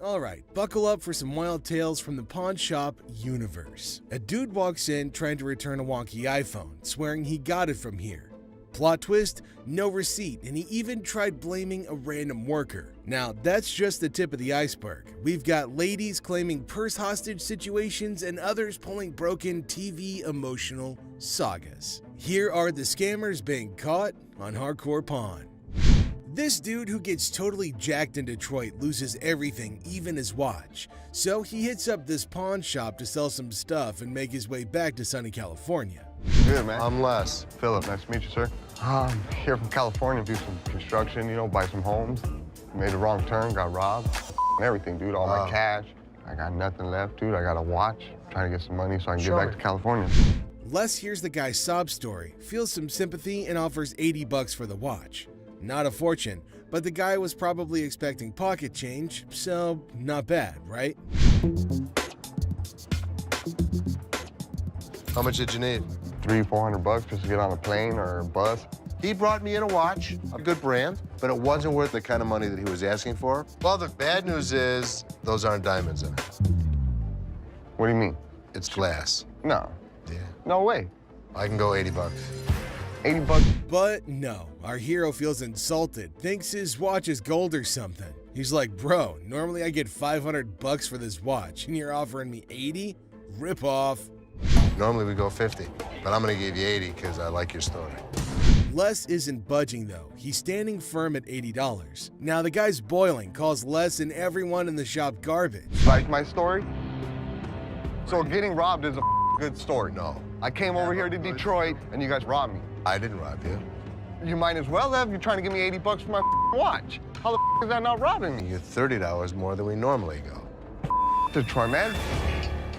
Alright, buckle up for some wild tales from the pawn shop universe. A dude walks in trying to return a wonky iPhone, swearing he got it from here. Plot twist, no receipt, and he even tried blaming a random worker. Now, that's just the tip of the iceberg. We've got ladies claiming purse hostage situations and others pulling broken TV emotional sagas. Here are the scammers being caught on Hardcore Pawn. This dude who gets totally jacked in Detroit loses everything, even his watch. So he hits up this pawn shop to sell some stuff and make his way back to sunny California. Good, man. I'm Les. Philip, nice to meet you, sir. I'm here from California, do some construction, buy some homes. Made a wrong turn, got robbed, and everything, dude, all my cash. I got nothing left, dude. I got a watch. I'm trying to get some money so I can get back to California. Les hears the guy's sob story, feels some sympathy, and offers $80 for the watch. Not a fortune, but the guy was probably expecting pocket change, so not bad, right? How much did you need? $300-400 just to get on a plane or a bus. He brought me in a watch, a good brand, but it wasn't worth the kind of money that he was asking for. Well, the bad news is those aren't diamonds in it. What do you mean? It's glass. No. Yeah. No way. I can go $80. $80. But no, our hero feels insulted, thinks his watch is gold or something. He's like, bro, normally I get $500 for this watch, and you're offering me 80? Rip off. Normally we go 50, but I'm gonna give you 80 because I like your story. Les isn't budging though. He's standing firm at $80. Now the guy's boiling, calls Les and everyone in the shop garbage. Like my story? So getting robbed is a good story. No, I came over here to Detroit and you guys robbed me. I didn't rob you. You might as well have. You're trying to give me $80 for my watch. How the is that not robbing me? You get $30 more than we normally go. Detroit, man.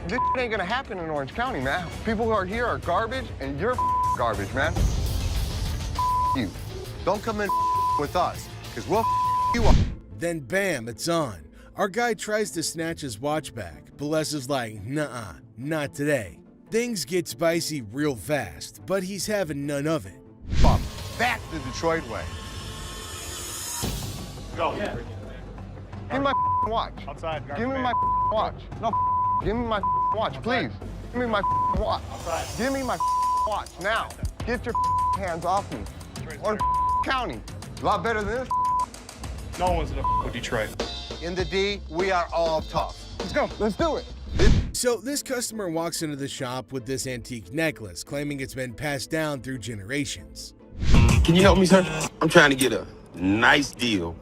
This ain't gonna happen in Orange County, man. People who are here are garbage and you're garbage, man. You. Don't come in with us, because we'll you up. Then bam, it's on. Our guy tries to snatch his watch back, but Les is like, nuh-uh, not today. Things get spicy real fast, but he's having none of it. Back the Detroit way. Go. Give me my watch. Outside. Give me my watch. No, give me my watch, please. Give me my watch. Outside. Give me my watch now. Get your hands off me. Orange County. A lot better than this. No one's in with Detroit. In the D, we are all tough. Let's go. Let's do it. So this customer walks into the shop with this antique necklace, claiming it's been passed down through generations. Can you help me, sir? I'm trying to get a nice deal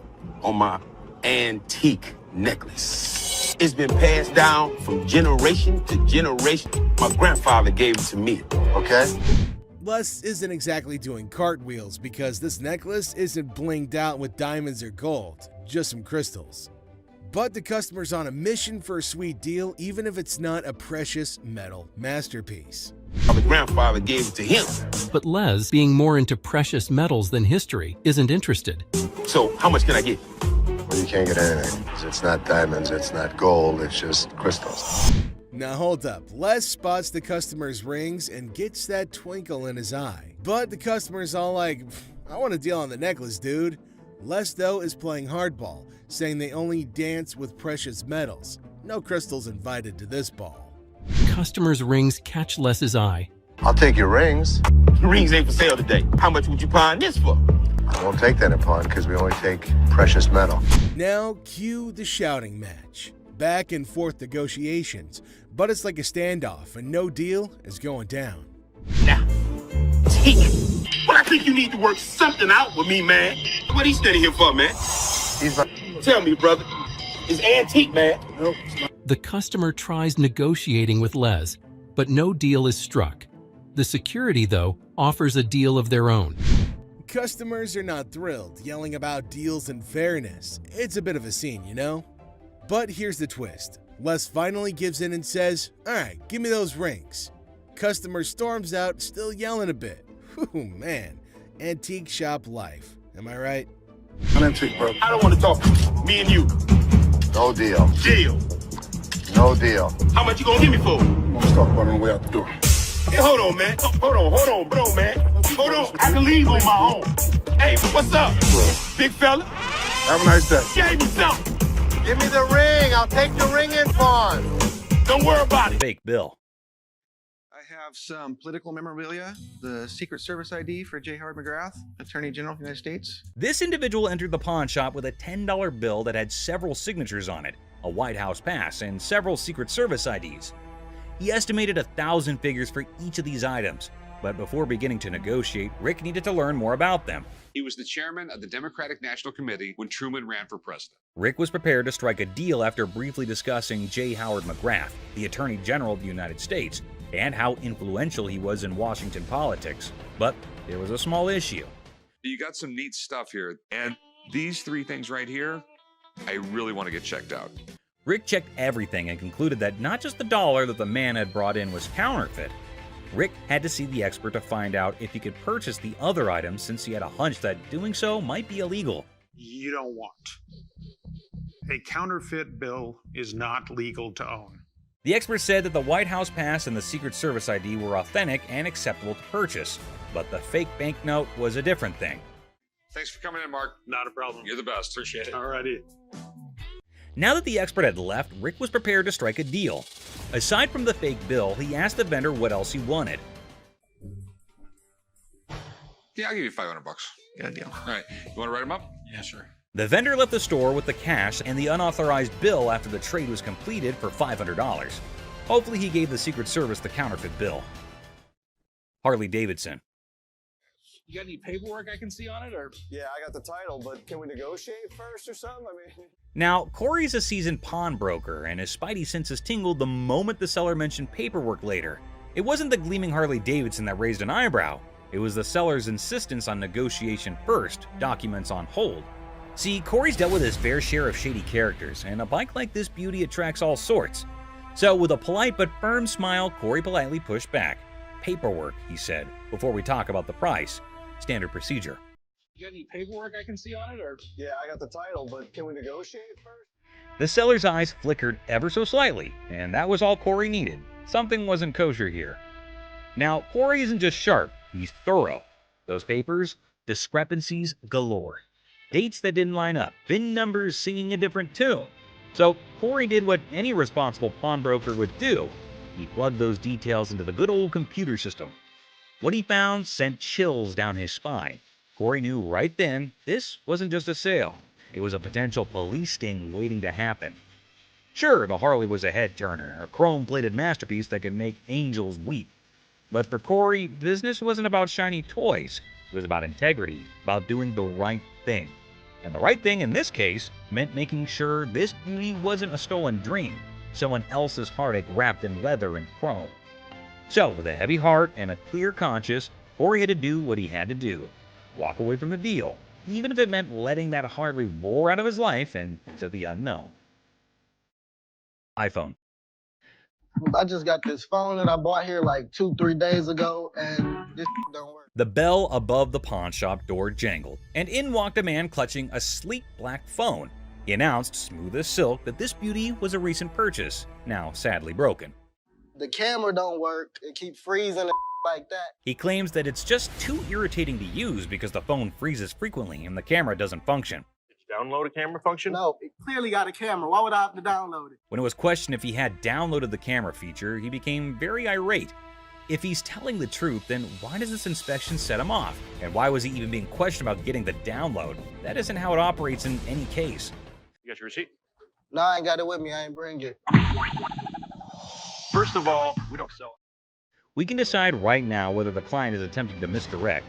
on my antique necklace. It's been passed down from generation to generation. My grandfather gave it to me. Okay? Les isn't exactly doing cartwheels because this necklace isn't blinged out with diamonds or gold, just some crystals. But the customer's on a mission for a sweet deal, even if it's not a precious metal masterpiece. My grandfather gave it to him. But Les, being more into precious metals than history, isn't interested. So how much can I get? Well, you can't get anything. It's not diamonds, it's not gold, it's just crystals. Now hold up, Les spots the customer's rings and gets that twinkle in his eye. But the customer's all like, I want a deal on the necklace, dude. Les, though, is playing hardball, saying they only dance with precious metals. No crystals invited to this ball. Customers' rings catch Les's eye. I'll take your rings. The rings ain't for sale today. How much would you pawn this for? I won't take that in pawn because we only take precious metal. Now, cue the shouting match. Back and forth negotiations, but it's like a standoff and no deal is going down. Now, take it. Well, I think you need to work something out with me, man. What he standing here for, man? He's my... Tell me, brother. It's antique, man. Nope. The customer tries negotiating with Les, but no deal is struck. The security, though, offers a deal of their own. Customers are not thrilled, yelling about deals and fairness. It's a bit of a scene, you know? But here's the twist. Les finally gives in and says, alright, give me those rings. Customer storms out, still yelling a bit. Whew, man. Antique shop life. Am I right? An antique, bro. I don't want to talk. Me and you. No deal. Deal. No deal. How much you gonna give me for? Let's talk about it on the way out the door. Hey, hold on, man. Hold on, bro, man. Hold on. I can leave on my own. Hey, what's up? Big fella? Have a nice day. Gave me something. Give me the ring. I'll take the ring in pawn. Don't worry about it. Fake bill. I have some political memorabilia, the Secret Service ID for J. Howard McGrath, Attorney General of the United States. This individual entered the pawn shop with a $10 bill that had several signatures on it, a White House pass, and several Secret Service IDs. He estimated 1,000 figures for each of these items, but before beginning to negotiate, Rick needed to learn more about them. He was the chairman of the Democratic National Committee when Truman ran for president. Rick was prepared to strike a deal after briefly discussing J. Howard McGrath, the Attorney General of the United States, and how influential he was in Washington politics. But there was a small issue. You got some neat stuff here, and these three things right here, I really want to get checked out. Rick checked everything and concluded that not just the dollar that the man had brought in was counterfeit. Rick had to see the expert to find out if he could purchase the other items, since he had a hunch that doing so might be illegal. You don't want. A counterfeit bill is not legal to own. The expert said that the White House pass and the Secret Service ID were authentic and acceptable to purchase, but the fake banknote was a different thing. Thanks for coming in, Mark. Not a problem. You're the best. Appreciate it. Alrighty. Now that the expert had left, Rick was prepared to strike a deal. Aside from the fake bill, he asked the vendor what else he wanted. Yeah, I'll give you $500. Got a deal. All right. You want to write them up? Yeah, sure. The vendor left the store with the cash and the unauthorized bill after the trade was completed for $500. Hopefully he gave the Secret Service the counterfeit bill. Harley Davidson. You got any paperwork I can see on it, or? Yeah, I got the title, but can we negotiate first or something? I mean... Now, Corey's a seasoned pawnbroker, and his spidey senses tingled the moment the seller mentioned paperwork later. It wasn't the gleaming Harley Davidson that raised an eyebrow. It was the seller's insistence on negotiation first, documents on hold. See, Corey's dealt with his fair share of shady characters, and a bike like this beauty attracts all sorts. So with a polite but firm smile, Corey politely pushed back. Paperwork, he said, before we talk about the price. Standard procedure. You got any paperwork I can see on it, or? Yeah, I got the title, but can we negotiate first? The seller's eyes flickered ever so slightly, and that was all Corey needed. Something wasn't kosher here. Now, Corey isn't just sharp, he's thorough. Those papers, discrepancies galore. Dates that didn't line up, VIN numbers singing a different tune. So Corey did what any responsible pawnbroker would do. He plugged those details into the good old computer system. What he found sent chills down his spine. Corey knew right then this wasn't just a sale. It was a potential police sting waiting to happen. Sure, the Harley was a head-turner, a chrome-plated masterpiece that could make angels weep. But for Corey, business wasn't about shiny toys. It was about integrity, about doing the right thing. And the right thing in this case meant making sure this beauty wasn't a stolen dream, someone else's heartache wrapped in leather and chrome. So, with a heavy heart and a clear conscience, Corey had to do what he had to do. Walk away from the deal, even if it meant letting that Harley roar out of his life and into the unknown. iPhone. I just got this phone that I bought here like 2-3 days ago, and this don't work. The bell above the pawn shop door jangled, and in walked a man clutching a sleek black phone. He announced, smooth as silk, that this beauty was a recent purchase, now sadly broken. The camera don't work. It keeps freezing and like that. He claims that it's just too irritating to use because the phone freezes frequently and the camera doesn't function. Did you download a camera function? No, it clearly got a camera. Why would I have to download it? When it was questioned if he had downloaded the camera feature, he became very irate. If he's telling the truth, then why does this inspection set him off? And why was he even being questioned about getting the download? That isn't how it operates in any case. You got your receipt? No, I ain't got it with me. I ain't bring it. First of all, we don't sell it. We can decide right now whether the client is attempting to misdirect.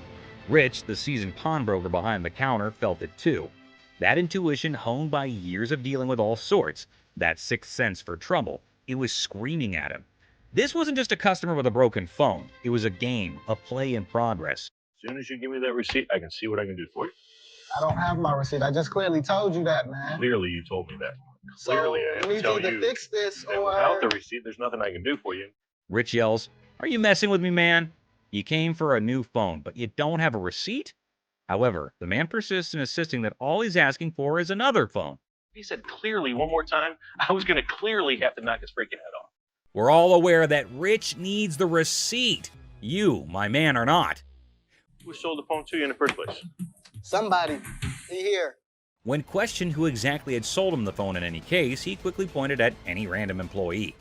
Rich, the seasoned pawnbroker behind the counter, felt it too. That intuition, honed by years of dealing with all sorts, that sixth sense for trouble, it was screaming at him. This wasn't just a customer with a broken phone. It was a game, a play in progress. As soon as you give me that receipt, I can see what I can do for you. I don't have my receipt. I just clearly told you that, man. Clearly, you told me that. So Clearly, I have we to tell need to you fix this, that or without the receipt, there's nothing I can do for you. Rich yells, "Are you messing with me, man? You came for a new phone, but you don't have a receipt?" However, the man persists in insisting that all he's asking for is another phone. He said clearly one more time, I was going to clearly have to knock his freaking head off. We're all aware that Rich needs the receipt. You, my man, are not. Who sold the phone to you in the first place? somebody. He here. When questioned who exactly had sold him the phone in any case, he quickly pointed at any random employee.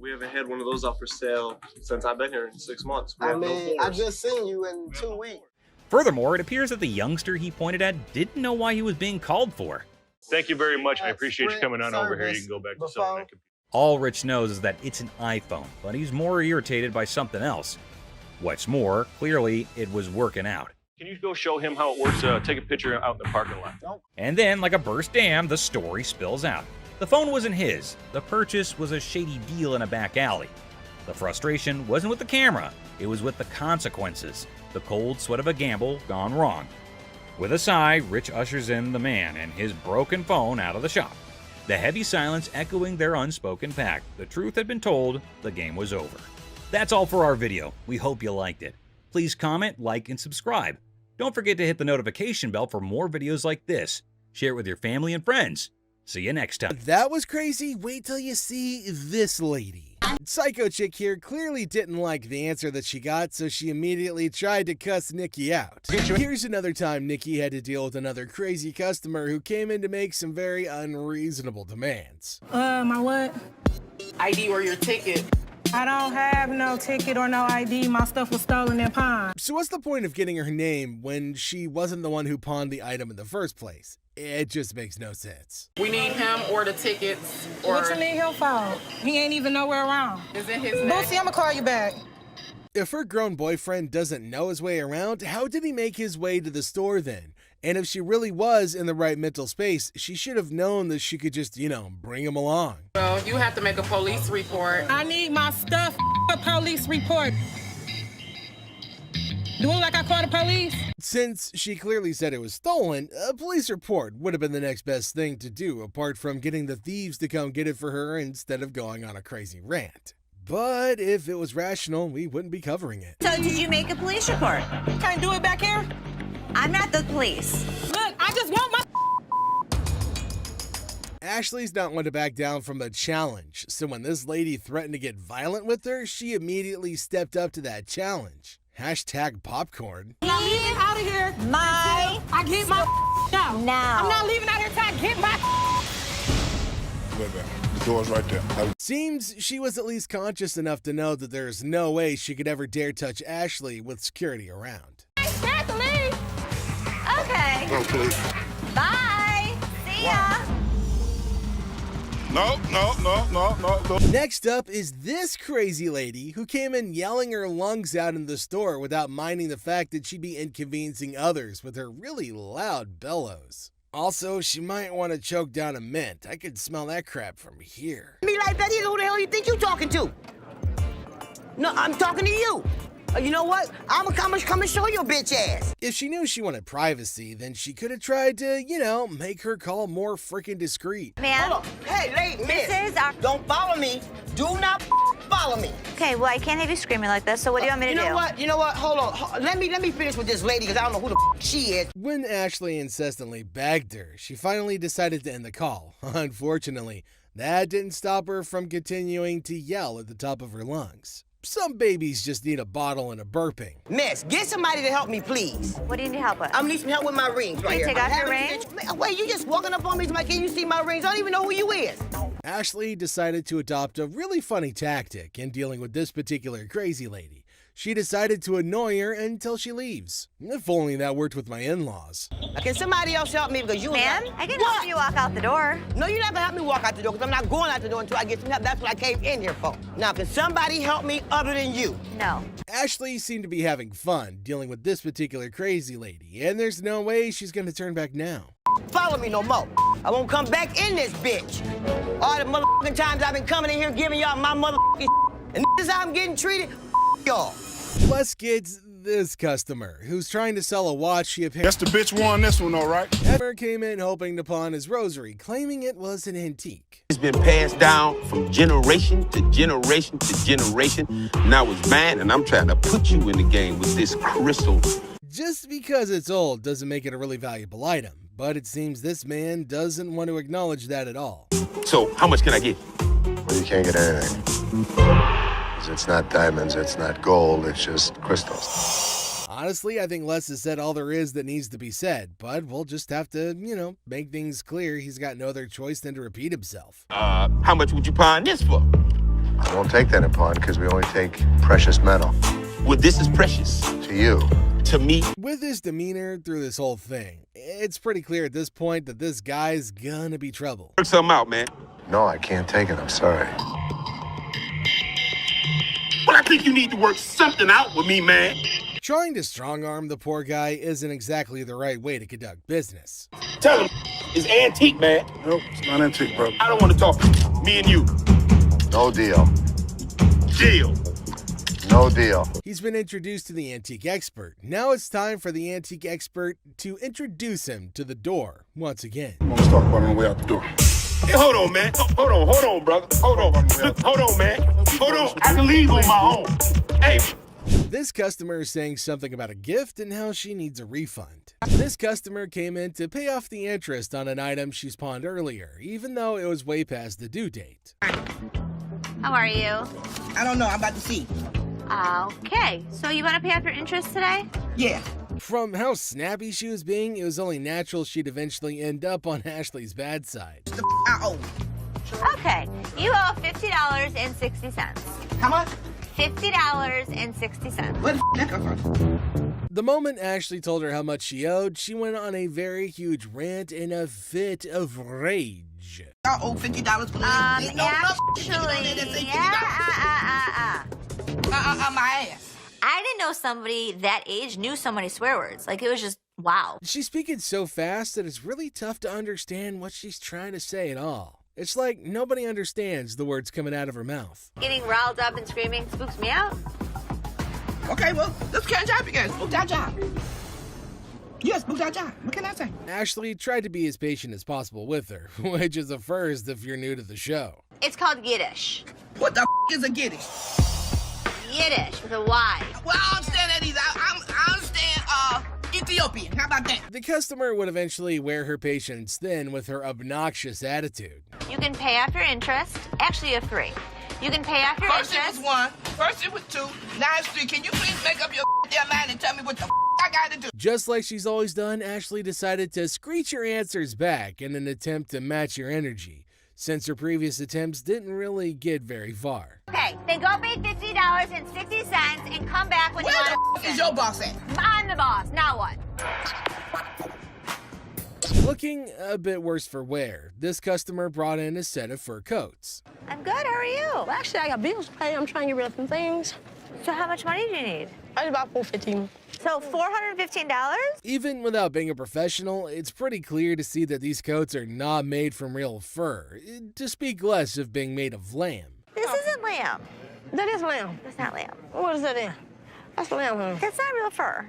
We haven't had one of those up for sale since I've been here in 6 months. I mean, I just seen you in 2 weeks. Furthermore, it appears that the youngster he pointed at didn't know why he was being called for. Thank you very much. I appreciate you coming on over here. You can go back to selling that computer. All Rich knows is that it's an iPhone, but he's more irritated by something else. What's more, clearly it was working out. Can you go show him how it works? Take a picture out in the parking lot. And then, like a burst dam, the story spills out. The phone wasn't his. The purchase was a shady deal in a back alley. The frustration wasn't with the camera, it was with the consequences. The cold sweat of a gamble gone wrong. With a sigh, Rich ushers in the man and his broken phone out of the shop. The heavy silence echoing their unspoken pact. The truth had been told, the game was over. That's all for our video. We hope you liked it. Please comment, like, and subscribe. Don't forget to hit the notification bell for more videos like this. Share it with your family and friends. See you next time. That was crazy. Wait till you see this lady. Psycho chick here clearly didn't like the answer that she got, so she immediately tried to cuss Nikki out. Here's another time Nikki had to deal with another crazy customer who came in to make some very unreasonable demands. My what? ID or your ticket. I don't have no ticket or no ID. My stuff was stolen and pawned. So what's the point of getting her name when she wasn't the one who pawned the item in the first place? It just makes no sense. We need him or the tickets. Or What you need him for? He ain't even nowhere around. Is it his name? Boosie, I'ma call you back. If her grown boyfriend doesn't know his way around, how did he make his way to the store then? And if she really was in the right mental space, she should have known that she could just, bring him along. Well, you have to make a police report. I need my stuff. A police report. Do it like I called the police? Since she clearly said it was stolen, a police report would have been the next best thing to do, apart from getting the thieves to come get it for her instead of going on a crazy rant. But if it was rational, we wouldn't be covering it. So did you make a police report? Can't do it back here? I'm not the police. Look, I just want my... Ashley's not one to back down from a challenge, so when this lady threatened to get violent with her, she immediately stepped up to that challenge. Hashtag popcorn. I'm not leaving out of here. I get my out. Now. I'm not leaving out here until I get my... The door's right there. Seems she was at least conscious enough to know that there's no way she could ever dare touch Ashley with security around. Got to leave. Okay. Oh, please. Bye. See ya. No. Next up is this crazy lady who came in yelling her lungs out in the store without minding the fact that she'd be inconveniencing others with her really loud bellows. Also, she might want to choke down a mint. I could smell that crap from here. Me like that, who the hell you think you talking to? No, I'm talking to you. You know what? I'm gonna come and show your bitch ass. If she knew she wanted privacy, then she could have tried to, make her call more freaking discreet. Ma'am. Hold on. Hey, lady, miss. This is our... Don't follow me. Do not follow me. Okay, well, I can't have you screaming like this, so what do you want me to do? You know what? Hold on. Let me finish with this lady, because I don't know who the she is. When Ashley incessantly begged her, she finally decided to end the call. Unfortunately, that didn't stop her from continuing to yell at the top of her lungs. Some babies just need a bottle and a burping. Miss, get somebody to help me, please. What do you need help with? I need some help with my rings right here. Take off your ring? Wait, you just walking up on me, can you see my rings? I don't even know who you is. Ashley decided to adopt a really funny tactic in dealing with this particular crazy lady. She decided to annoy her until she leaves. If only that worked with my in-laws. Can somebody else help me? Because you... Ma'am, I can help you walk out the door. No, you're not gonna help me walk out the door, because I'm not going out the door until I get some help. That's what I came in here for. Now, can somebody help me other than you? No. Ashley seemed to be having fun dealing with this particular crazy lady, and there's no way she's gonna turn back now. Follow me no more. I won't come back in this bitch. All the motherfucking times I've been coming in here giving y'all my motherfucking and this is how I'm getting treated, y'all. Plus, kids, this customer, who's trying to sell a watch she apparently... That's the bitch won this one, all right? Ever came in hoping to pawn his rosary, claiming it was an antique. It's been passed down from generation to generation to generation. Now it's mine, and I'm trying to put you in the game with this crystal. Just because it's old doesn't make it a really valuable item, but it seems this man doesn't want to acknowledge that at all. So, how much can I get? Well, you can't get anything. It's not diamonds, it's not gold, it's just crystals. Honestly, I think Les has said all there is that needs to be said, but we'll just have to, make things clear he's got no other choice than to repeat himself. How much would you pawn this for? I won't take that in pawn because we only take precious metal. Well, this is precious. To you. To me. With his demeanor through this whole thing, it's pretty clear at this point that this guy's gonna be trouble. Work something out, man. No, I can't take it. I'm sorry. Well, I think you need to work something out with me, man. Trying to strong-arm the poor guy isn't exactly the right way to conduct business. Tell him it's antique, man. Nope, it's not antique, bro. I don't want to talk. Me and you. No deal. Deal. No deal. He's been introduced to the antique expert. Now it's time for the antique expert to introduce him to the door once again. Let's talk about it on the way out the door. Hey, hold on, man. Hold on, brother. Hold on. Look, hold on, man. Hold on. I can leave on my own. Hey. This customer is saying something about a gift and how she needs a refund. This customer came in to pay off the interest on an item she's pawned earlier, even though it was way past the due date. How are you? I don't know. I'm about to see. Okay, so you want to pay off your interest today? Yeah. From how snappy she was being, it was only natural she'd eventually end up on Ashley's bad side. I owe. Okay, you owe $50.60. How much? $50.60. Where the that come from? The moment Ashley told her how much she owed, she went on a very huge rant in a fit of rage. I owe $50 for my ass. I didn't know somebody that age knew so many swear words. Like, it was just, wow. She's speaking so fast that it's really tough to understand what she's trying to say at all. It's like nobody understands the words coming out of her mouth. Getting riled up and screaming spooks me out. Okay, well, let's catch up again. Spook that job. Yes, spook that job. What can I say? Ashley tried to be as patient as possible with her, which is a first if you're new to the show. It's called Yiddish. What the is a Yiddish? Yiddish with a Y. Well, I understand that I understand Ethiopian. How about that? The customer would eventually wear her patience thin with her obnoxious attitude. You can pay off your interest. Actually, you have three. You can pay off your First interest. it was one. First it was two. Now it's three. Can you please make up your damn mind and tell me what the I got to do? Just like she's always done, Ashley decided to screech her answers back in an attempt to match your energy, since her previous attempts didn't really get very far. Okay, then go pay $50.60 and come back when Where you the want to. is your boss at? I'm the boss. Now what? Looking a bit worse for wear, this customer brought in a set of fur coats. I'm good. How are you? Well, actually, I got bills to pay. I'm trying to get rid of some things. So how much money do you need? I need about $415. So $415? Even without being a professional, it's pretty clear to see that these coats are not made from real fur, to speak less of being made of lamb. This isn't lamb. That is lamb. It's not lamb. What is that then? That's lamb, honey. That's not real fur.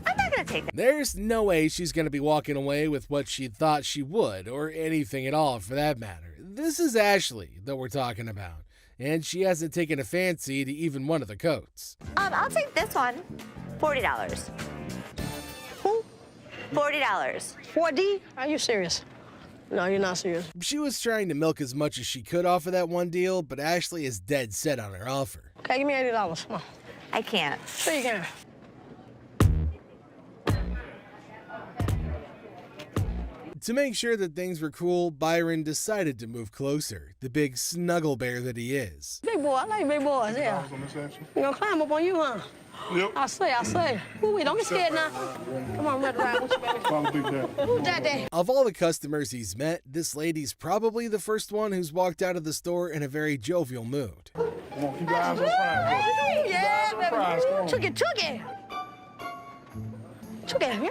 I'm not gonna take that. There's no way she's gonna be walking away with what she thought she would, or anything at all for that matter. This is Ashley that we're talking about, and she hasn't taken a fancy to even one of the coats. I'll take this one. $40. Who? $40. 4D? Are you serious? No, you're not serious. She was trying to milk as much as she could off of that one deal, but Ashley is dead set on her offer. Okay, give me $80. Come on. I can't. Sure you can. To make sure that things were cool, Byron decided to move closer, the big snuggle bear that he is. Big boy, I like big boys, yeah. You gonna climb up on you, huh? Yep. I say. Ooh, wait, don't get scared now. Come on, Red Ride with you, baby. Who's that day? Of all the customers he's met, this lady's probably the first one who's walked out of the store in a very jovial mood. Come on, keep your eyes on the prize. Yeah, baby. Took it.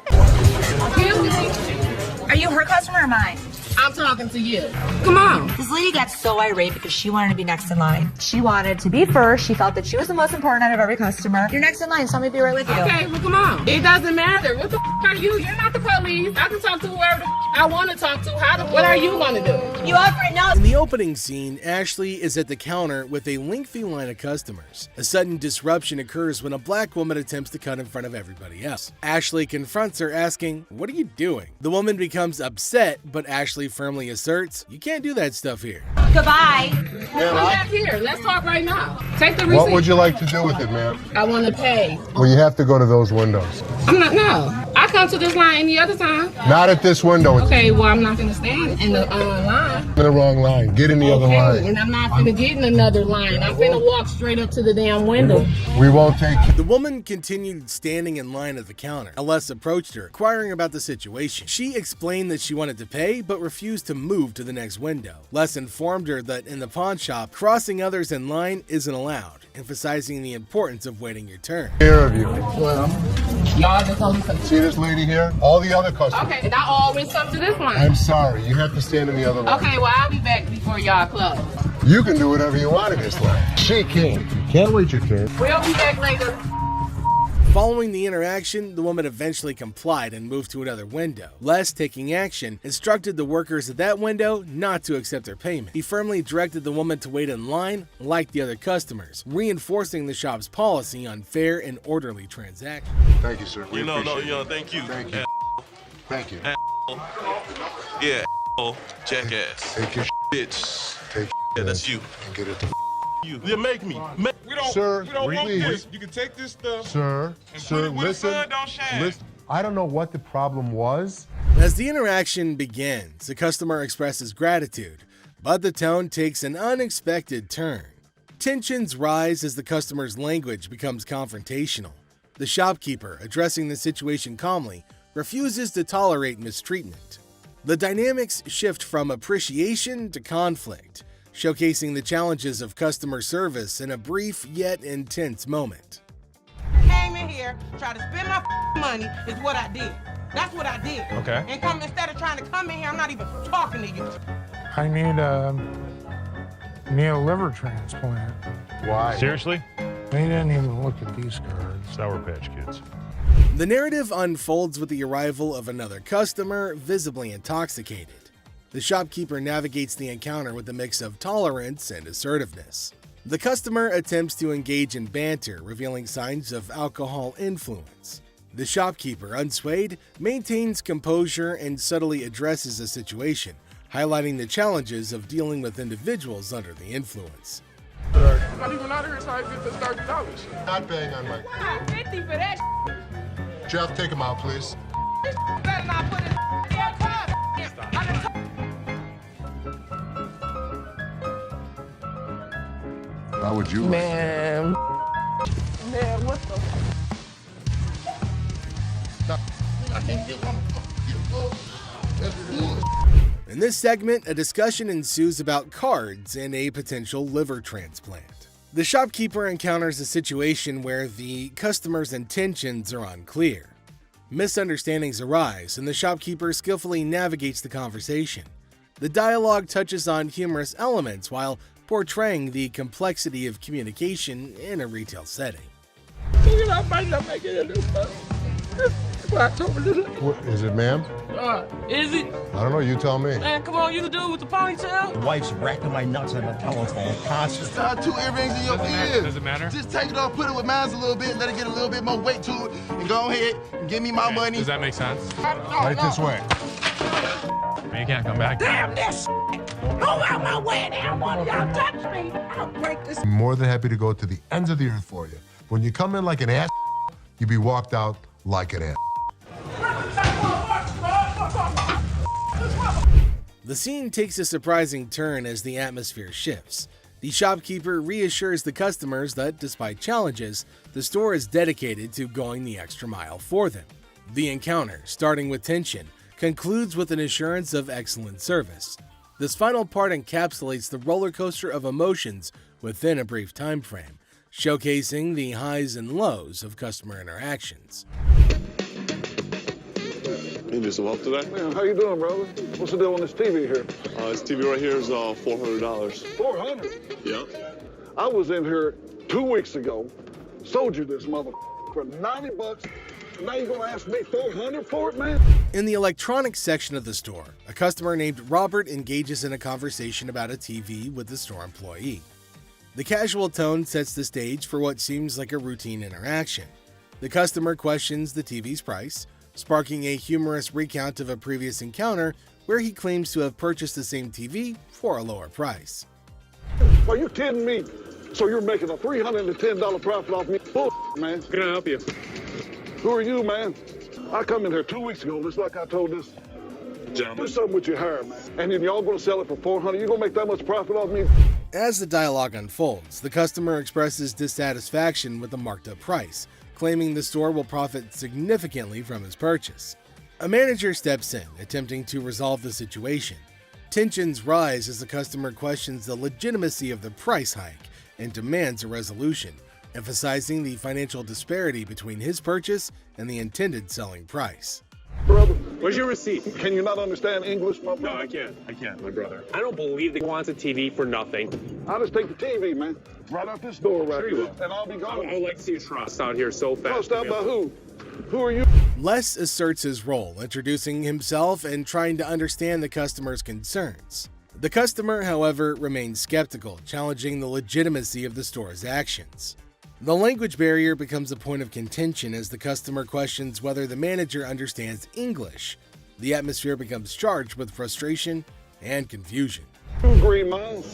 Are you her customer or mine? I'm talking to you. Come on. This lady got so irate because she wanted to be next in line. She wanted to be first. She felt that she was the most important out of every customer. You're next in line, so I'm gonna be right with you. Okay, well, come on. It doesn't matter. What the are you? You're not the police. I can talk to whoever I want to talk to. What are you going to do? You offer it now. In the opening scene, Ashley is at the counter with a lengthy line of customers. A sudden disruption occurs when a black woman attempts to cut in front of everybody else. Ashley confronts her, asking, "What are you doing?" The woman becomes upset, but Ashley firmly asserts, "You can't do that stuff here." Goodbye. Come back here. Let's talk right now. Take the receipt. What would you like to do with it, ma'am? I want to pay. Well, you have to go to those windows. No. I come to this line any other time. Not at this window. It's Okay, well, I'm not going to stand in the line. in the wrong line. Get in the other line. And I'm not going to get in another line. I'm going to walk straight up to the damn window. We won't take you. The woman continued standing in line at the counter. Les approached her, inquiring about the situation. She explained that she wanted to pay, but refused to move to the next window. Les informed her that in the pawn shop, crossing others in line isn't allowed, emphasizing the importance of waiting your turn. Here of you. Well, y'all just told me to. See this lady here? All the other customers. Okay, and I always come to this line. I'm sorry. You have to stand in the other line. Okay, well, I'll be back before y'all close. You can do whatever you want in this line. She can't. You can't wait your turn. We'll be back later. Following the interaction, the woman eventually complied and moved to another window. Les, taking action, instructed the workers at that window not to accept their payment. He firmly directed the woman to wait in line like the other customers, reinforcing the shop's policy on fair and orderly transactions. Thank you, sir. We appreciate it. Thank you. Thank you. Thank you. Yeah, jackass. Take your Bitch. Take Yeah, that's you. and get it. You. Yeah, make me. We don't, Sir, we don't want please. this. You can take this stuff. Sir, And sir, put it where the listen. sun don't shine. Listen. I don't know what the problem was. As the interaction begins, the customer expresses gratitude, but the tone takes an unexpected turn. Tensions rise as the customer's language becomes confrontational. The shopkeeper, addressing the situation calmly, refuses to tolerate mistreatment. The dynamics shift from appreciation to conflict, showcasing the challenges of customer service in a brief yet intense moment. Came in here, tried to spend my money is what I did. That's what I did. Okay. And come instead of trying to come in here, I'm not even talking to you. I need a liver transplant. Why? Seriously? They didn't even look at these cards. Sour Patch Kids. The narrative unfolds with the arrival of another customer, visibly intoxicated. The shopkeeper navigates the encounter with a mix of tolerance and assertiveness. The customer attempts to engage in banter, revealing signs of alcohol influence. The shopkeeper, unswayed, maintains composure and subtly addresses the situation, highlighting the challenges of dealing with individuals under the influence. Not even out here, so I get the $30. Not paying on my. 50 for that. Jeff, take him out, please. Better not put it in your car. How would you? Man, what the? In this segment, a discussion ensues about cards and a potential liver transplant. The shopkeeper encounters a situation where the customer's intentions are unclear. Misunderstandings arise, and the shopkeeper skillfully navigates the conversation. The dialogue touches on humorous elements while portraying the complexity of communication in a retail setting. What, is it, ma'am? Is it? I don't know. You tell me. Man, come on, you the dude with the ponytail? The wife's racking my nuts on the telephone constantly. Tie 2 earrings in your ears. Does it matter? Just take it off, put it with mine a little bit, let it get a little bit more weight to it, and go ahead and give me my money. Does that make sense? Right this way. You can't come back. Damn this! Go out my way now! One of y'all touch me! I'll break this. I'm more than happy to go to the ends of the earth for you. When you come in like an ass, you be walked out like an ass. The scene takes a surprising turn as the atmosphere shifts. The shopkeeper reassures the customers that, despite challenges, the store is dedicated to going the extra mile for them. The encounter, starting with tension, concludes with an assurance of excellent service. This final part encapsulates the roller coaster of emotions within a brief time frame, showcasing the highs and lows of customer interactions. You need some help today? Man, how you doing, brother? What's the deal on this TV here? This TV right here is $400. $400? Yeah. I was in here 2 weeks ago, sold you this mother for $90. Now you're gonna ask me $400 for it, man? In the electronics section of the store, a customer named Robert engages in a conversation about a TV with the store employee. The casual tone sets the stage for what seems like a routine interaction. The customer questions the TV's price, sparking a humorous recount of a previous encounter where he claims to have purchased the same TV for a lower price. Are you kidding me? So you're making a $310 profit off me? Bull, man. Can I help you? Who are you, man? I come in here 2 weeks ago, just like I told this. Gentlemen. Do something with your hair, man. And then y'all gonna sell it for $400. You gonna make that much profit off me? As the dialogue unfolds, the customer expresses dissatisfaction with the marked up price, claiming the store will profit significantly from his purchase. A manager steps in, attempting to resolve the situation. Tensions rise as the customer questions the legitimacy of the price hike and demands a resolution, emphasizing the financial disparity between his purchase and the intended selling price. Brother, Where's your receipt? can you not understand English, my brother? No, I can't, my brother. I don't believe that he wants a TV for nothing. I'll just take the TV, man. Right out this door right Sure you here, will. and I'll be gone. I would like to see a trust out here so fast. Trust out by who? Who are you? Les asserts his role, introducing himself and trying to understand the customer's concerns. The customer, however, remains skeptical, challenging the legitimacy of the store's actions. The language barrier becomes a point of contention as the customer questions whether the manager understands English. The atmosphere becomes charged with frustration and confusion. Green Mile.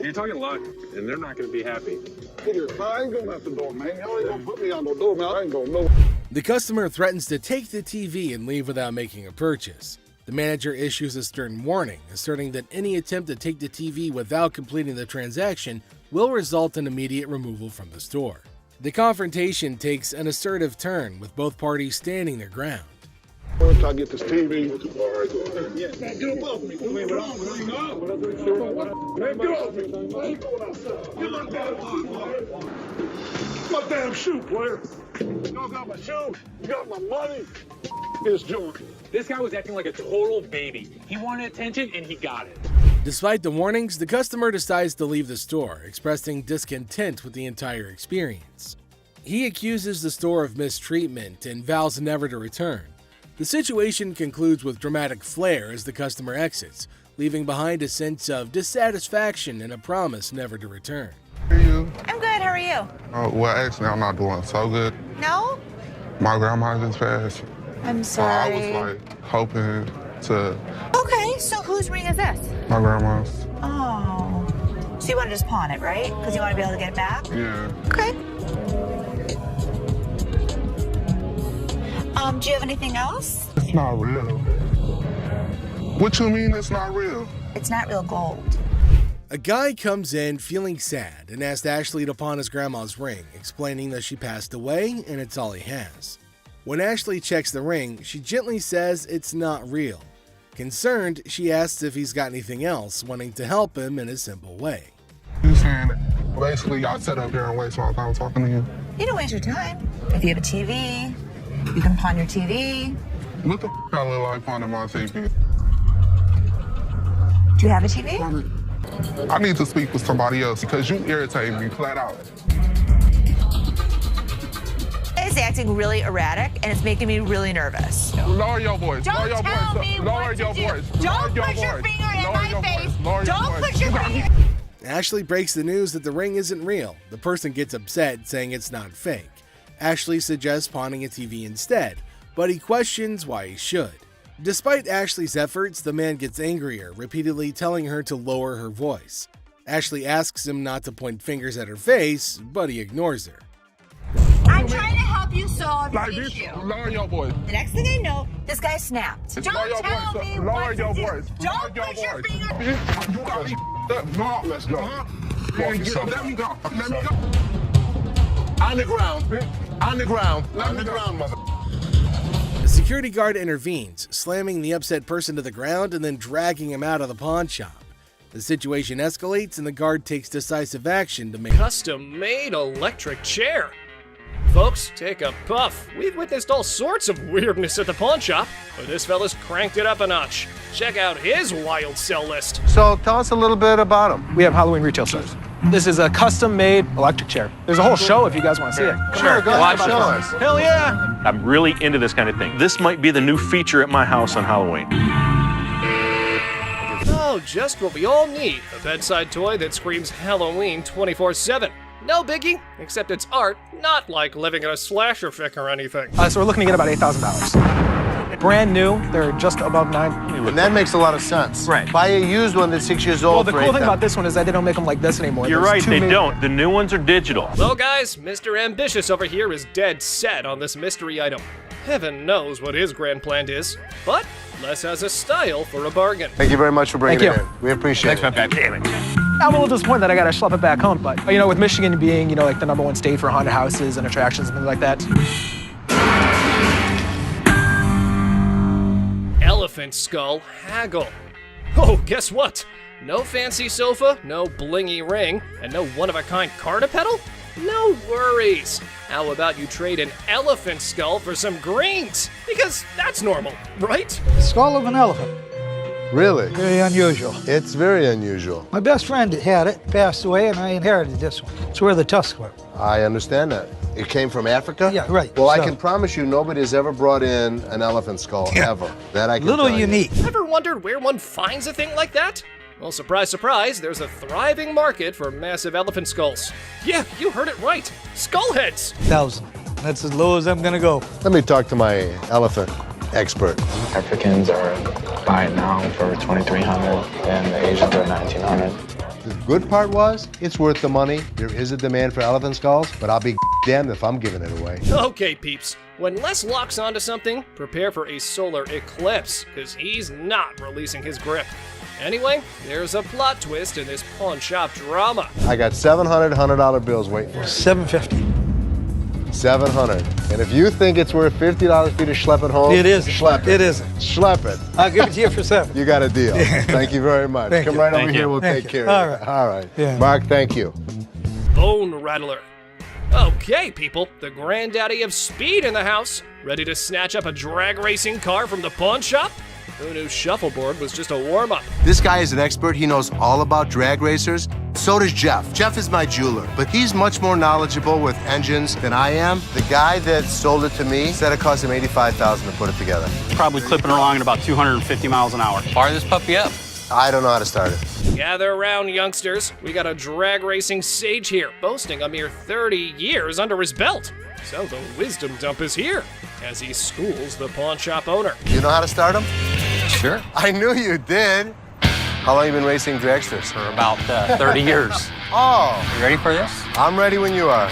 You're talking luck, and they're not going to be happy. Here, I ain't going out the door, man. Y'all ain't gonna put me on the door, man. I ain't gonna know. The customer threatens to take the TV and leave without making a purchase. The manager issues a stern warning, asserting that any attempt to take the TV without completing the transaction will result in immediate removal from the store. The confrontation takes an assertive turn, with both parties standing their ground. Wait till I get this TV. Man, get above me. Man, get off me. I ain't going outside. Get my damn shoe, player. You got my shoe. You got my money. It's Jordan. This guy was acting like a total baby. He wanted attention, and he got it. Despite the warnings, the customer decides to leave the store, expressing discontent with the entire experience. He accuses the store of mistreatment and vows never to return. The situation concludes with dramatic flair as the customer exits, leaving behind a sense of dissatisfaction and a promise never to return. How are you? I'm good. How are you? Well, actually, I'm not doing so good. No? My grandma just passed. I'm I sorry. was like hoping to Okay, so whose ring is this? my grandma's. Oh. So you want to just pawn it, right? Because you want to be able to get it back? Yeah. Okay. Do you have anything else? It's not real. What you mean it's not real? It's not real gold. A guy comes in feeling sad and asks Ashley to pawn his grandma's ring, explaining that she passed away and it's all he has. When Ashley checks the ring, she gently says it's not real. Concerned, she asks if he's got anything else, wanting to help him in a simple way. You saying that basically y'all sit up here and waste my time talking to you? You don't waste your time. If you have a TV, you can pawn your TV. What the f*** I look like pawning my TV? Do you have a TV? I need to speak with somebody else because you irritate me flat out. It's acting really erratic, and it's making me really nervous. Lower your voice. Don't Lower your tell voice. me Lower what your to do. voice. Don't Lower put your voice. finger in Lower my your face. voice. Lower your Don't voice. put your finger. Ashley breaks the news that the ring isn't real. The person gets upset, saying it's not fake. Ashley suggests pawning a TV instead, but he questions why he should. Despite Ashley's efforts, the man gets angrier, repeatedly telling her to lower her voice. Ashley asks him not to point fingers at her face, but he ignores her. I'm trying to help you solve Like your this, issue. lower your voice. The next thing I know, this guy snapped. Lower Don't your tell voice. me Lower what your to do. voice. Don't Lower put your your voice. finger. You got me up. No, let's go. Let me go. Let me go. On the ground. On the ground. On the ground, mother. The security guard intervenes, slamming the upset person to the ground and then dragging him out of the pawn shop. The situation escalates and the guard takes decisive action to make Custom-made electric chair. Folks, take a puff. We've witnessed all sorts of weirdness at the pawn shop, but this fella's cranked it up a notch. Check out his wild sell list. So tell us a little bit about them. We have Halloween retail stores. This is a custom-made electric chair. There's a whole show if you guys want to see it. Come Sure, here. go ahead, show us. Hell yeah! I'm really into this kind of thing. This might be the new feature at my house on Halloween. Oh, just what we all need. A bedside toy that screams Halloween 24/7. No biggie, except it's art, not like living in a slasher fic or anything. So we're looking to get about $8,000. Brand new, they're just above $9. And that makes a lot of sense. Right. Buy a used one that's 6 years old. Well, the for cool thing $8,000. about this one is that they don't make them like this anymore. You're There's right, two they made- don't. The new ones are digital. Well, guys, Mr. Ambitious over here is dead set on this mystery item. Heaven knows what his grand plan is, but Les has a style for a bargain. Thank you very much for bringing Thank it you. in. We appreciate it. Damn it. I'm a little disappointed that I gotta schlep it back home, but you know, with Michigan being, you know, like the #1 state for haunted houses and attractions and things like that. Elephant skull haggle. Oh, guess what? No fancy sofa, no blingy ring, and no one-of-a-kind Carta pedal? No worries. How about you trade an elephant skull for some greens? Because that's normal, right? Skull of an elephant. Really? Very unusual. It's very unusual. My best friend had it, passed away, and I inherited this one. It's where the tusks were. I understand that. It came from Africa? Yeah, right. Well, I So- can promise you nobody has ever brought in an elephant skull, ever. That I can Little tell you. unique. Ever wondered where one finds a thing like that? Well, surprise, surprise, there's a thriving market for massive elephant skulls. Yeah, you heard it right. Skull heads. 1,000. That's as low as I'm gonna go. Let me talk to my elephant expert. Africans are buying now for $2,300 and the Asians are $1,900. The good part was, it's worth the money. There is a demand for elephant skulls, but I'll be damned if I'm giving it away. Okay, peeps. When Les locks onto something, prepare for a solar eclipse, because he's not releasing his grip. Anyway, there's a plot twist in this pawn shop drama. I got $700 $100 bills waiting for me. $750. $700. And if you think it's worth $50 for you to schlep it home, It isn't. Schlep it. It isn't. Schlep it. I'll give it to you for $7. You got a deal. Thank you very much. Thank Come you. right Thank over you. here. We'll Thank take you. care All of right. it. All right. Yeah. Mark, thank you. Bone Rattler. Okay, people, the granddaddy of speed in the house. Ready to snatch up a drag racing car from the pawn shop? Who knew shuffleboard was just a warm-up? This guy is an expert. He knows all about drag racers. So does Jeff. Jeff is my jeweler, but he's much more knowledgeable with engines than I am. The guy that sold it to me said it cost him $85,000 to put it together. Probably clipping along at about 250 miles an hour. Fire this puppy up. I don't know how to start it. Gather around, youngsters. We got a drag racing sage here, boasting a mere 30 years under his belt. So the wisdom dump is here, as he schools the pawn shop owner. You know how to start him? Sure. I knew you did. How long you been racing dragsters? For about 30 years. Oh, You ready for this? I'm ready when you are.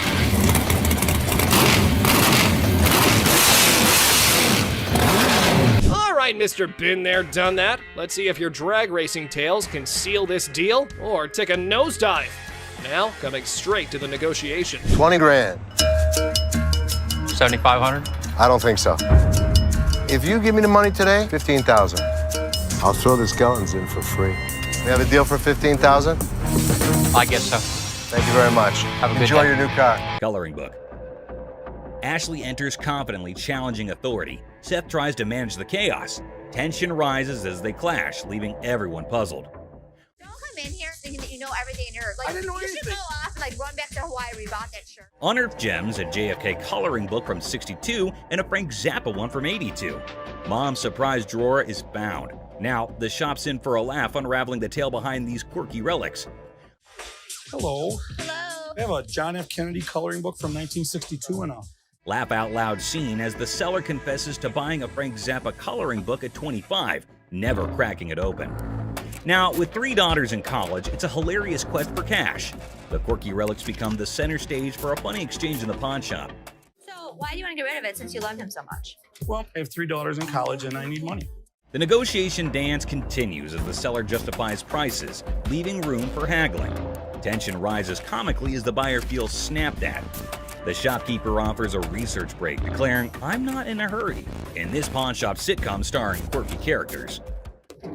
All right, Mr. Been There, Done That. Let's see if your drag racing tales can seal this deal or take a nosedive. Now, coming straight to the negotiation. 20 grand. 7,500. I don't think so. If you give me the money today, 15,000. I'll throw the skeletons in for free. We have a deal for 15,000? I guess so. Thank you very much. Have a good Enjoy day. your new car. Coloring book. Ashley enters confidently, challenging authority. Seth tries to manage the chaos. Tension rises as they clash, leaving everyone puzzled. Don't come in here thinking that you know everything in Earth. Like, I didn't know you should anything. go off and like run back to Hawaii where you bought that shirt. Unearthed gems, a JFK coloring book from '62, and a Frank Zappa one from '82. Mom's surprise drawer is found. Now, the shop's in for a laugh, unraveling the tale behind these quirky relics. Hello. Hello. I have a John F. Kennedy coloring book from 1962 and a Laugh out loud scene as the seller confesses to buying a Frank Zappa coloring book at 25, never cracking it open. Now, with 3 daughters in college, it's a hilarious quest for cash. The quirky relics become the center stage for a funny exchange in the pawn shop. So why do you want to get rid of it since you loved him so much? well, I have $3 in college and I need money. The negotiation dance continues as the seller justifies prices, leaving room for haggling. Tension rises comically as the buyer feels snapped at. The shopkeeper offers a research break, declaring, "I'm not in a hurry," in this pawn shop sitcom starring quirky characters.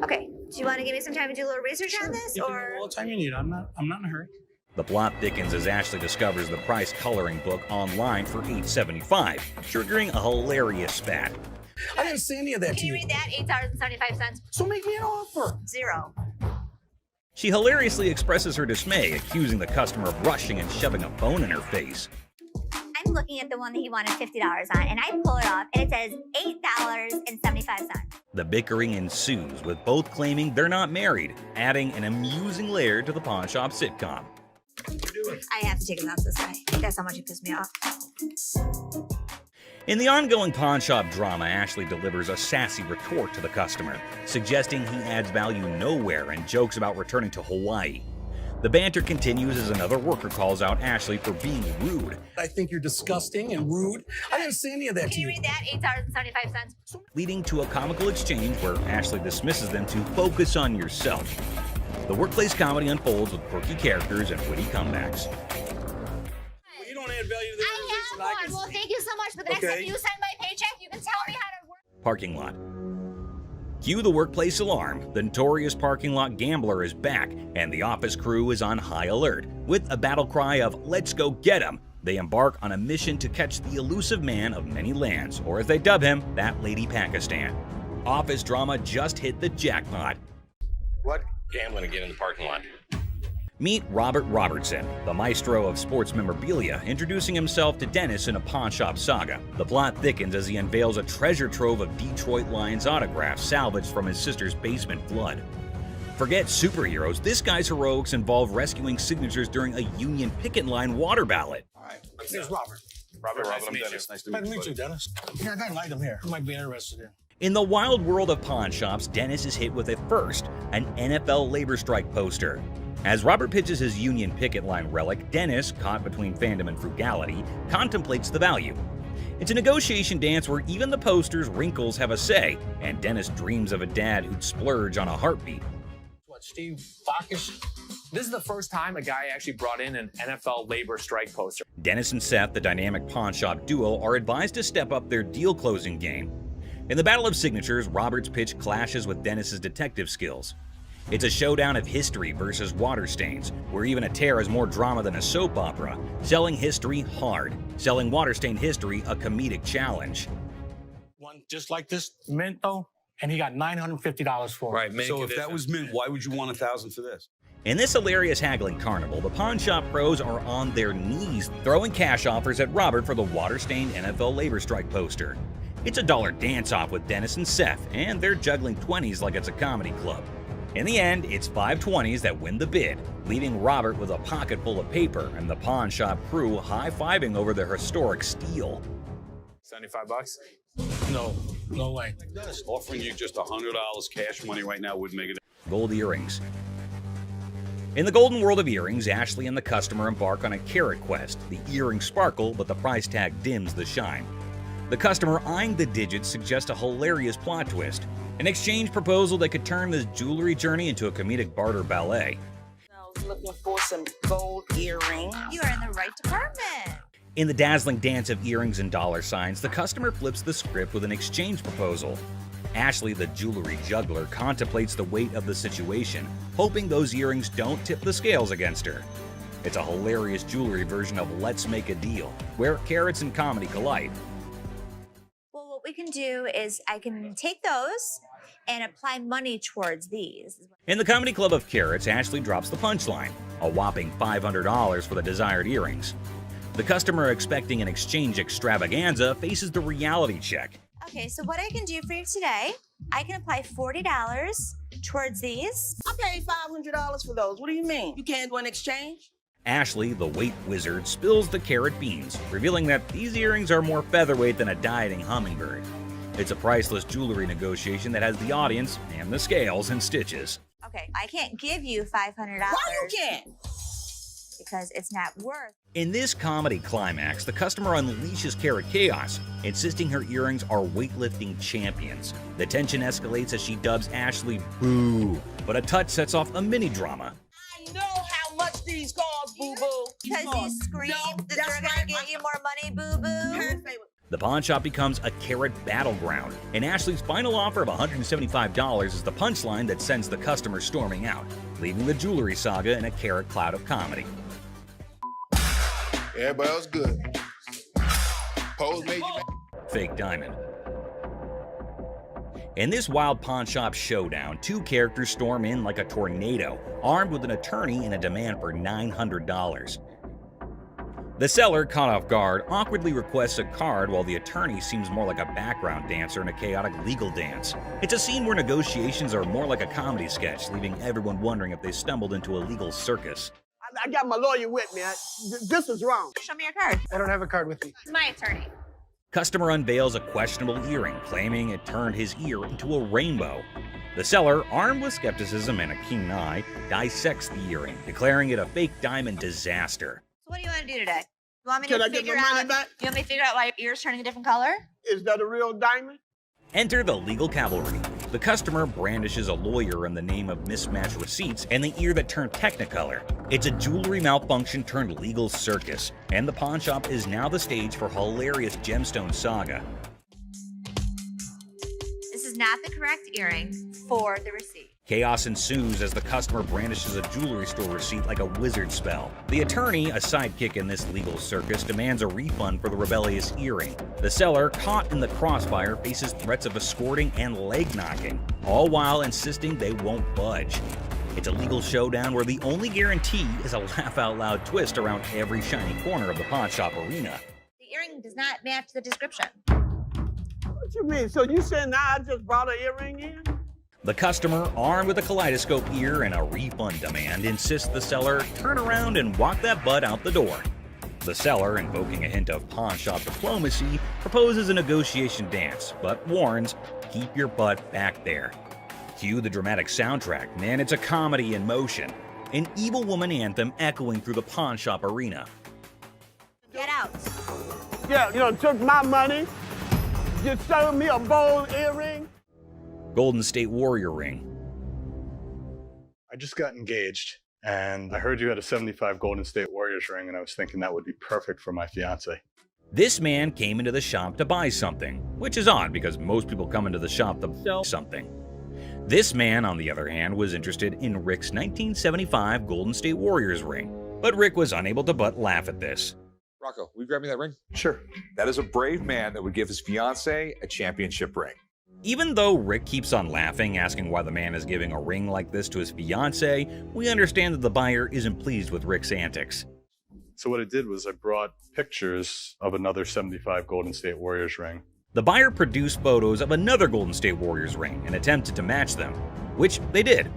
Okay, do you want to give me some time to do a little research on this, You can or? have all the time you need. I'm not in a hurry. The plot thickens as Ashley discovers the price coloring book online for $8.75, triggering a hilarious spat. I didn't say any of that Can to you you. read that? $8.75. So make me an offer. 0. She hilariously expresses her dismay, accusing the customer of rushing and shoving a phone in her face. I'm looking at the one that he wanted $50 on, and I pull it off, and it says $8.75. The bickering ensues, with both claiming they're not married, adding an amusing layer to the pawn shop sitcom. I have to take him out this guy. That's how much he pissed me off. In the ongoing pawn shop drama, Ashley delivers a sassy retort to the customer, suggesting he adds value nowhere and jokes about returning to Hawaii. The banter continues as another worker calls out Ashley for being rude. I think you're disgusting and rude. I didn't say any of that to you. Can you read that? $8.75. Leading to a comical exchange where Ashley dismisses them to focus on yourself. The workplace comedy unfolds with quirky characters and witty comebacks. Well, you don't add value to the organization. I have one. Well, thank you so much. But the next time you send my paycheck, you can tell me how to work. Parking lot. Cue the workplace alarm. The notorious parking lot gambler is back, and the office crew is on high alert. With a battle cry of "Let's go get him!" they embark on a mission to catch the elusive man of many lands, or as they dub him, that lady Pakistan. Office drama just hit the jackpot. What? Gambling again in the parking lot. Meet Robert Robertson, the maestro of sports memorabilia, introducing himself to Dennis in a pawn shop saga. The plot thickens as he unveils a treasure trove of Detroit Lions autographs salvaged from his sister's basement flood. Forget superheroes, this guy's heroics involve rescuing signatures during a Union picket line water ballot. All right. Here's Robert. Robert, Nice to I'm meet Dennis. you. Nice to Nice meet to you. meet you, Dennis. Yeah, I got an item here. You might be interested in. In the wild world of pawn shops, Dennis is hit with a first, an NFL labor strike poster. As Robert pitches his Union picket line relic, Dennis, caught between fandom and frugality, contemplates the value. It's a negotiation dance where even the poster's wrinkles have a say, and Dennis dreams of a dad who'd splurge on a heartbeat. What, Steve Backus? This is the first time a guy actually brought in an NFL labor strike poster. Dennis and Seth, the dynamic pawn shop duo, are advised to step up their deal-closing game. In the battle of signatures, Robert's pitch clashes with Dennis's detective skills. It's a showdown of history versus water stains, where even a tear is more drama than a soap opera. Selling history hard, selling water-stained history a comedic challenge. One just like this mint, though, and he got $950 for it. Right, So if that was mint, why would you want $1,000 for this? In this hilarious haggling carnival, the pawn shop pros are on their knees, throwing cash offers at Robert for the water-stained NFL labor strike poster. It's a dollar dance-off with Dennis and Seth, and they're juggling 20s like it's a comedy club. In the end, it's 520s that win the bid, leaving Robert with a pocket full of paper and the pawn shop crew high-fiving over their historic steal. $75? No way. Dennis, offering you just $100 cash money right now would make it. Gold earrings. In the golden world of earrings, Ashley and the customer embark on a carat quest. The earrings sparkle, but the price tag dims the shine. The customer eyeing the digits suggests a hilarious plot twist, an exchange proposal that could turn this jewelry journey into a comedic barter ballet. I was looking for some gold earrings. You are in the right department. In the dazzling dance of earrings and dollar signs, the customer flips the script with an exchange proposal. Ashley, the jewelry juggler, contemplates the weight of the situation, hoping those earrings don't tip the scales against her. It's a hilarious jewelry version of Let's Make a Deal, where carrots and comedy collide. Well, what we can do is I can take those and apply money towards these. In the comedy club of carrots, Ashley drops the punchline, a whopping $500 for the desired earrings. The customer expecting an exchange extravaganza faces the reality check. Okay, so what I can do for you today, I can apply $40 towards these. I paid $500 for those. What do you mean? You can't do an exchange? Ashley, the weight wizard, spills the carrot beans, revealing that these earrings are more featherweight than a dieting hummingbird. It's a priceless jewelry negotiation that has the audience and the scales in stitches. Okay, I can't give you $500. Why you can't? Because it's not worth. In this comedy climax, the customer unleashes carrot chaos, insisting her earrings are weightlifting champions. The tension escalates as she dubs Ashley boo, but a touch sets off a mini drama. I know how much these cost, boo-boo. Because you scream that they're gonna get you more money, boo-boo. The pawn shop becomes a carrot battleground, and Ashley's final offer of $175 is the punchline that sends the customer storming out, leaving the jewelry saga in a carrot cloud of comedy. Everybody else good. Pose made you. Fake diamond. In this wild pawn shop showdown, two characters storm in like a tornado, armed with an attorney and a demand for $900. The seller, caught off guard, awkwardly requests a card while the attorney seems more like a background dancer in a chaotic legal dance. It's a scene where negotiations are more like a comedy sketch, leaving everyone wondering if they stumbled into a legal circus. I got my lawyer with me. This is wrong. Show me your card. I don't have a card with me. It's my attorney. Customer unveils a questionable earring, claiming it turned his ear into a rainbow. The seller, armed with skepticism and a keen eye, dissects the earring, declaring it a fake diamond disaster. So what do you want to do today? You want me Can to I get figure my money out? back? You want me to figure out why your ear's turning a different color? Is that a real diamond? Enter the legal cavalry. The customer brandishes a lawyer in the name of mismatched receipts and the ear that turned technicolor. It's a jewelry malfunction turned legal circus, and the pawn shop is now the stage for hilarious gemstone saga. This is not the correct earring for the receipt. Chaos ensues as the customer brandishes a jewelry store receipt like a wizard spell. The attorney, a sidekick in this legal circus, demands a refund for the rebellious earring. The seller, caught in the crossfire, faces threats of escorting and leg knocking, all while insisting they won't budge. It's a legal showdown where the only guarantee is a laugh-out-loud twist around every shiny corner of the pawn shop arena. The earring does not match the description. What you mean? So you saying now I just brought an earring in? The customer, armed with a kaleidoscope ear and a refund demand, insists the seller turn around and walk that butt out the door. The seller, invoking a hint of pawn shop diplomacy, proposes a negotiation dance, but warns, keep your butt back there. Cue the dramatic soundtrack, man, it's a comedy in motion. An evil woman anthem echoing through the pawn shop arena. Get out. Yeah, you know, took my money. You sold me a gold earring. Golden State Warrior ring. I just got engaged, and I heard you had a 75 Golden State Warriors ring, and I was thinking that would be perfect for my fiance. This man came into the shop to buy something, which is odd because most people come into the shop to sell something. This man, on the other hand, was interested in Rick's 1975 Golden State Warriors ring, but Rick was unable to but laugh at this. Rocco, will you grab me that ring? Sure. That is a brave man that would give his fiance a championship ring. Even though Rick keeps on laughing, asking why the man is giving a ring like this to his fiance, we understand that the buyer isn't pleased with Rick's antics. So what I did was I brought pictures of another 75 Golden State Warriors ring. The buyer produced photos of another Golden State Warriors ring and attempted to match them, which they did.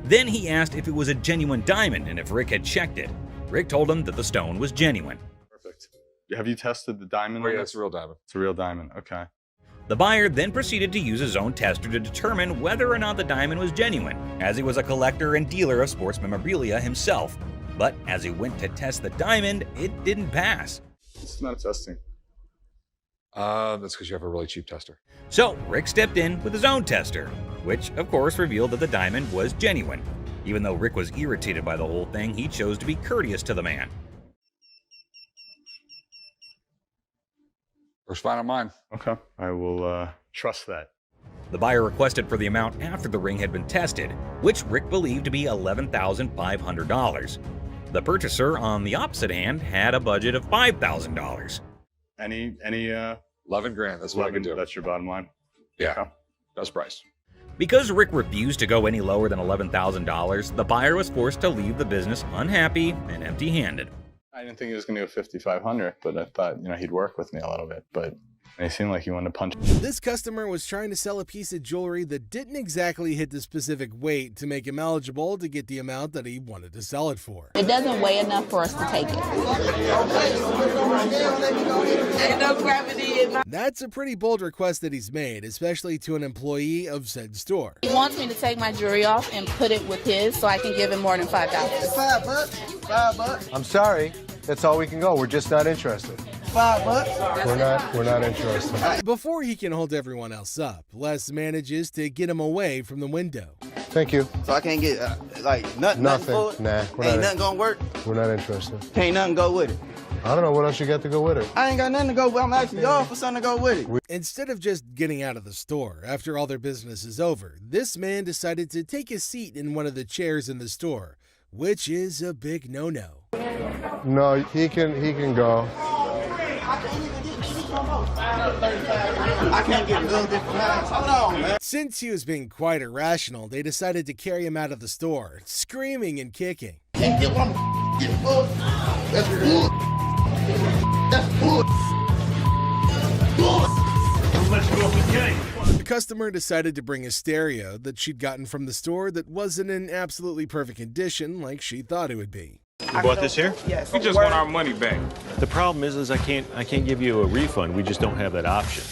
Then he asked if it was a genuine diamond and if Rick had checked it. Rick told him that the stone was genuine. Perfect. Have you tested the diamond? Oh, yeah, it's a real diamond. It's a real diamond, okay. The buyer then proceeded to use his own tester to determine whether or not the diamond was genuine, as he was a collector and dealer of sports memorabilia himself. But as he went to test the diamond, it didn't pass. It's not testing. That's because you have a really cheap tester. So Rick stepped in with his own tester, which of course revealed that the diamond was genuine. Even though Rick was irritated by the whole thing, he chose to be courteous to the man. First fine on mine. Okay, I will trust that. The buyer requested for the amount after the ring had been tested, which Rick believed to be $11,500. The purchaser, on the opposite hand, had a budget of $5,000. Any 11 grand, that's what I can do. That's your bottom line? Yeah, Okay. best price. Because Rick refused to go any lower than $11,000, the buyer was forced to leave the business unhappy and empty-handed. I didn't think he was going to go 5,500, but I thought, he'd work with me a little bit, but it seemed like he wanted to punch. This customer was trying to sell a piece of jewelry that didn't exactly hit the specific weight to make him eligible to get the amount that he wanted to sell it for. It doesn't weigh enough for us to take it. Ain't no gravity in my... That's a pretty bold request that he's made, especially to an employee of said store. He wants me to take my jewelry off and put it with his so I can give him more than $5. $5. $5. I'm sorry. That's all we can go. We're just not interested. $5. We're not interested. Before he can hold everyone else up, Les manages to get him away from the window. Thank you. So I can't get nothing for it? Nah, Ain't nothing gonna work? We're not interested. Ain't nothing go with it. I don't know what else you got to go with it. I ain't got nothing to go with. I'm asking y'all for something to go with it. Instead of just getting out of the store after all their business is over, this man decided to take a seat in one of the chairs in the store, which is a big no-no. No, he can go. I can't get a little bit from that. Hold on, man. Since he was being quite irrational, they decided to carry him out of the store, screaming and kicking. Can't get one. Get full. That's bull. That's bull. The customer decided to bring a stereo that she'd gotten from the store that wasn't in absolutely perfect condition like she thought it would be. You bought this here? Yes. We just want our money back. The problem is I can't give you a refund. We just don't have that option.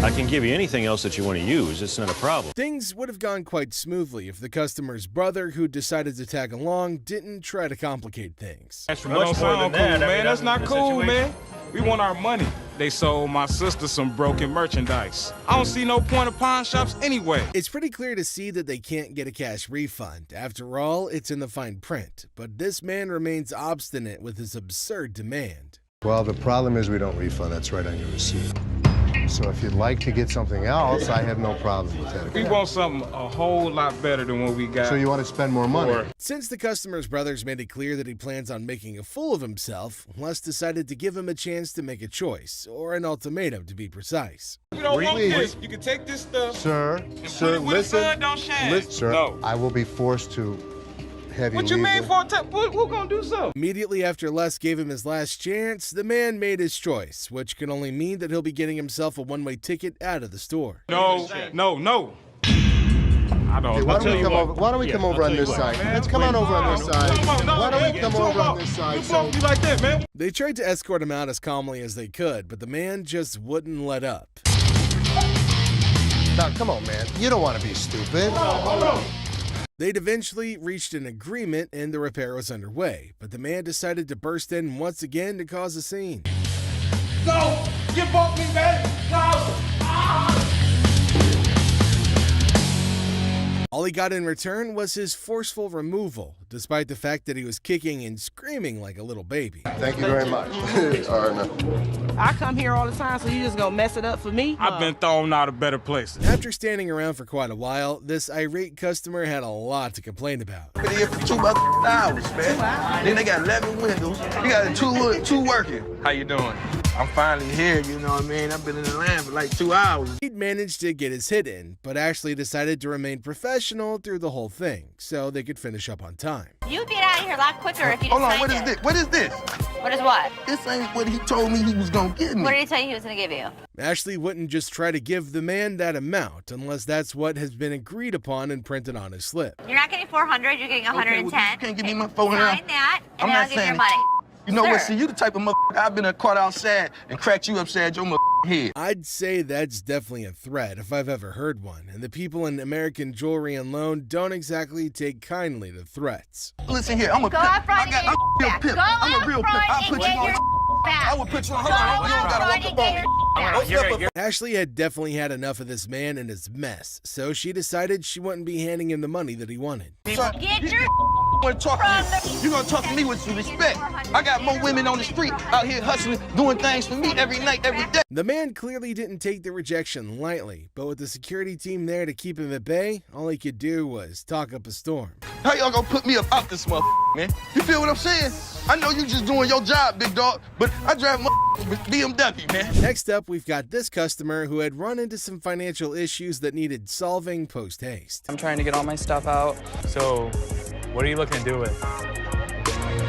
I can give you anything else that you want to use. It's not a problem. Things would have gone quite smoothly if the customer's brother, who decided to tag along, didn't try to complicate things. That don't sound cool, man. That's not cool, man. We want our money. They sold my sister some broken merchandise. I don't see no point of pawn shops anyway. It's pretty clear to see that they can't get a cash refund. After all, it's in the fine print. But this man remains obstinate with his absurd demand. Well, the problem is we don't refund. That's right on your receipt. So if you'd like to get something else, I have no problem with that. We want something a whole lot better than what we got. So you want to spend more money? Since the customer's brothers made it clear that he plans on making a fool of himself, Les decided to give him a chance to make a choice, or an ultimatum to be precise. We don't want this. You can take this stuff. Sir, listen. Sir, no. I will be forced to have you What you leave mean for? Who gonna do so? Immediately after Les gave him his last chance, the man made his choice, which can only mean that he'll be getting himself a one-way ticket out of the store. No. I don't. Hey, why don't we come over on this side? Let's come on over on this side. Why don't we come over on this side? You like that, man? They tried to escort him out as calmly as they could, but the man just wouldn't let up. Now, come on, man. You don't want to be stupid. Hold on. They'd eventually reached an agreement and the repair was underway, but the man decided to burst in once again to cause a scene. No! You bought me, man! No! All he got in return was his forceful removal, despite the fact that he was kicking and screaming like a little baby. Thank you very much. All right, man. I come here all the time, so you just gonna mess it up for me? I've been thrown out of better places. After standing around for quite a while, this irate customer had a lot to complain about. Been here for 2 hours, man. Then they got 11 windows. You got two working. How you doing? I'm finally here, you know what I mean? I've been in the line for like 2 hours. He'd managed to get his hit in, but Ashley decided to remain professional through the whole thing, so they could finish up on time. You'd get out of here a lot quicker if you Hold on, signed what is it. this? What is this? What is what? This ain't what he told me he was gonna give me. What did he tell you he was going to give you? Ashley wouldn't just try to give the man that amount unless that's what has been agreed upon and printed on his slip. You're not getting 400, you're getting 110. Okay, well, you can't give me my 400. Sign that, and I'm then not I'll give you your saying money. You know what? Sir. See, you the type of motherfucker I've been caught outside and cracked you upside your head. I'd say that's definitely a threat if I've ever heard one, and the people in American Jewelry and Loan don't exactly take kindly to threats. Listen here, I'm a Go pimp. out front I'm a real pimp. I'm a real pimp. I'll put you on. I will put you on. Hold on, you don't gotta walk up on me. Ashley had definitely had enough of this man and his mess, so she decided she wouldn't be handing him the money that he wanted. Son, Get your you're gonna talk to me with some respect. I got more women on the street out here hustling, doing things for me every night, every day. The man clearly didn't take the rejection lightly, but with the security team there to keep him at bay, all he could do was talk up a storm. How y'all gonna put me up out this motherfucker, man? You feel what I'm saying? I know you just doing your job, big dog, but I drive with BMW, man. Next up, we've got this customer who had run into some financial issues that needed solving post-haste. I'm trying to get all my stuff out. So, what are you looking to do with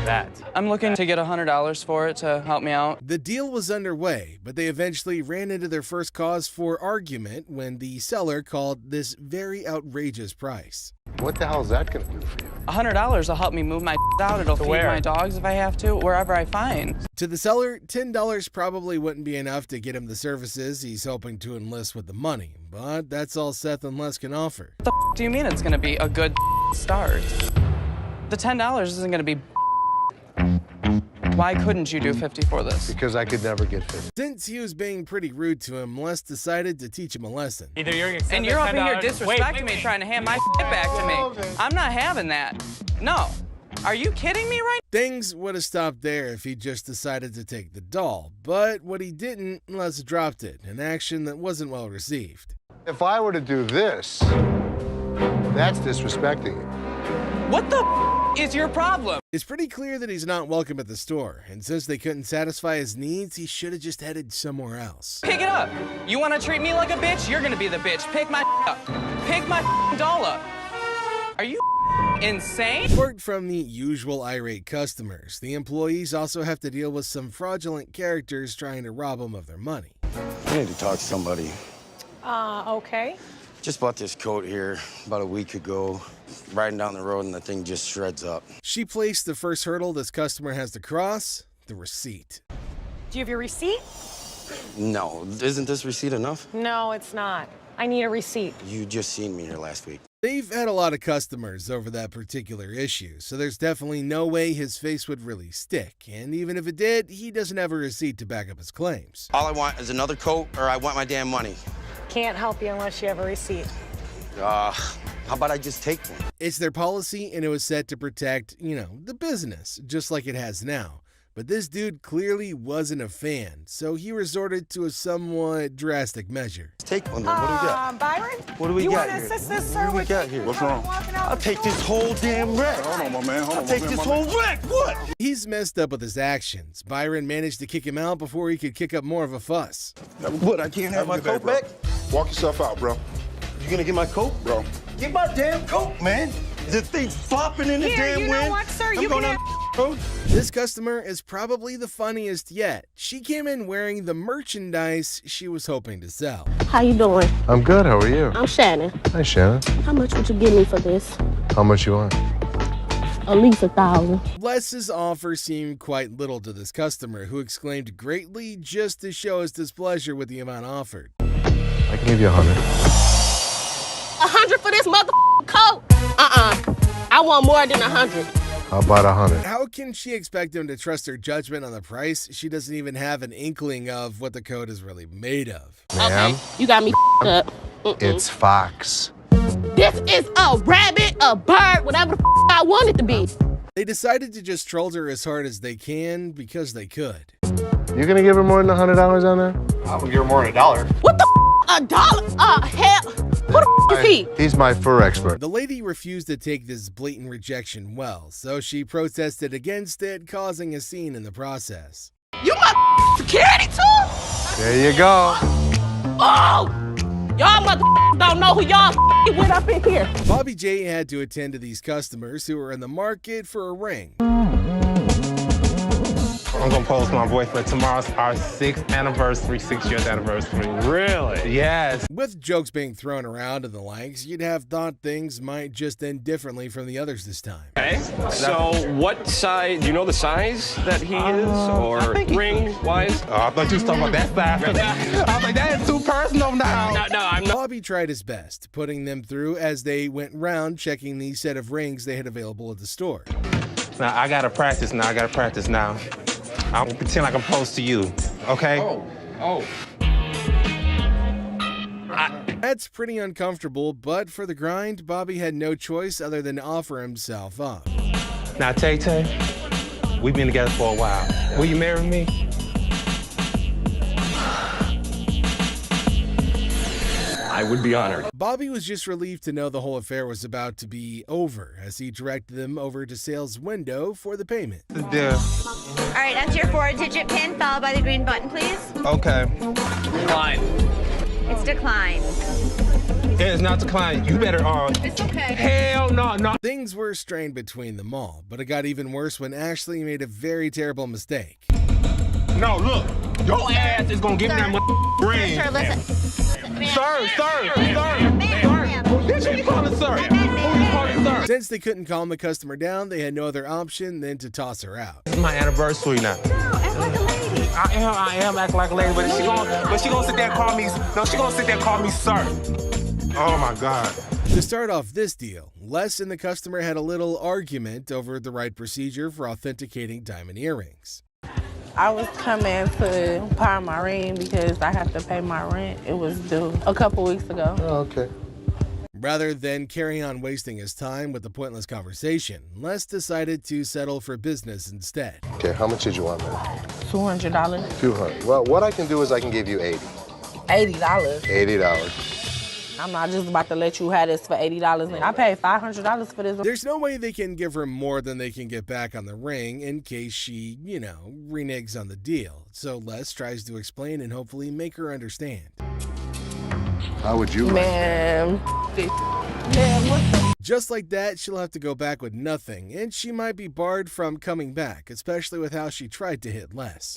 that? I'm looking to get $100 for it to help me out. The deal was underway, but they eventually ran into their first cause for argument when the seller called this very outrageous price. What the hell is that going to do for you? $100 will help me move my out. It'll feed my dogs if I have to, wherever I find. To the seller, $10 probably wouldn't be enough to get him the services he's hoping to enlist with the money, but that's all Seth and Les can offer. What the do you mean it's going to be a good start? The $10 isn't going to be. Why couldn't you do 50 for this? Because I could never get 50. Since he was being pretty rude to him, Les decided to teach him a lesson. Either you're and you're up in here disrespecting me, trying to hand my back to me. I'm not having that. No. Are you kidding me right now? Things would have stopped there if he just decided to take the doll, but what he didn't, Les dropped it, an action that wasn't well received. If I were to do this, that's disrespecting you. What the is your problem? It's pretty clear that he's not welcome at the store, and since they couldn't satisfy his needs, he should have just headed somewhere else. Pick it up. You want to treat me like a bitch? You're gonna be the bitch. Pick my up. Pick my doll up. Are you insane? Apart from the usual irate customers, the employees also have to deal with some fraudulent characters trying to rob them of their money. I need to talk to somebody. Okay. Just bought this coat here about a week ago. riding down the road and the thing just shreds up. She placed the first hurdle this customer has to cross, the receipt. Do you have your receipt? No, isn't this receipt enough? No, it's not. I need a receipt. You just seen me here last week. They've had a lot of customers over that particular issue, so there's definitely no way his face would really stick. And even if it did, he doesn't have a receipt to back up his claims. All I want is another coat or I want my damn money. Can't help you unless you have a receipt. How about I just take one? It's their policy, and it was set to protect, the business, just like it has now. But this dude clearly wasn't a fan, so he resorted to a somewhat drastic measure. Take one then. What do we got? Byron? What do we you got want here? to assist this, sir? What do we got here? What's wrong? I'll take this whole damn wreck. Hold on, my man. I'll take this whole wreck. What? He's messed up with his actions. Byron managed to kick him out before he could kick up more of a fuss. What? I can't have my coat back? Walk yourself out, bro. You gonna get my coat? Bro. Get my damn coat, man. The thing's flopping in the damn you wind. know what, sir? I'm You going can on. This customer is probably the funniest yet. She came in wearing the merchandise she was hoping to sell. How you doing? I'm good. How are you? I'm Shannon. Hi, Shannon. How much would you give me for this? How much you want? At least $1,000. Les's offer seemed quite little to this customer, who exclaimed greatly just to show his displeasure with the amount offered. I can give you 100. 100 for this motherfucking coat? I want more than 100. How about 100? How can she expect him to trust her judgment on the price? She doesn't even have an inkling of what the coat is really made of. Ma'am, Okay, you got me up. it's Fox. This is a rabbit, a bird, whatever the I want it to be. They decided to just troll her as hard as they can because they could. You gonna give her more than $100 on that? I'm gonna give her more than $1. What the $1? Hell. Who the is he? He's my fur expert. The lady refused to take this blatant rejection well, so she protested against it, causing a scene in the process. You my security too? There you go. Oh! Y'all motherfuckers don't know who y'all with up in here. Bobby J had to attend to these customers who were in the market for a ring. I'm gonna pose my boyfriend. Tomorrow's our 6th anniversary, 6 years anniversary. Really? Yes. With jokes being thrown around and the likes, you'd have thought things might just end differently from the others this time. Okay, so what size, do you know the size that he is, or ring-wise? I thought you was talking about that size. I was like, that is too personal now. No, I'm not. Bobby tried his best, putting them through as they went round checking the set of rings they had available at the store. Now, I gotta practice now. I'm gonna pretend like I'm close to you, okay? Oh. That's pretty uncomfortable, but for the grind, Bobby had no choice other than to offer himself up. Now, Tay-Tay, we've been together for a while. Will you marry me? I would be honored. Bobby was just relieved to know the whole affair was about to be over as he directed them over to sales window for the payment. The deal. All right, enter your 4-digit PIN followed by the green button, please. Okay. Fine. It's declined. It's not declined. You better, It's okay. Hell no. Things were strained between them all, but it got even worse when Ashley made a very terrible mistake. No, look. Your ass is gonna give me that ring. Sir, listen. Sir. Bitch, who you calling sir? Who you calling sir? Since they couldn't calm the customer down, they had no other option than to toss her out. This is my anniversary now. No, act like a lady. I am acting like a lady, but she gonna sit there and call me. No, she gonna sit there and call me sir. Oh my God. To start off this deal, Les and the customer had a little argument over the right procedure for authenticating diamond earrings. I was coming to pawn my ring because I have to pay my rent. It was due a couple weeks ago. Oh, okay. Rather than carry on wasting his time with the pointless conversation, Les decided to settle for business instead. Okay, how much did you want, man? $200. 200. Well, what I can do is I can give you 80. $80. $80. I'm not just about to let you have this for $80. I paid $500 for this. There's no way they can give her more than they can get back on the ring in case she, reneges on the deal. So Les tries to explain and hopefully make her understand. How would you like Man, what the? Just like that, she'll have to go back with nothing, and she might be barred from coming back, especially with how she tried to hit Les.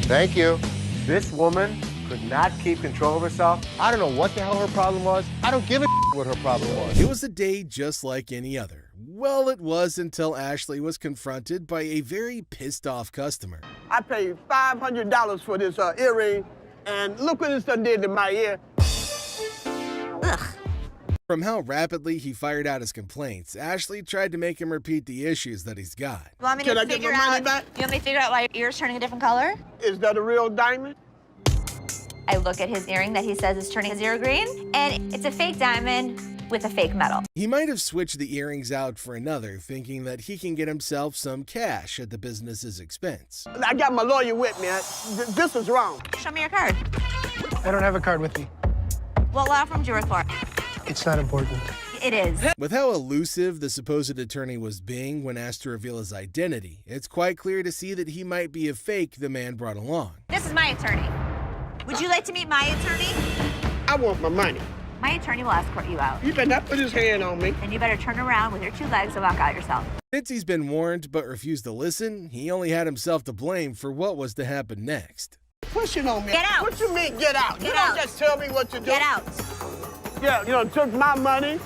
Thank you. This woman could not keep control of herself. I don't know what the hell her problem was. I don't give a what her problem was. It was a day just like any other. Well, it was until Ashley was confronted by a very pissed off customer. I paid $500 for this earring, and look what this done did to my ear. Ugh. From how rapidly he fired out his complaints, Ashley tried to make him repeat the issues that he's got. Want me Can to I get figure my money out? back? You want me to figure out why your ear's turning a different color? Is that a real diamond? I look at his earring that he says is turning zero green, and it's a fake diamond with a fake metal. He might have switched the earrings out for another, thinking that he can get himself some cash at the business's expense. I got my lawyer with me. This is wrong. Show me your card. I don't have a card with me. What law firm do you work for? It's not important. It is. With how elusive the supposed attorney was being when asked to reveal his identity, it's quite clear to see that he might be a fake the man brought along. This is my attorney. Would you like to meet my attorney? I want my money. My attorney will escort you out. You better not put his hand on me. Then you better turn around with your two legs and walk out yourself. Since he's been warned but refused to listen, he only had himself to blame for what was to happen next. Pushing on me. Get out. What you mean, get out? Get You out. don't just tell me what to do. Get out. Yeah, you done took my money.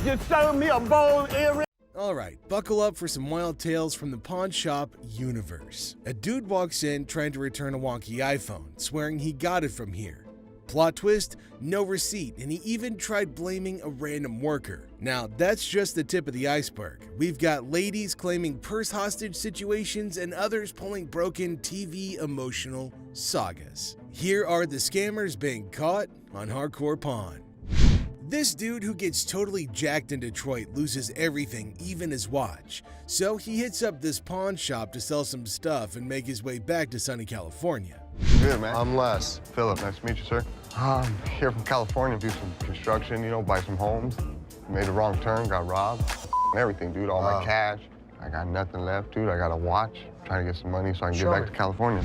You sold me a bold earring. Alright, buckle up for some wild tales from the pawn shop universe. A dude walks in trying to return a wonky iPhone, swearing he got it from here. Plot twist, no receipt, and he even tried blaming a random worker. Now, that's just the tip of the iceberg. We've got ladies claiming purse hostage situations and others pulling broken TV emotional sagas. Here are the scammers being caught on Hardcore Pawn. This dude who gets totally jacked in Detroit loses everything, even his watch. So he hits up this pawn shop to sell some stuff and make his way back to sunny California. Good, man. I'm Les. Philip, nice to meet you, sir. I'm here from California, do some construction, you know, buy some homes. Made a wrong turn, got robbed. Everything, dude, all my cash. I got nothing left, dude. I got a watch. Trying to get some money so I can get back to California.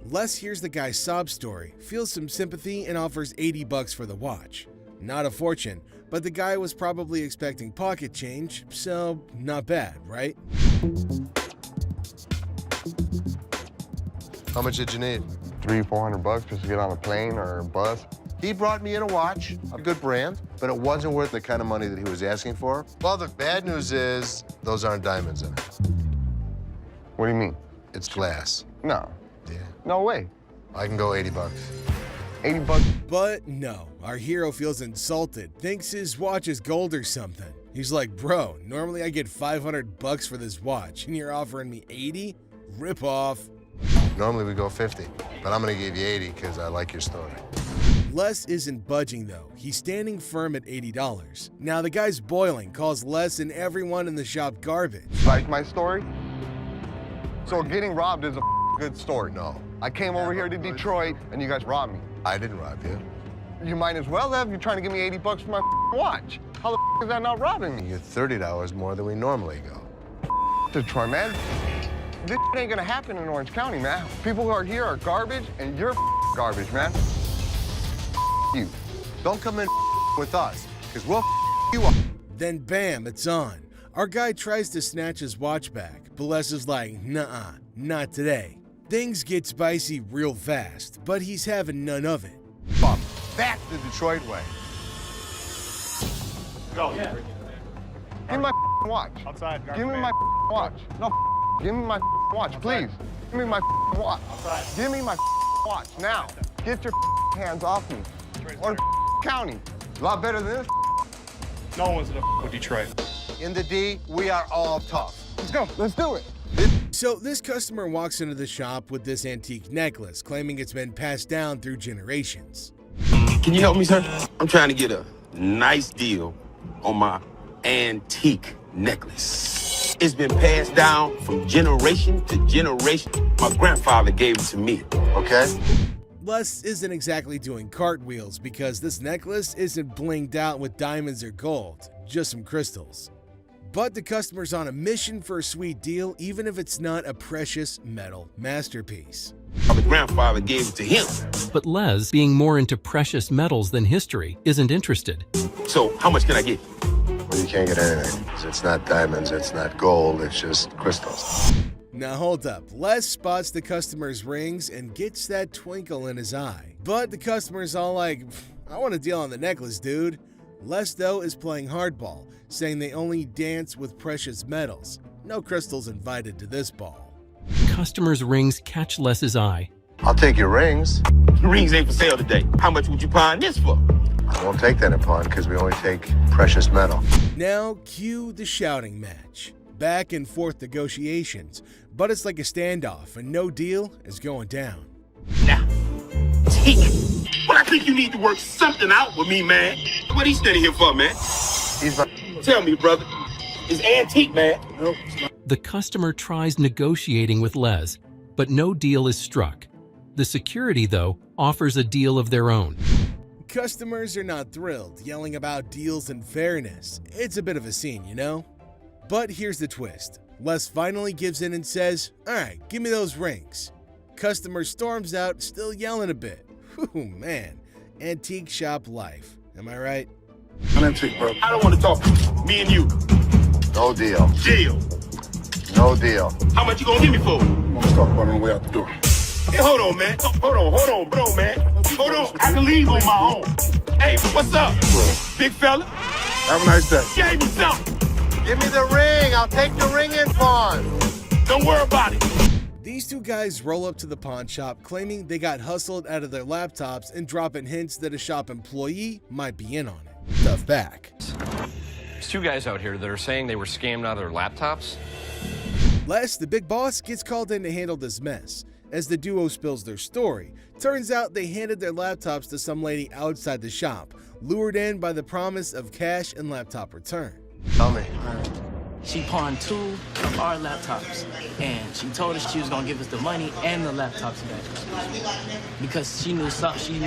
Les hears the guy's sob story, feels some sympathy, and offers $80 for the watch. Not a fortune, but the guy was probably expecting pocket change, so not bad, right? How much did you need? $300-400 just to get on a plane or a bus. He brought me in a watch, a good brand, but it wasn't worth the kind of money that he was asking for. Well, the bad news is those aren't diamonds in it. What do you mean? It's glass. No. Yeah. No way. I can go $80. $80? But no, our hero feels insulted, thinks his watch is gold or something. He's like, bro, normally I get $500 for this watch, and you're offering me 80? Rip off. Normally we go 50, but I'm gonna give you 80 because I like your story. Les isn't budging though. He's standing firm at $80. Now the guy's boiling, calls Les and everyone in the shop garbage. Like my story? So getting robbed is a good story. No. I came over here to Detroit and you guys robbed me. I didn't rob you. You might as well have. You're trying to give me $80 for my watch. How the is that not robbing me? You're $30 more than we normally go. Detroit, man. This ain't gonna happen in Orange County, man. People who are here are garbage, and you're garbage, man. You. Don't come in with us, because we'll you up. Then bam, it's on. Our guy tries to snatch his watch back, but Les is like, nuh-uh, not today. Things get spicy real fast, but he's having none of it. That's the Detroit way. Go. Yeah. Give me my watch. Outside. Give me my watch. No, give me my watch, please. Give me my watch. Outside. Give me my watch now. Get your hands off me. Or county. A lot better than this. No one's gonna with Detroit. In the D, we are all tough. Let's go. Let's do it. So this customer walks into the shop with this antique necklace, claiming it's been passed down through generations. Can you help me, sir? I'm trying to get a nice deal on my antique necklace. It's been passed down from generation to generation. My grandfather gave it to me. Okay. Les isn't exactly doing cartwheels because this necklace isn't blinged out with diamonds or gold, just some crystals. But the customer's on a mission for a sweet deal, even if it's not a precious metal masterpiece. My grandfather gave it to him. But Les, being more into precious metals than history, isn't interested. So how much can I get? Well, you can't get anything. It's not diamonds, it's not gold, it's just crystals. Now hold up, Les spots the customer's rings and gets that twinkle in his eye. But the customer's all like, I want a deal on the necklace, dude. Les, though, is playing hardball, saying they only dance with precious metals. No crystals invited to this ball. Customer's rings catch Les's eye. I'll take your rings. Rings ain't for sale today. How much would you pawn this for? I won't take that in pawn because we only take precious metal. Now, cue the shouting match. Back and forth negotiations, but it's like a standoff and no deal is going down. Now, Teak. Well, I think you need to work something out with me, man. What he standing here for, man? He's my... Tell me, brother. It's antique, man. Nope. The customer tries negotiating with Les, but no deal is struck. The security, though, offers a deal of their own. Customers are not thrilled, yelling about deals and fairness. It's a bit of a scene, you know? But here's the twist. Les finally gives in and says, alright, give me those rings. Customer storms out, still yelling a bit. Whew, man. Antique shop life. Am I right? An antique, bro. I don't want to talk. Me and you. No deal. Deal. No deal. How much you gonna give me for it? Let's talk about it on the way out the door. Hey, hold on, man. Hold on, bro, man. Hold on. I can leave on my own. Hey, what's up? Big fella? Have a nice day. Hey, what's up? Give me the ring. I'll take the ring in pawn. Don't worry about it. These two guys roll up to the pawn shop claiming they got hustled out of their laptops and dropping hints that a shop employee might be in on it. Tough back. There's two guys out here that are saying they were scammed out of their laptops. Les, the big boss, gets called in to handle this mess. As the duo spills their story, turns out they handed their laptops to some lady outside the shop, lured in by the promise of cash and laptop return. Tell me. She pawned 2 of our laptops, and she told us she was gonna give us the money and the laptops back because she knew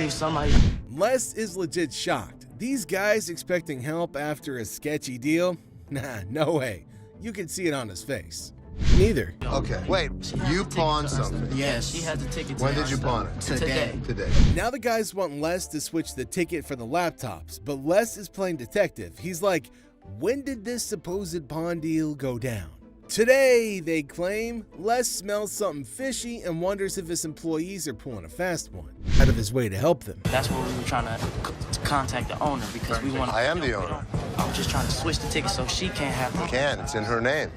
somebody. Les is legit shocked. These guys expecting help after a sketchy deal? Nah, no way. You can see it on his face. Neither. Okay, wait, you pawned something? Yeah, she had the ticket. When did you pawn it? Today. Now the guys want Les to switch the ticket for the laptops, but Les is playing detective. He's like, when did this supposed pawn deal go down? Today, they claim. Les smells something fishy and wonders if his employees are pulling a fast one, out of his way to help them. That's what we were trying to contact the owner because we want to. I am the owner. I was just trying to switch the ticket so she can't have them. You can, it's in her name.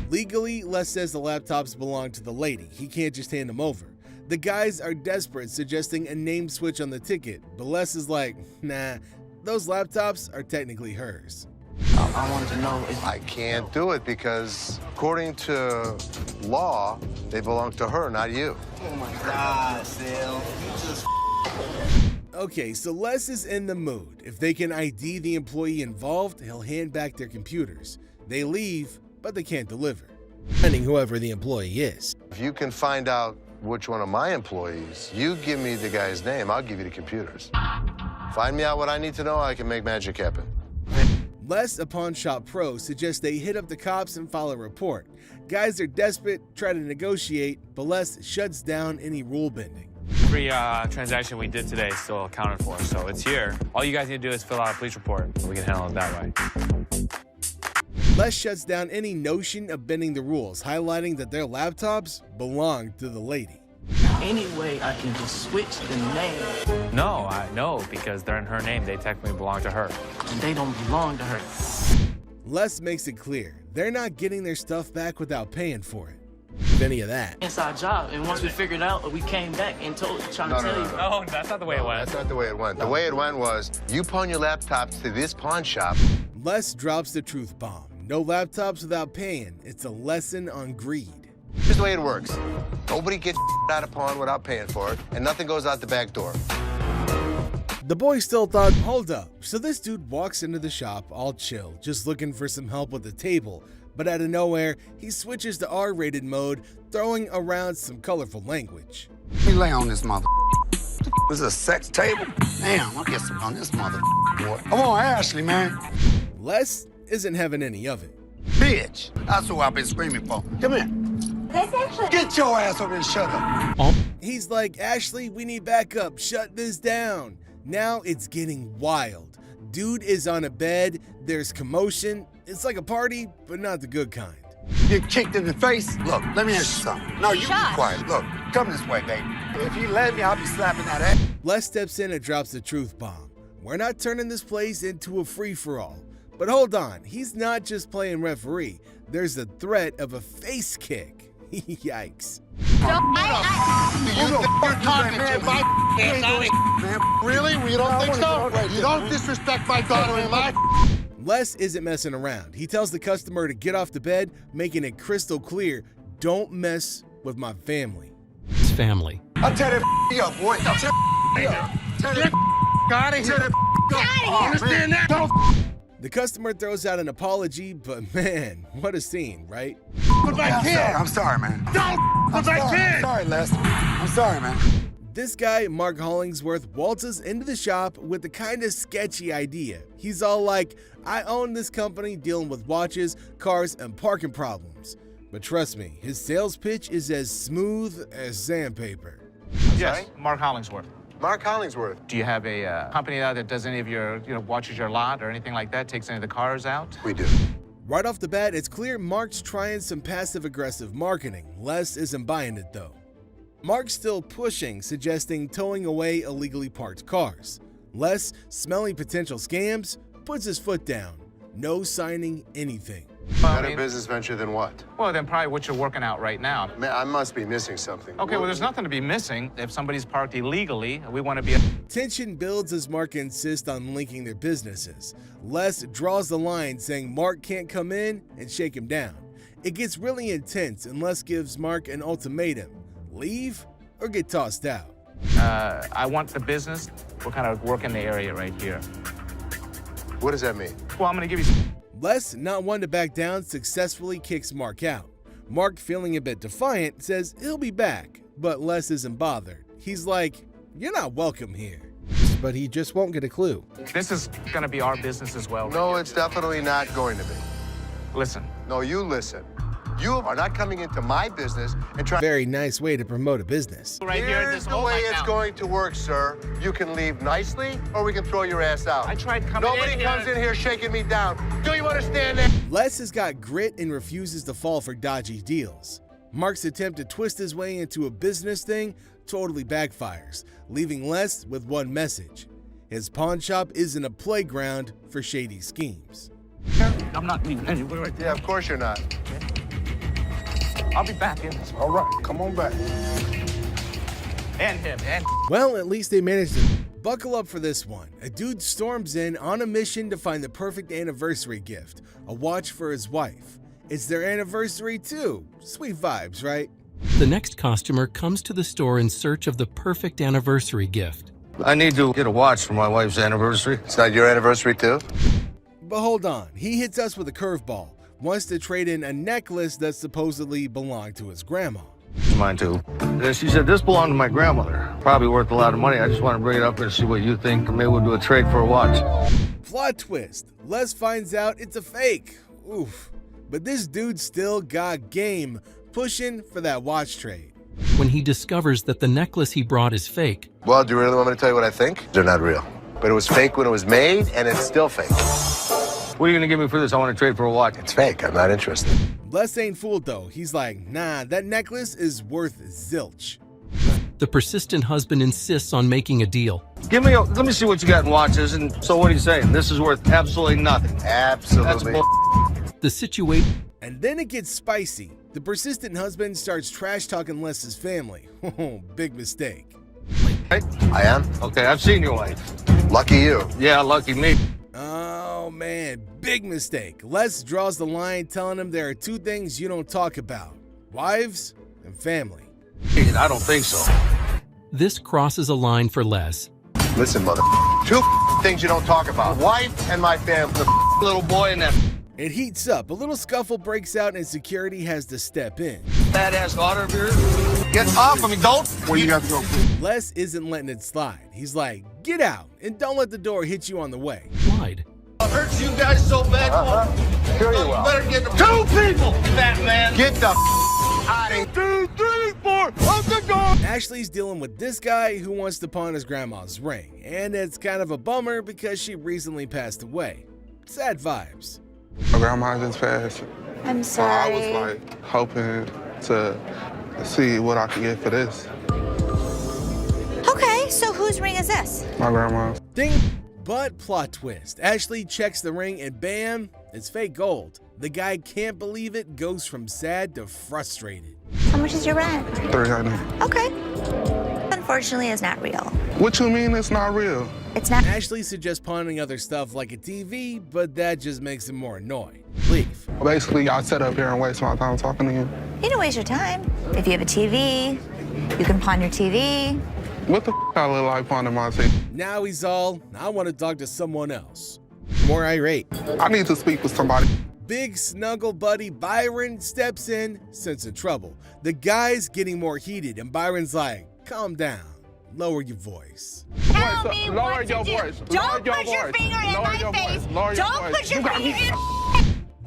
Legally, Les says the laptops belong to the lady. He can't just hand them over. The guys are desperate, suggesting a name switch on the ticket, but Les is like, nah, those laptops are technically hers. I wanted to know if I can't do it because, according to law, they belong to her, not you. Oh my God, Sal. You just. Okay, so Les is in the mood. If they can ID the employee involved, he'll hand back their computers. They leave, but they can't deliver, depending whoever the employee is. If you can find out which one of my employees, you give me the guy's name, I'll give you the computers. Find me out what I need to know, I can make magic happen. Les, a pawn shop pro, suggests they hit up the cops and file a report. Guys are desperate, try to negotiate, but Les shuts down any rule bending. Every transaction we did today is still accounted for, so it's here. All you guys need to do is fill out a police report, and we can handle it that way. Les shuts down any notion of bending the rules, highlighting that their laptops belong to the lady. Any way I can just switch the name. No, because they're in her name. They technically belong to her. And they don't belong to her. Les makes it clear they're not getting their stuff back without paying for it. If any of that. Inside job, and once we figured out, we came back and trying to tell you. No, that's not the way it went. That's not the way it went. The way it went was, you pawn your laptops to this pawn shop. Les drops the truth bomb. No laptops without paying. It's a lesson on greed. Here's the way it works. Nobody gets out of pawn without paying for it, and nothing goes out the back door. The boy still thought, hold up. So this dude walks into the shop all chill, just looking for some help with the table. But out of nowhere, he switches to R-rated mode, throwing around some colorful language. Let me lay on this mother. This is a sex table? Damn, I'll get some on this mother boy. Come on, Ashley, man. Les isn't having any of it. Bitch, that's who I've been screaming for. Come here. Get your ass over and shut up. He's like, Ashley, we need backup. Shut this down. Now it's getting wild. Dude is on a bed. There's commotion. It's like a party, but not the good kind. Get kicked in the face? Look, let me ask you something. No, you be quiet. Look, come this way, baby. If you let me, I'll be slapping that ass. Les steps in and drops the truth bomb. We're not turning this place into a free-for-all. But hold on, he's not just playing referee. There's the threat of a face kick. Yikes. Really? We don't think so? You don't disrespect my daughter-in-law? Les isn't messing around. He tells the customer to get off the bed, making it crystal clear, don't mess with my family. His family. I'll tear that up, boy. I'll tear that up. Tear that out of here. Understand that? Don't The customer throws out an apology, but man, what a scene, right? with my kid. I'm sorry, man. Don't with my kid. I'm sorry, Les. I'm sorry, man. This guy, Mark Hollingsworth, waltzes into the shop with a kind of sketchy idea. He's all like, I own this company dealing with watches, cars, and parking problems. But trust me, his sales pitch is as smooth as sandpaper. Yes, Mark Hollingsworth. Mark Hollingsworth. Do you have a company out that does any of your, watches your lot or anything like that, takes any of the cars out? We do. Right off the bat, it's clear Mark's trying some passive-aggressive marketing. Les isn't buying it, though. Mark's still pushing, suggesting towing away illegally parked cars. Les, smelling potential scams, puts his foot down. No signing anything. Better business venture than what? Well, then probably what you're working out right now. Man, I must be missing something. Okay, well, there's nothing to be missing. If somebody's parked illegally, we want to be... Tension builds as Mark insists on linking their businesses. Les draws the line, saying Mark can't come in and shake him down. It gets really intense, and Les gives Mark an ultimatum. Leave or get tossed out. I want the business. We're kind of working the area right here. What does that mean? Well, I'm going to give you... Les, not one to back down, successfully kicks Mark out. Mark, feeling a bit defiant, says he'll be back, but Les isn't bothered. He's like, you're not welcome here. But he just won't get a clue. This is going to be our business as well. No, it's definitely not going to be. Listen. No, you listen. You are not coming into my business and trying... Very nice way to promote a business. Right here, Here's the way it's going to work, sir. You can leave nicely, or we can throw your ass out. I tried coming in Nobody here. comes in here shaking me down. Do you understand that? Les has got grit and refuses to fall for dodgy deals. Mark's attempt to twist his way into a business thing totally backfires, leaving Les with one message. His pawn shop isn't a playground for shady schemes. I'm not leaving anywhere right there. Yeah, of course you're not. I'll be back in this. All right, come on back. And him, and... Well, at least they managed to buckle up for this one. A dude storms in on a mission to find the perfect anniversary gift, a watch for his wife. It's their anniversary too. Sweet vibes, right? The next customer comes to the store in search of the perfect anniversary gift. I need to get a watch for my wife's anniversary. It's not your anniversary too? But hold on, he hits us with a curveball. Wants to trade in a necklace that supposedly belonged to his grandma. Mine too. She said, this belonged to my grandmother. Probably worth a lot of money. I just want to bring it up and see what you think. Maybe we'll do a trade for a watch. Plot twist. Les finds out it's a fake. Oof. But this dude still got game, pushing for that watch trade. When he discovers that the necklace he brought is fake. Well, do you really want me to tell you what I think? They're not real. But it was fake when it was made, and it's still fake. What are you going to give me for this? I want to trade for a watch. It's fake. I'm not interested. Les ain't fooled though. He's like, nah, that necklace is worth zilch. The persistent husband insists on making a deal. Let me see what you got in watches. And so what are you saying? This is worth absolutely nothing. Absolutely. The situation. And then it gets spicy. The persistent husband starts trash talking Les's family. Big mistake. I am? Okay, I've seen your wife. Lucky you. Yeah, lucky me. Oh man, big mistake. Les draws the line, telling him there are two things you don't talk about: wives and family. I don't think so. This crosses a line for Les. Listen, mother. Two things you don't talk about: wife and my family. The little boy and that It heats up. A little scuffle breaks out and security has to step in. badass daughter of yours. Get off of me, don't. Where you got to go? Les isn't letting it slide. He's like, get out and don't let the door hit you on the way. Lied. I hurt you guys so bad. Sure you will. You better get two people, fat man. Get the out of 2, 3, 4, out the door. Ashley's dealing with this guy who wants to pawn his grandma's ring, and it's kind of a bummer because she recently passed away. Sad vibes. My grandma just passed. I'm sorry. I was like hoping to see what I could get for this. Okay, so whose ring is this? My grandma's. Ding! But plot twist. Ashley checks the ring and bam, it's fake gold. The guy can't believe it, goes from sad to frustrated. How much is your rent? $300. Okay. Unfortunately, it's not real. What you mean it's not real? It's not. Ashley suggests pawning other stuff like a TV, but that just makes him more annoyed. Leave. Basically, y'all sit up here and waste my time talking to you. You don't waste your time. If you have a TV, you can pawn your TV. What the I look like pawning my TV? Now he's all, I want to talk to someone else. More irate. I need to speak with somebody. Big snuggle buddy Byron steps in, sensing trouble. The guy's getting more heated, and Byron's like, calm down, lower your voice. Tell me what to do. Don't put your finger in my face. Don't put your finger in.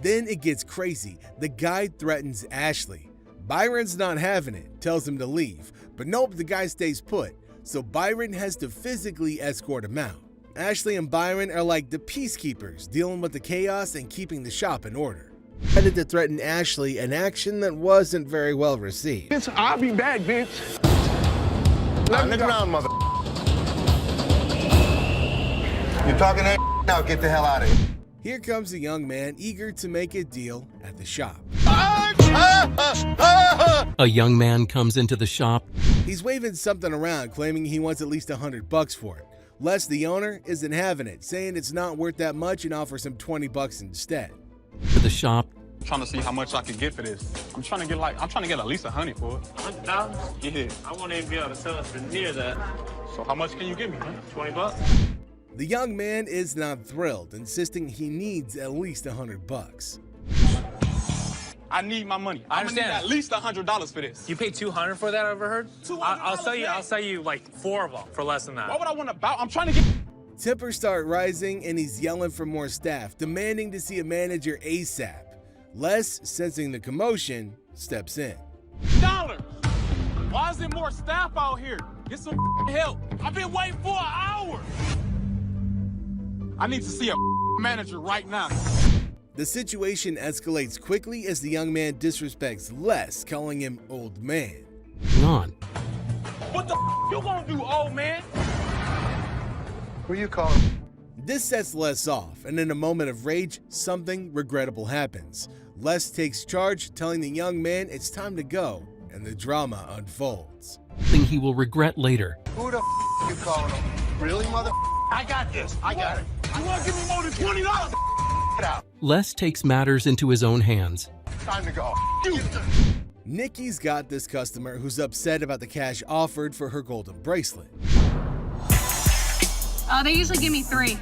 Then it gets crazy. The guy threatens Ashley. Byron's not having it, tells him to leave. But nope, the guy stays put. So Byron has to physically escort him out. Ashley and Byron are like the peacekeepers, dealing with the chaos and keeping the shop in order. Decided to threaten Ashley, an action that wasn't very well received. Bitch, I'll be back, bitch. On the ground, mother. You're talking that now, get the hell out of here. Here comes a young man eager to make a deal at the shop. A young man comes into the shop. He's waving something around, claiming he wants at least $100 for it. Les, the owner, isn't having it, saying it's not worth that much and offers him $20 instead. To the shop. I'm trying to see how much I can get for this. I'm trying to get at least 100 for it. $100? Yeah. I won't even be able to sell it for near that. So how much can you give me, man? $20? The young man is not thrilled, insisting he needs at least $100. I need my money. I understand. At least $100 for this. You paid $200 for that, I overheard? I'll sell you like 4 of them for less than that. Why would I want to bow? I'm trying to get. Tempers start rising and he's yelling for more staff, demanding to see a manager ASAP. Les, sensing the commotion, steps in. $. Why is there more staff out here? Get some help. I've been waiting for an hour. I need to see a manager right now. The situation escalates quickly as the young man disrespects Les, calling him old man. On. What the you gonna do, old man? Who you calling? This sets Les off, and in a moment of rage, something regrettable happens. Les takes charge, telling the young man it's time to go, and the drama unfolds. Thing he will regret later. Who the you calling him? Really, mother? I got this. I got it. You wanna give me more than $20? Get out. Les takes matters into his own hands. Time to go. Nikki's got this customer who's upset about the cash offered for her golden bracelet. They usually give me 3.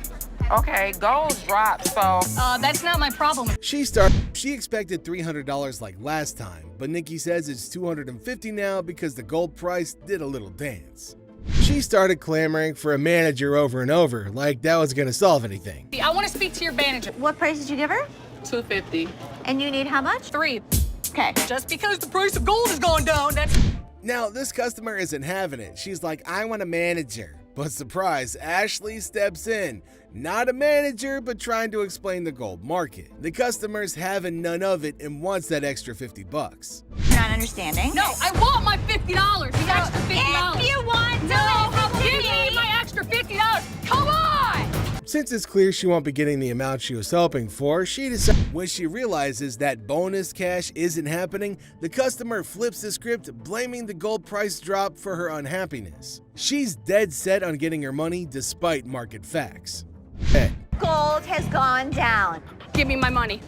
Okay, gold dropped, so... That's not my problem. She expected $300 like last time, but Nikki says it's $250 now because the gold price did a little dance. She started clamoring for a manager over and over, like that was gonna solve anything. I want to speak to your manager. What price did you give her? $250. And you need how much? 3. Okay. Just because the price of gold is going down, that's... Now, this customer isn't having it. She's like, I want a manager. But surprise, Ashley steps in. Not a manager, but trying to explain the gold market. The customer's having none of it and wants that extra $50. You're not understanding. No, I want my $50. The extra $50. If you want to give me my extra $50. Come on! Since it's clear she won't be getting the amount she was hoping for, she decides. When she realizes that bonus cash isn't happening, the customer flips the script, blaming the gold price drop for her unhappiness. She's dead set on getting her money despite market facts. Hey. Gold has gone down. Give me my money.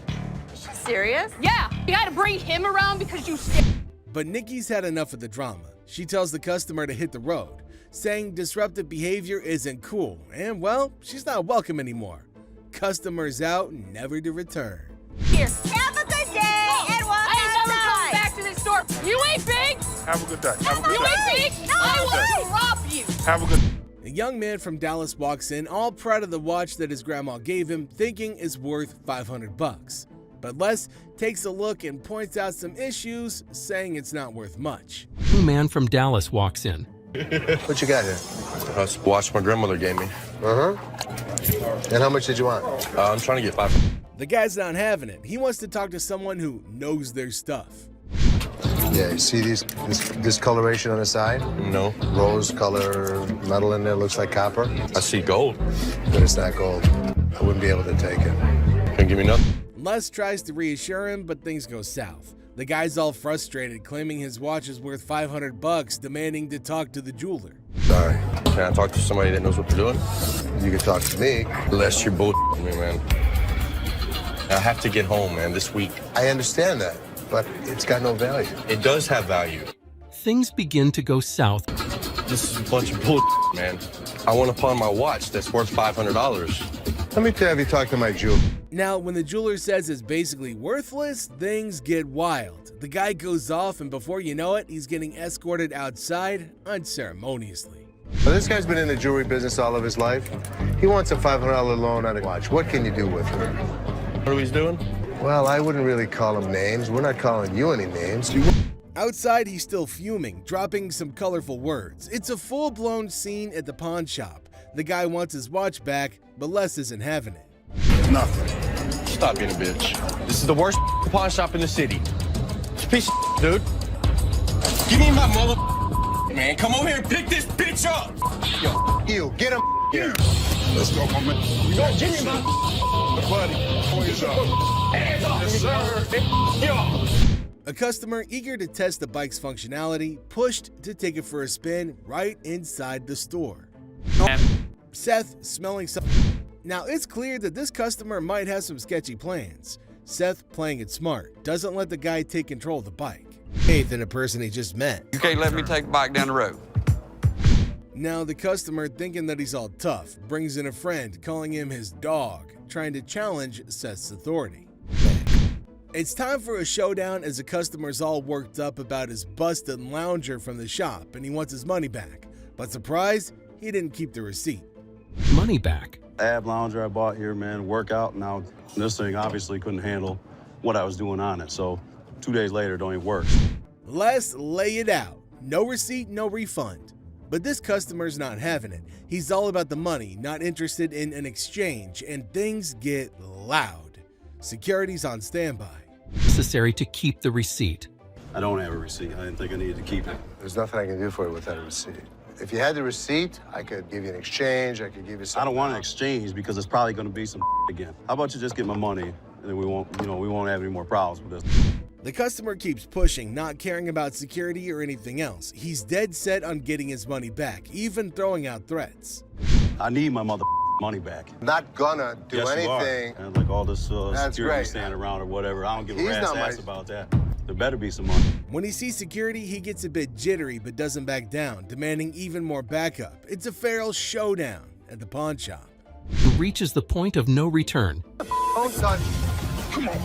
Serious? Yeah. You had to bring him around because you... But Nikki's had enough of the drama. She tells the customer to hit the road, saying disruptive behavior isn't cool, and well, she's not welcome anymore. Customers out, never to return. Here. Have a good day and walk I ain't never coming back to this store. You ain't big. Have a good day. You ain't big. I will rob you. Have a good day. A young man from Dallas walks in, all proud of the watch that his grandma gave him, thinking it's worth $500. But Les takes a look and points out some issues, saying it's not worth much. A man from Dallas walks in. What you got here? That's the watch my grandmother gave me. And how much did you want? I'm trying to get $500. The guy's not having it. He wants to talk to someone who knows their stuff. Yeah, you see this discoloration on the side? No. Rose color metal in there, looks like copper. I see gold. But it's not gold. I wouldn't be able to take it. Can't give me nothing. Les tries to reassure him, but things go south. The guy's all frustrated, claiming his watch is worth $500, demanding to talk to the jeweler. Sorry. Can I talk to somebody that knows what they're doing? You can talk to me. Unless you're bullshitting me, man. I have to get home, man, this week. I understand that, but it's got no value. It does have value. Things begin to go south. This is a bunch of bullshit, man. I want to pawn my watch that's worth $500. Let me have you talk to my jeweler. Now, when the jeweler says it's basically worthless, things get wild. The guy goes off, and before you know it, he's getting escorted outside unceremoniously. Well, this guy's been in the jewelry business all of his life. He wants a $500 loan on a watch. What can you do with it? What are we doing? Well, I wouldn't really call him names. We're not calling you any names. Outside, he's still fuming, dropping some colorful words. It's a full-blown scene at the pawn shop. The guy wants his watch back, but Les isn't having it. Nothing. Stop being a bitch. This is the worst pawn shop in the city. It's a piece of dude. Give me my mother. Man, come over here and pick this bitch up. Yo, you get him here. Let's go, my man. Yo, give me my buddy. Hands up. Hands off, yes, sir. Yo. A customer eager to test the bike's functionality pushed to take it for a spin right inside the store. Seth smelling something. Now it's clear that this customer might have some sketchy plans. Seth, playing it smart, doesn't let the guy take control of the bike. Faith in a person he just met. You can't let me take the bike down the road. Now the customer, thinking that he's all tough, brings in a friend, calling him his dog, trying to challenge Seth's authority. It's time for a showdown as the customer's all worked up about his busted lounger from the shop and he wants his money back. But surprise, he didn't keep the receipt. Money back? Ab lounger I bought here, man, workout. Now this thing obviously couldn't handle what I was doing on it. So 2 days later, it don't even work. Let's lay it out. No receipt, no refund. But this customer's not having it. He's all about the money, not interested in an exchange, and things get loud. Security's on standby. Necessary to keep the receipt. I don't have a receipt. I didn't think I needed to keep it. There's nothing I can do for you without a receipt. If you had the receipt, I could give you an exchange. I could give you something. I don't want an exchange because it's probably going to be some again. How about you just get my money, and then we won't have any more problems with this. The customer keeps pushing, not caring about security or anything else. He's dead set on getting his money back, even throwing out threats. I need my money back. Not gonna do anything. And like all this security standing around or whatever. I don't give a rat's ass about that. There better be some money. When he sees security, he gets a bit jittery but doesn't back down, demanding even more backup. It's a feral showdown at the pawn shop. He reaches the point of no return. Don't touch. Come on.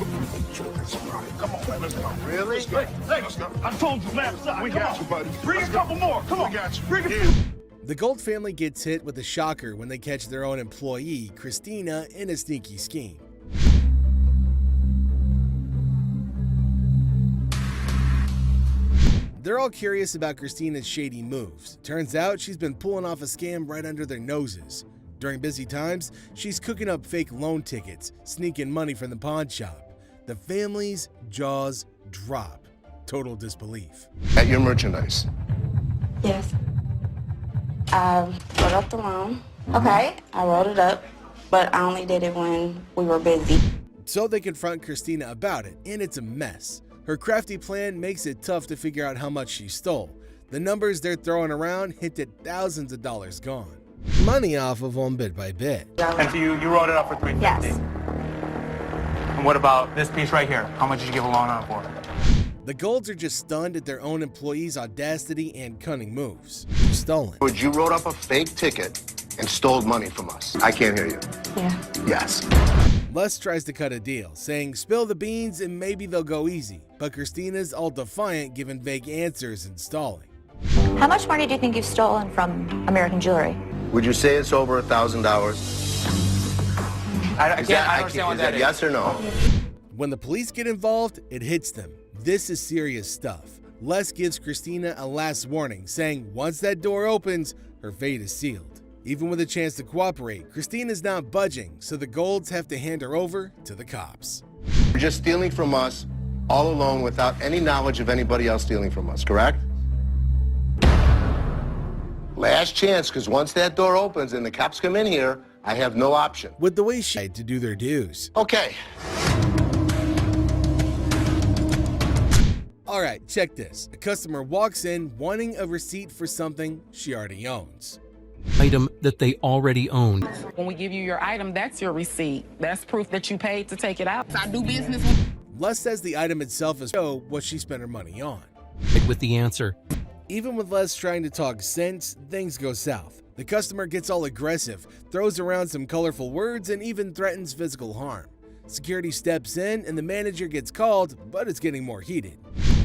Come on, man. Let's go. Really? Let's go. I told you last time. We got you, buddy. Bring a couple more. Come on. We got you. Bring it. The Gold family gets hit with a shocker when they catch their own employee, Christina, in a sneaky scheme. They're all curious about Christina's shady moves. Turns out she's been pulling off a scam right under their noses. During busy times, she's cooking up fake loan tickets, sneaking money from the pawn shop. The family's jaws drop. Total disbelief. At your merchandise. Yes. I wrote up the loan. Okay. I wrote it up, but I only did it when we were busy. So they confront Christina about it, and it's a mess. Her crafty plan makes it tough to figure out how much she stole. The numbers they're throwing around hint at thousands of dollars gone. Money off of them bit by bit. And so you wrote it up for $350? Yes. And what about this piece right here? How much did you give a loan on for? The Golds are just stunned at their own employees' audacity and cunning moves. Stolen. You wrote up a fake ticket and stole money from us. I can't hear you. Yeah. Yes. Les tries to cut a deal, saying spill the beans and maybe they'll go easy. But Christina's all defiant, giving vague answers and stalling. How much money do you think you've stolen from American Jewelry? Would you say it's over $1,000? I don't understand what that is. Yes or no? When the police get involved, it hits them. This is serious stuff. Les gives Christina a last warning, saying once that door opens, her fate is sealed. Even with a chance to cooperate, Christine is not budging, so the Golds have to hand her over to the cops. You're just stealing from us all alone without any knowledge of anybody else stealing from us, correct? Last chance, because once that door opens and the cops come in here, I have no option. With the way she had to do their dues. Okay. All right, check this. A customer walks in wanting a receipt for something she already owns. Item that they already own. When we give you your item, that's your receipt. That's proof that you paid to take it out. I do business with... Les says the item itself is show what she spent her money on. With the answer. Even with Les trying to talk sense, things go south. The customer gets all aggressive, throws around some colorful words, and even threatens physical harm. Security steps in and the manager gets called, but it's getting more heated.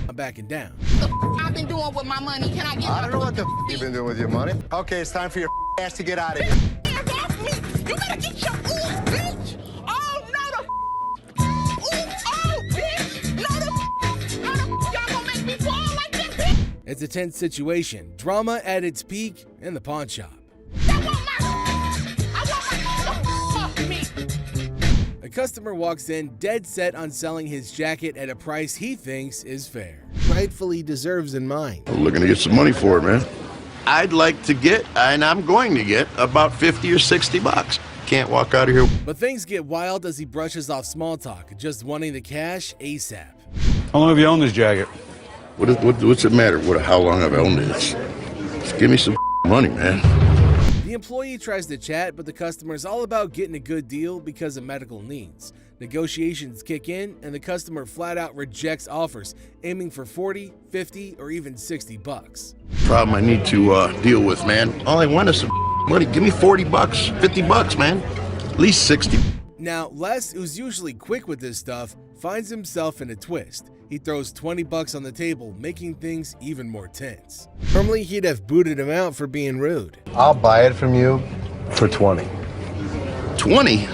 I'm backing down. I've been doing with my money. Can I get I don't know what the you've been doing with your money. Okay, it's time for your ass to get out of here. That's me. You better get your bitch. Oh, no, bitch. No, y'all gonna make me fall like this, bitch. It's a tense situation, drama at its peak in the pawn shop. A customer walks in dead set on selling his jacket at a price he thinks is fair. Rightfully deserves in mind. I'm looking to get some money for it, man. I'd like to get, and I'm going to get, about 50 or 60 bucks. Can't walk out of here. But things get wild as he brushes off small talk, just wanting the cash ASAP. How long have you owned this jacket? What's it matter? How long have I owned this? Just give me some money, man. The employee tries to chat, but the customer's all about getting a good deal because of medical needs. Negotiations kick in, and the customer flat out rejects offers, aiming for 40, 50, or even 60 bucks. Problem I need to deal with, man. All I want is some money. Give me 40 bucks, 50 bucks, man. At least 60. Now, Les, who's usually quick with this stuff, finds himself in a twist. He throws 20 bucks on the table, making things even more tense. Normally, he'd have booted him out for being rude. I'll buy it from you for 20. 20?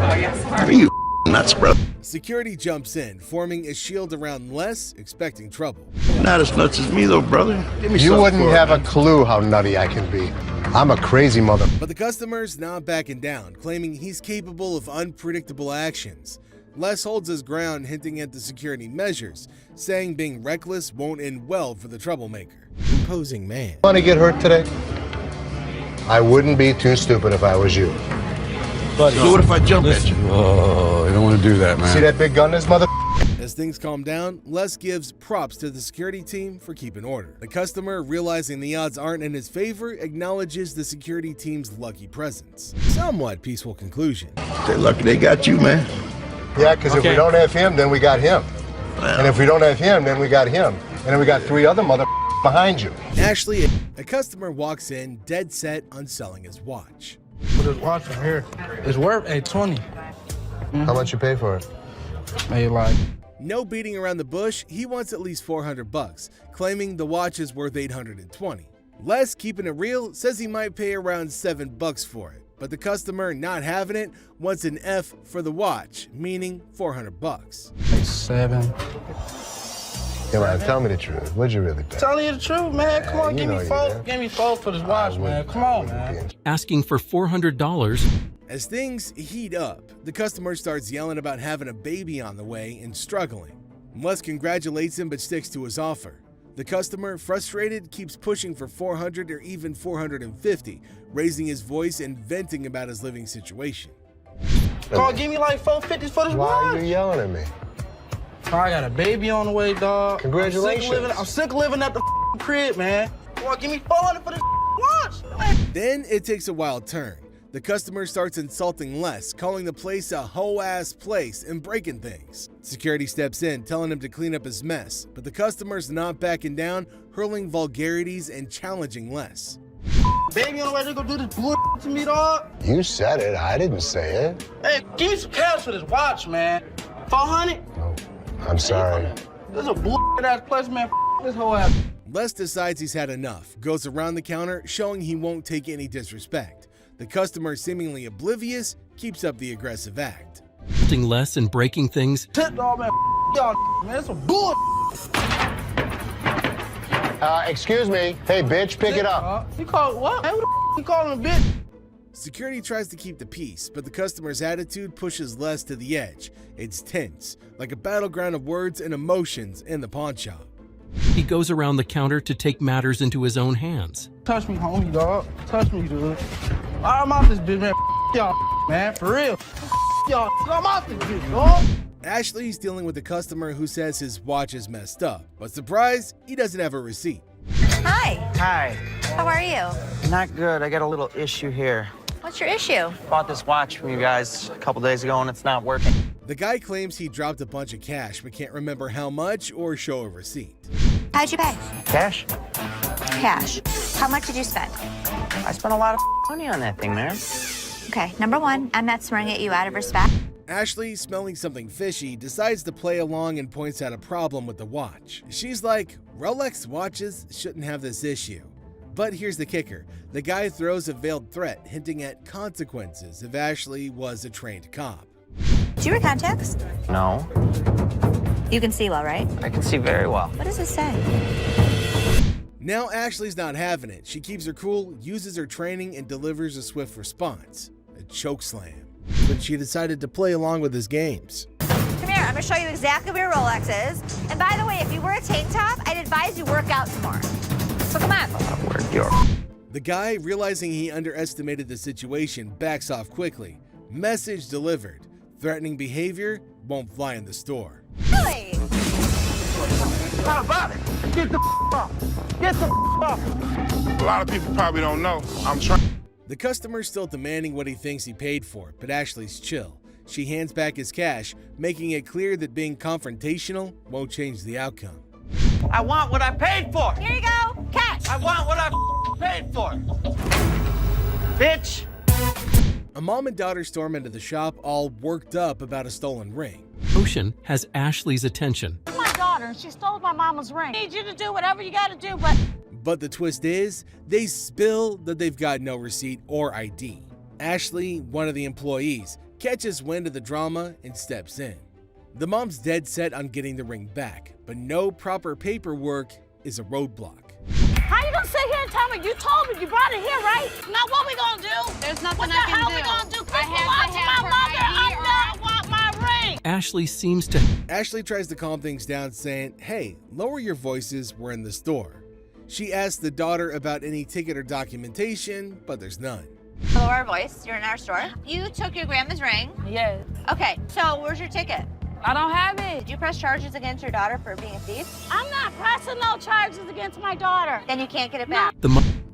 Are you nuts, bro? Security jumps in, forming a shield around Les, expecting trouble. Not as nuts as me, though, brother. Give me You something wouldn't for it, have a man. clue how nutty I can be. I'm a crazy mother. But the customer's not backing down, claiming he's capable of unpredictable actions. Les holds his ground, hinting at the security measures, saying being reckless won't end well for the troublemaker. Imposing man. Want to get hurt today? I wouldn't be too stupid if I was you. So what if I jump at you? Oh, you don't want to do that, man. See that big gun, this mother? As things calm down, Les gives props to the security team for keeping order. The customer, realizing the odds aren't in his favor, acknowledges the security team's lucky presence. Somewhat peaceful conclusion. They're lucky they got you, man. Yeah, because if we don't have him, then we got him. And if we don't have him, then we got him. And then we got 3 other mother behind you. Ashley, a customer walks in dead set on selling his watch. But this watch right here is worth $820. How much you pay for it? Maybe like... No beating around the bush, he wants at least 400 bucks, claiming the watch is worth 820. Les, keeping it real, says he might pay around 7 bucks for it, but the customer, not having it, wants an F for the watch, meaning 400 bucks. 7. Yeah, man, tell me the truth. What'd you really pay? Telling you the truth, man. Come on, give me 4. Give me 4 for this watch, man. Come on, man. Asking for $400. As things heat up, the customer starts yelling about having a baby on the way and struggling. Les congratulates him but sticks to his offer. The customer, frustrated, keeps pushing for 400 or even 450, raising his voice and venting about his living situation. Come on, give me like 450 for this watch. Why are you yelling at me? I got a baby on the way, dog. Congratulations. I'm sick living at the crib, man. Come on, give me 400 for this watch. Then it takes a wild turn. The customer starts insulting Les, calling the place a hoe-ass place and breaking things. Security steps in, telling him to clean up his mess, but the customer's not backing down, hurling vulgarities and challenging Les. Baby on the way to go do this bullshit to me, dog. You said it. I didn't say it. Hey, give me some cash for this watch, man. 400? No, I'm sorry. This is a bullshit-ass place, man. This whole ass. Les decides he's had enough, goes around the counter, showing he won't take any disrespect. The customer, seemingly oblivious, keeps up the aggressive act. Les and breaking things. Shit, dog, man. Y'all, man. It's some bull. Excuse me. Hey, bitch, pick it up. You call what? Hey, who the you calling a bitch? Security tries to keep the peace, but the customer's attitude pushes Les to the edge. It's tense, like a battleground of words and emotions in the pawn shop. He goes around the counter to take matters into his own hands. Touch me, homie, dog. Touch me, dude. I'm out this bitch, man. Y'all, man, for real. Y'all, I'm out this bitch, dog. Ashley's dealing with a customer who says his watch is messed up, but surprise, he doesn't have a receipt. Hi. Hi. How are you? Not good. I got a little issue here. What's your issue? Bought this watch from you guys a couple days ago and it's not working. The guy claims he dropped a bunch of cash but can't remember how much or show a receipt. How'd you pay? Cash? Cash. How much did you spend? I spent a lot of money on that thing, man. Okay, number one, I'm not swearing at you out of respect. Ashley, smelling something fishy, decides to play along and points out a problem with the watch. She's like, Rolex watches shouldn't have this issue. But here's the kicker. The guy throws a veiled threat, hinting at consequences if Ashley was a trained cop. Do you wear contacts? No. You can see well, right? I can see very well. What does it say? Now Ashley's not having it. She keeps her cool, uses her training, and delivers a swift response. A chokeslam. But she decided to play along with his games. Come here, I'm gonna show you exactly where your Rolex is. And by the way, if you wear a tank top, I'd advise you work out some more. So come on. The guy, realizing he underestimated the situation, backs off quickly. Message delivered. Threatening behavior won't fly in the store. Really? How about it? Get the off. Get the off. A lot of people probably don't know. I'm trying. The customer's still demanding what he thinks he paid for, but Ashley's chill. She hands back his cash, making it clear that being confrontational won't change the outcome. I want what I paid for. Here you go. Cash. I want what I paid for. Bitch. A mom and daughter storm into the shop, all worked up about a stolen ring. Ocean has Ashley's attention. My daughter, and she stole my mama's ring. I need you to do whatever you gotta do, But the twist is, they spill that they've got no receipt or ID. Ashley, one of the employees, catches wind of the drama and steps in. The mom's dead set on getting the ring back, but no proper paperwork is a roadblock. How you gonna sit here and tell me you told me you brought it here, right? Now what we gonna do? There's nothing what I can do. What the hell we gonna do? I have to have her ID or I want my ring. Ashley seems to... Ashley tries to calm things down, saying, hey, lower your voices, we're in the store. She asks the daughter about any ticket or documentation, but there's none. Lower our voice. You're in our store. You took your grandma's ring. Yes. Okay, so where's your ticket? I don't have it. Did you press charges against your daughter for being a thief? I'm not pressing no charges against my daughter. Then you can't get it back.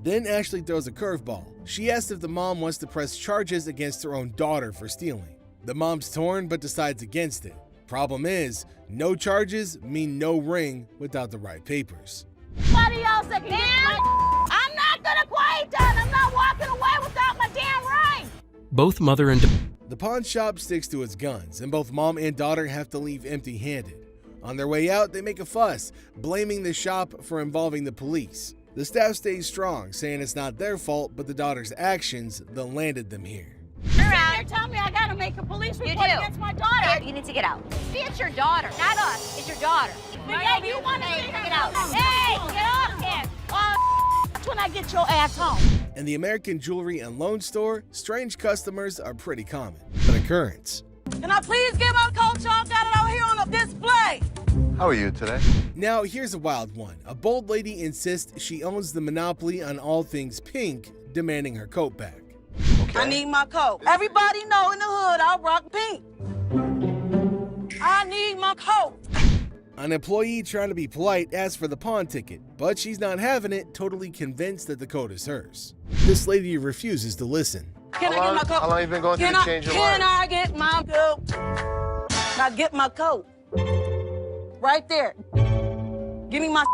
Then Ashley throws a curveball. She asks if the mom wants to press charges against her own daughter for stealing. The mom's torn but decides against it. Problem is, no charges mean no ring without the right papers. Somebody else that can get my... I'm not gonna quiet down. I'm not walking away without my damn ring. Both mother and... The pawn shop sticks to its guns, and both mom and daughter have to leave empty-handed. On their way out, they make a fuss, blaming the shop for involving the police. The staff stays strong, saying it's not their fault, but the daughter's actions that landed them here. You're telling me I gotta make a police report against my daughter. You need to get out. See, it's your daughter, not us. It's your daughter. Yeah, you want to get out. Hey, get off here. That's when I get your ass home. In the American Jewelry and Loan Store, strange customers are pretty common, an occurrence. Can I please get my coat? Y'all got it out here on a display. How are you today? Now, here's a wild one. A bold lady insists she owns the monopoly on all things pink, demanding her coat back. Okay. I need my coat. Everybody know in the hood I rock pink. I need my coat. An employee trying to be polite asks for the pawn ticket, but she's not having it, totally convinced that the coat is hers. This lady refuses to listen. Can I get my coat? How long you been going through the change of Can I get my coat? Can I get my coat? Right there. Give me my...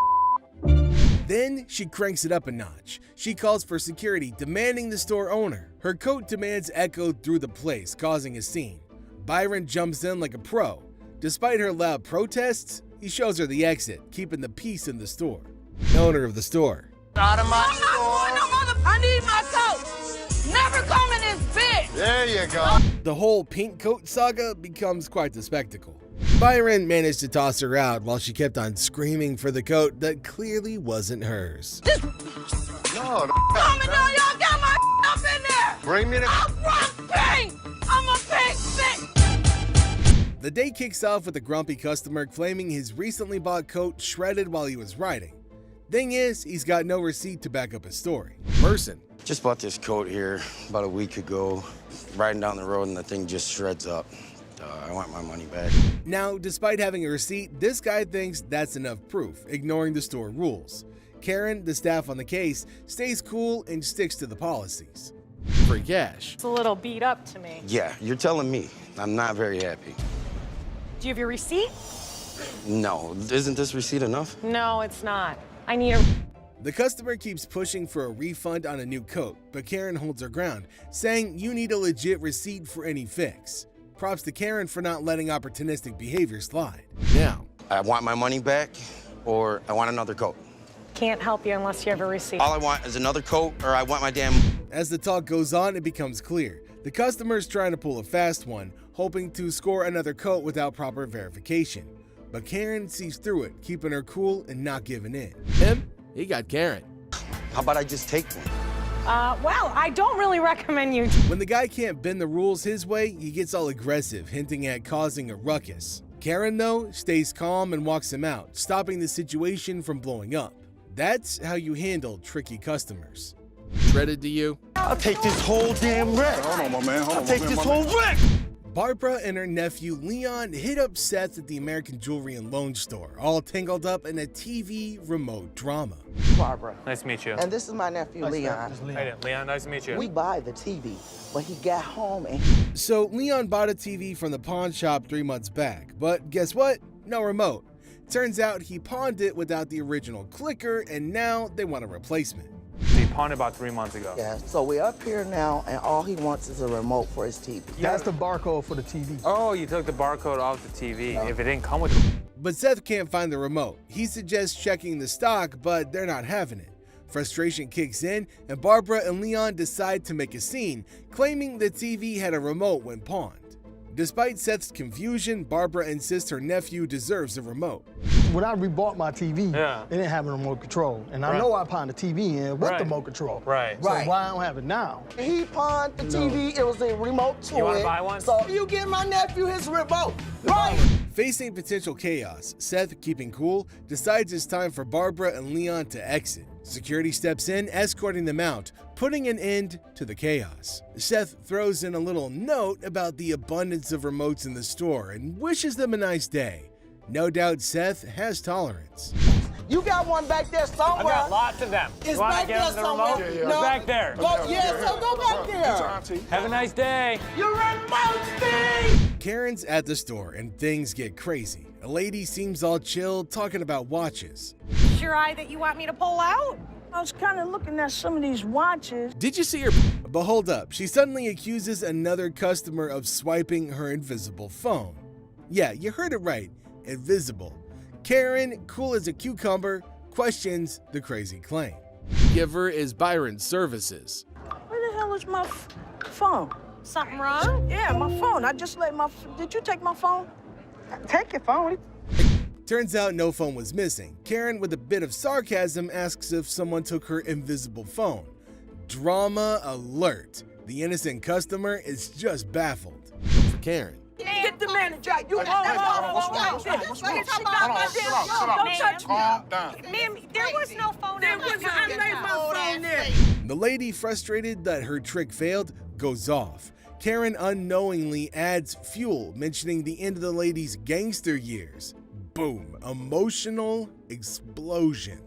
Then she cranks it up a notch. She calls for security, demanding the store owner. Her coat demands echoed through the place, causing a scene. Byron jumps in like a pro. Despite her loud protests, he shows her the exit, keeping the peace in the store. The owner of the store. Out of my store. I need my coat. Never come in this bitch. There you go. The whole pink coat saga becomes quite the spectacle. Byron managed to toss her out while she kept on screaming for the coat that clearly wasn't hers. No, Y'all got my up in there. bring me the... I'm rock pink. I'm a pink bitch. The day kicks off with a grumpy customer claiming his recently bought coat shredded while he was riding. Thing is, he's got no receipt to back up his story. Person. Just bought this coat here about a week ago. Riding down the road and the thing just shreds up. I want my money back. Now, despite having a receipt, this guy thinks that's enough proof, ignoring the store rules. Karen, the staff on the case, stays cool and sticks to the policies. Free cash. It's a little beat up to me. Yeah, you're telling me. I'm not very happy. Do you have your receipt? No, isn't this receipt enough? No, it's not. I need a... The customer keeps pushing for a refund on a new coat, but Karen holds her ground, saying you need a legit receipt for any fix. Props to Karen for not letting opportunistic behavior slide. Now, I want my money back, or I want another coat. Can't help you unless you have a receipt. All I want is another coat, or I want my damn... As the talk goes on, it becomes clear. The customer's trying to pull a fast one, hoping to score another coat without proper verification. But Karen sees through it, keeping her cool and not giving in. Him? He got Karen. How about I just take one? Well, I don't really recommend you... When the guy can't bend the rules his way, he gets all aggressive, hinting at causing a ruckus. Karen, though, stays calm and walks him out, stopping the situation from blowing up. That's how you handle tricky customers. Shredded to you? I'll take this whole damn wreck. Hold on, my man. Hold on, I'll take this whole wreck. Barbara and her nephew Leon hit up Seth at the American Jewelry and Loan Store, all tangled up in a TV remote drama. Barbara. Nice to meet you. And this is my nephew, Leon. Hey, Leon, nice to meet you. We buy the TV, but he got home and So Leon bought a TV from the pawn shop 3 months back, but guess what? No remote. Turns out he pawned it without the original clicker, and now they want a replacement. He pawned about 3 months ago. yeah. So we're up here now, and all he wants is a remote for his TV. That's the barcode for the TV. Oh, you took the barcode off the TV. If it didn't come with it. But Seth can't find the remote. He suggests checking the stock, but they're not having it. Frustration kicks in, and Barbara and Leon decide to make a scene, claiming the TV had a remote when pawned. Despite Seth's confusion, Barbara insists her nephew deserves a remote. When I rebought my TV, Yeah. it didn't have a remote control. And I Right. know I pawned the TV in with Right. the remote control. Right. So Right. why I don't have it now? He pawned the TV. It was a remote to You wanna it. buy one? So you give my nephew his remote. Right. Facing potential chaos, Seth, keeping cool, decides it's time for Barbara and Leon to exit. Security steps in, escorting them out, putting an end to the chaos. Seth throws in a little note about the abundance of remotes in the store and wishes them a nice day. No doubt Seth has tolerance. You got one back there I somewhere. got lots of them. It's You want to back give there them the somewhere. remote? No. It's back there. Go, yeah, so go back there. Have a nice day. You remote thing. Karen's at the store and things get crazy. A lady seems all chill, talking about watches. Your eye that you want me to pull out? I was kind of looking at some of these watches. Did you see her? But hold up, she suddenly accuses another customer of swiping her invisible phone. Yeah, you heard it right, invisible. Karen, cool as a cucumber, questions the crazy claim. Giver is Byron Services. Where the hell is my phone? Something wrong? Yeah, my phone. I just let my... Did you take my phone? Take your phone. Turns out no phone was missing. Karen, with a bit of sarcasm, asks if someone took her invisible phone. Drama alert. The innocent customer is just baffled. For Karen. Get the manager. You want my phone? Don't touch me. Calm down. Ma'am, there was no phone. There was I laid my phone there. The lady, frustrated that her trick failed, goes off. Karen unknowingly adds fuel, mentioning the end of the lady's gangster years. Boom. Emotional explosion.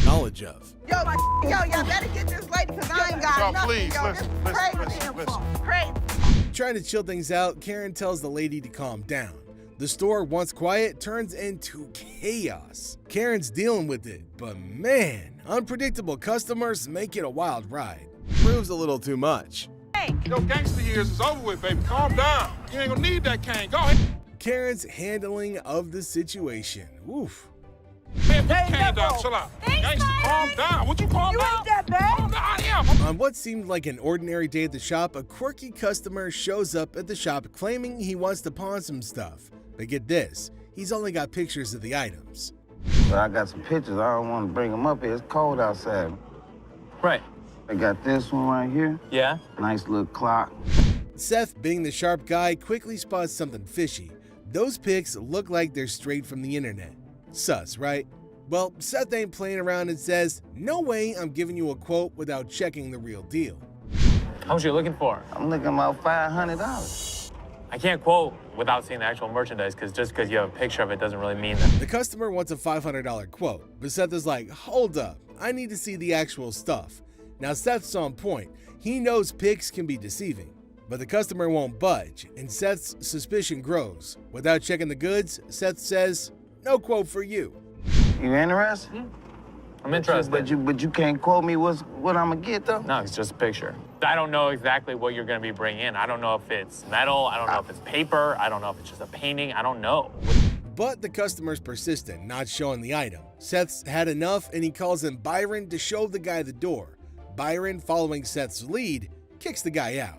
Knowledge of. Yo, y'all better get this lady because I ain't got Yo, nothing. please, Yo, listen, this listen, crazy listen, listen. Crazy. Trying to chill things out, Karen tells the lady to calm down. The store, once quiet, turns into chaos. Karen's dealing with it, but man, unpredictable customers make it a wild ride. Proves a little too much. Yo, gangster years is over with, baby. Calm down. You ain't gonna need that cane. Go ahead. Karen's handling of the situation. Oof. Man, put the cane down. Chill out. Gangster, calm down. What you calm down? ain't that bad. Calm down. I am. On what seemed like an ordinary day at the shop, a quirky customer shows up at the shop claiming he wants to pawn some stuff. But get this, he's only got pictures of the items. But I got some pictures. I don't want to bring them up here. It's cold outside. Right. I got this one right here. Yeah? Nice little clock. Seth, being the sharp guy, quickly spots something fishy. Those pics look like they're straight from the internet. Sus, right? Well, Seth ain't playing around and says, no way I'm giving you a quote without checking the real deal. How much are you looking for? I'm looking about $500. I can't quote without seeing the actual merchandise, because just because you have a picture of it doesn't really mean that. The customer wants a $500 quote, but Seth is like, hold up, I need to see the actual stuff. Now Seth's on point. He knows pics can be deceiving, but the customer won't budge, and Seth's suspicion grows. Without checking the goods, Seth says, no quote for you. You interested? I'm interested. But you can't quote me what I'm gonna get though? No, it's just a picture. I don't know exactly what you're gonna be bringing in. I don't know if it's metal, I don't know if it's paper, I don't know if it's just a painting, I don't know. But the customer's persistent, not showing the item. Seth's had enough, and he calls in Byron to show the guy the door. Byron, following Seth's lead, kicks the guy out.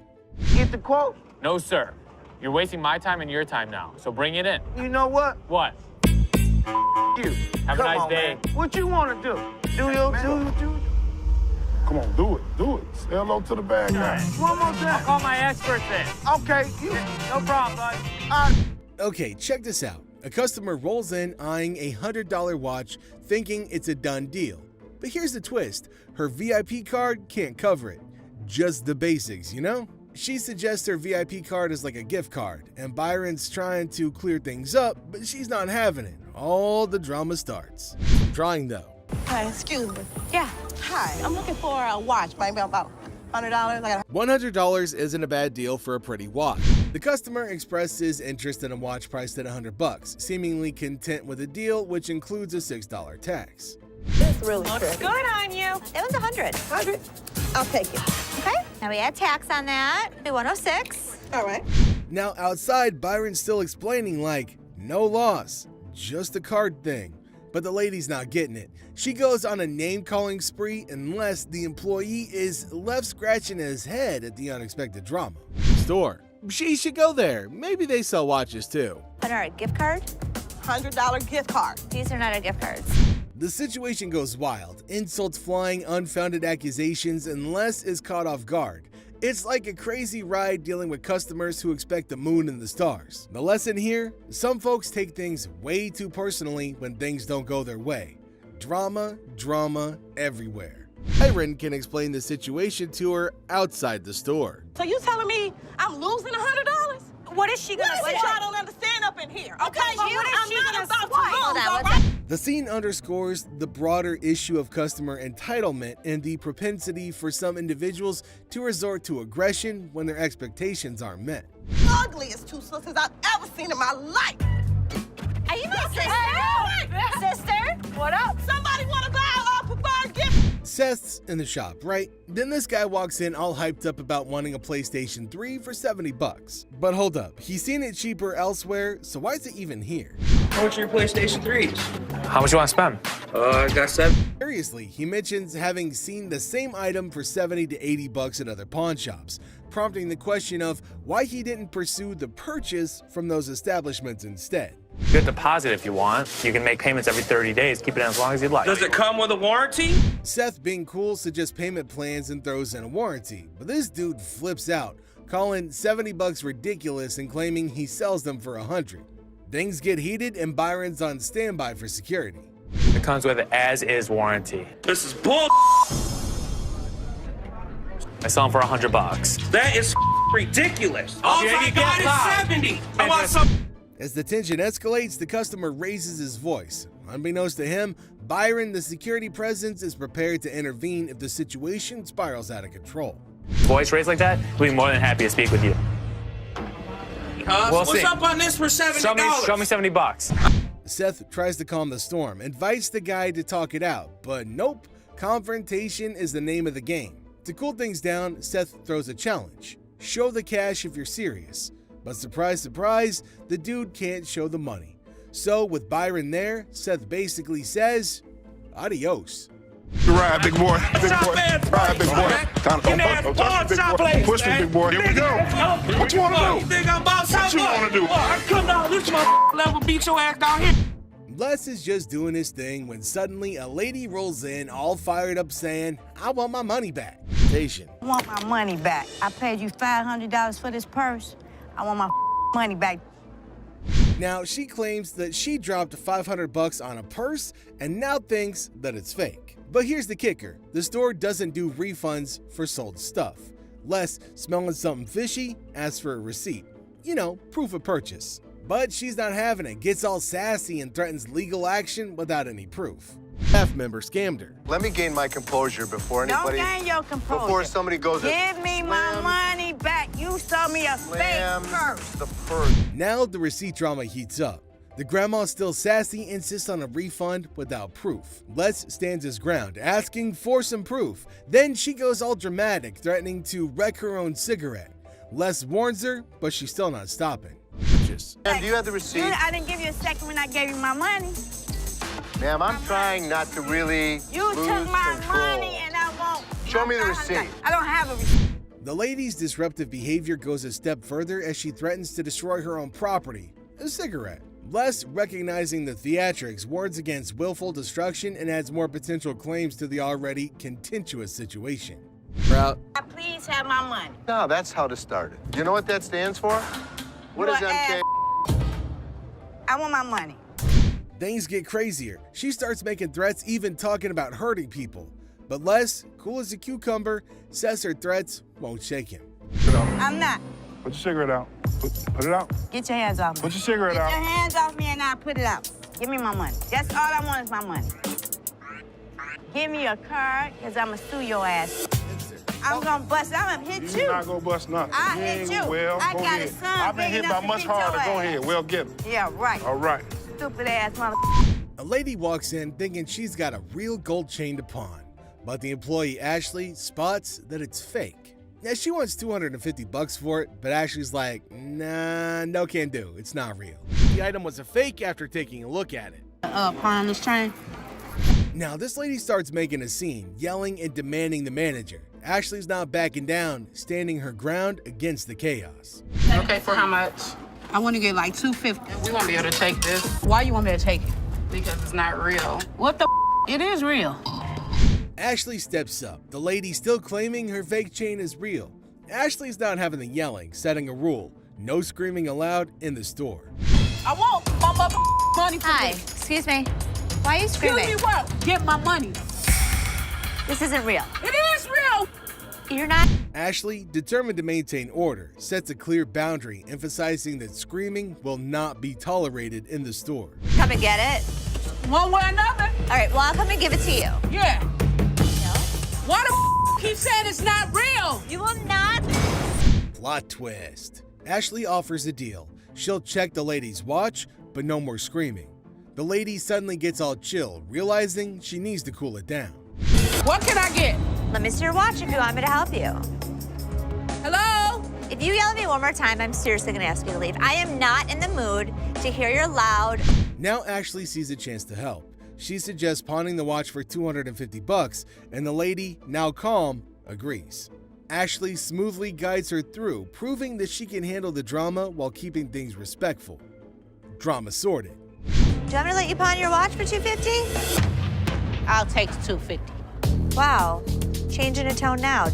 Get the quote? No, sir. You're wasting my time and your time now, so bring it in. You know what? What? You. Have Come a nice on, day. Man. What you want to do? Do you? Come on, do it. Say hello to the bad guy. One more time. I'll call my experts in. Okay. No problem, bud. Okay, check this out. A customer rolls in eyeing a $100 watch, thinking it's a done deal. But here's the twist. Her VIP card can't cover it. Just the basics, you know? She suggests her VIP card is like a gift card, and Byron's trying to clear things up, but she's not having it. All the drama starts. Drawing though. Hi, excuse me. Yeah. Hi, I'm looking for a watch, maybe about $100. I got $100 isn't a bad deal for a pretty watch. The customer expressed his interest in a watch priced at $100, seemingly content with a deal which includes a $6 tax. It's really Looks pretty. good on you. That one's 100. 100. I'll take it. Okay. Now we add tax on that. Be 106. All right. Now outside, Byron's still explaining like, no loss, just a card thing. But the lady's not getting it. She goes on a name-calling spree unless the employee is left scratching his head at the unexpected drama. Store. She should go there. Maybe they sell watches too. Put our gift card. $100 gift card. These are not our gift cards. The situation goes wild. Insults flying, unfounded accusations, and Les is caught off guard. It's like a crazy ride dealing with customers who expect the moon and the stars. The lesson here? Some folks take things way too personally when things don't go their way. Drama everywhere. Byron can explain the situation to her outside the store. So you telling me I'm losing $100? What is she gonna What say? is it y'all don't understand up in here? Okay, What is she I'm not gonna about to swipe? lose, Hold on, all let's- right? The scene underscores the broader issue of customer entitlement and the propensity for some individuals to resort to aggression when their expectations aren't met. Ugliest two sisters I've ever seen in my life. Are you my sister? Sister? What up? Somebody want to buy a preferred gift? Seth's in the shop, right? Then this guy walks in all hyped up about wanting a PlayStation 3 for $70. But hold up, he's seen it cheaper elsewhere, so why is it even here? How much are your PlayStation 3s? How much you want to spend? I got 7. Seriously, he mentions having seen the same item for $70 to $80 at other pawn shops, prompting the question of why he didn't pursue the purchase from those establishments instead. Good deposit if you want. You can make payments every 30 days. Keep it in as long as you'd like. Does it come with a warranty? Seth, being cool, suggests payment plans and throws in a warranty, but this dude flips out, calling $70 ridiculous and claiming he sells them for $100. Things get heated and Byron's on standby for security. It comes with an as-is warranty. This is bull. I sell them for $100. That is ridiculous. Oh my God, it's 70. I want some. As the tension escalates, the customer raises his voice. Unbeknownst to him, Byron, the security presence, is prepared to intervene if the situation spirals out of control. Voice raised like that, we'd be more than happy to speak with you. We'll What's see. up on this for $70? Show me $70. Seth tries to calm the storm, invites the guy to talk it out, but nope, confrontation is the name of the game. To cool things down, Seth throws a challenge. Show the cash if you're serious. But surprise, surprise, the dude can't show the money. So with Byron there, Seth basically says, adios. Ride, big boy. Big boy. Ride, big boy. Time to push me, big boy. Here we go. What you want to do? You think I'm about What you want to do? I come down this level, beat your ass down here. Les is just doing his thing when suddenly a lady rolls in all fired up saying, "I want my money back." Station. I want my money back. I paid you $500 for this purse. I want my money back. Now, she claims that she dropped $500 on a purse and now thinks that it's fake. But here's the kicker. The store doesn't do refunds for sold stuff. Les, smelling something fishy, asks for a receipt. You know, proof of purchase. But she's not having it, gets all sassy and threatens legal action without any proof. Staff member scammed her. Let me gain my composure before anybody... Don't gain your composure. Before somebody goes... Give me my money back. You sold me a fake purse. The purse. Now the receipt drama heats up. The grandma's still sassy, insists on a refund without proof. Les stands his ground, asking for some proof. Then she goes all dramatic, threatening to wreck her own cigarette. Les warns her, but she's still not stopping. Ma'am, do you have the receipt? I didn't give you a second when I gave you my money. Ma'am, I'm trying not to really You lose took my control. money and I won't. Show me the receipt. I don't have a receipt. The lady's disruptive behavior goes a step further as she threatens to destroy her own property, a cigarette. Les, recognizing the theatrics, warns against willful destruction and adds more potential claims to the already contentious situation. Route. Please have my money. No, that's how to start it. You know what that stands for? What is MK? I want my money. Things get crazier. She starts making threats, even talking about hurting people. But Les, cool as a cucumber, says her threats won't shake him. I'm not. Put your cigarette out. Put it out. Get your hands off me. Put your cigarette out. Get your hands off me and I'll put it out. Give me my money. That's all I want is my money. Give me your card, because I'm going to sue your ass. I'm going to bust. I'm going to hit you. You're not going to bust nothing. I hit you. Well, I go got ahead. a son I've been big hit by enough to much hit your harder. Go ass. ahead. Well, get him. Yeah, right. All right. Stupid ass mother. A lady walks in thinking she's got a real gold chain to pawn, but the employee Ashley spots that it's fake. Now she wants $250 for it, but Ashley's like, nah, no can do, it's not real. The item was a fake after taking a look at it. Pawn this chain. Now this lady starts making a scene, yelling and demanding the manager. Ashley's not backing down, standing her ground against the chaos. Okay, for how much? I want to get like $250. We won't be able to take this Why you want me to take it? because it's not real. What the It is real. Ashley steps up, the lady still claiming her fake chain is real. Ashley's not having the yelling, setting a rule. No screaming allowed in the store. I want my mother money for Hi, this. excuse me. Why are you screaming? Excuse me what? Get my money. This isn't real. It is real. You're not. Ashley, determined to maintain order, sets a clear boundary, emphasizing that screaming will not be tolerated in the store. Come and get it. One way or another. All right, well, I'll come and give it to you. Yeah. Why the keep saying it's not real? You will not. Plot twist. Ashley offers a deal. She'll check the lady's watch, but no more screaming. The lady suddenly gets all chill, realizing she needs to cool it down. What can I get? Let me see your watch if you want me to help you. Hello? If you yell at me one more time, I'm seriously gonna ask you to leave. I am not in the mood to hear your loud. Now Ashley sees a chance to help. She suggests pawning the watch for $250, and the lady, now calm, agrees. Ashley smoothly guides her through, proving that she can handle the drama while keeping things respectful. Drama sorted. Do you want me to let you pawn your watch for $250? I'll take the $250. Wow, changing a tone now.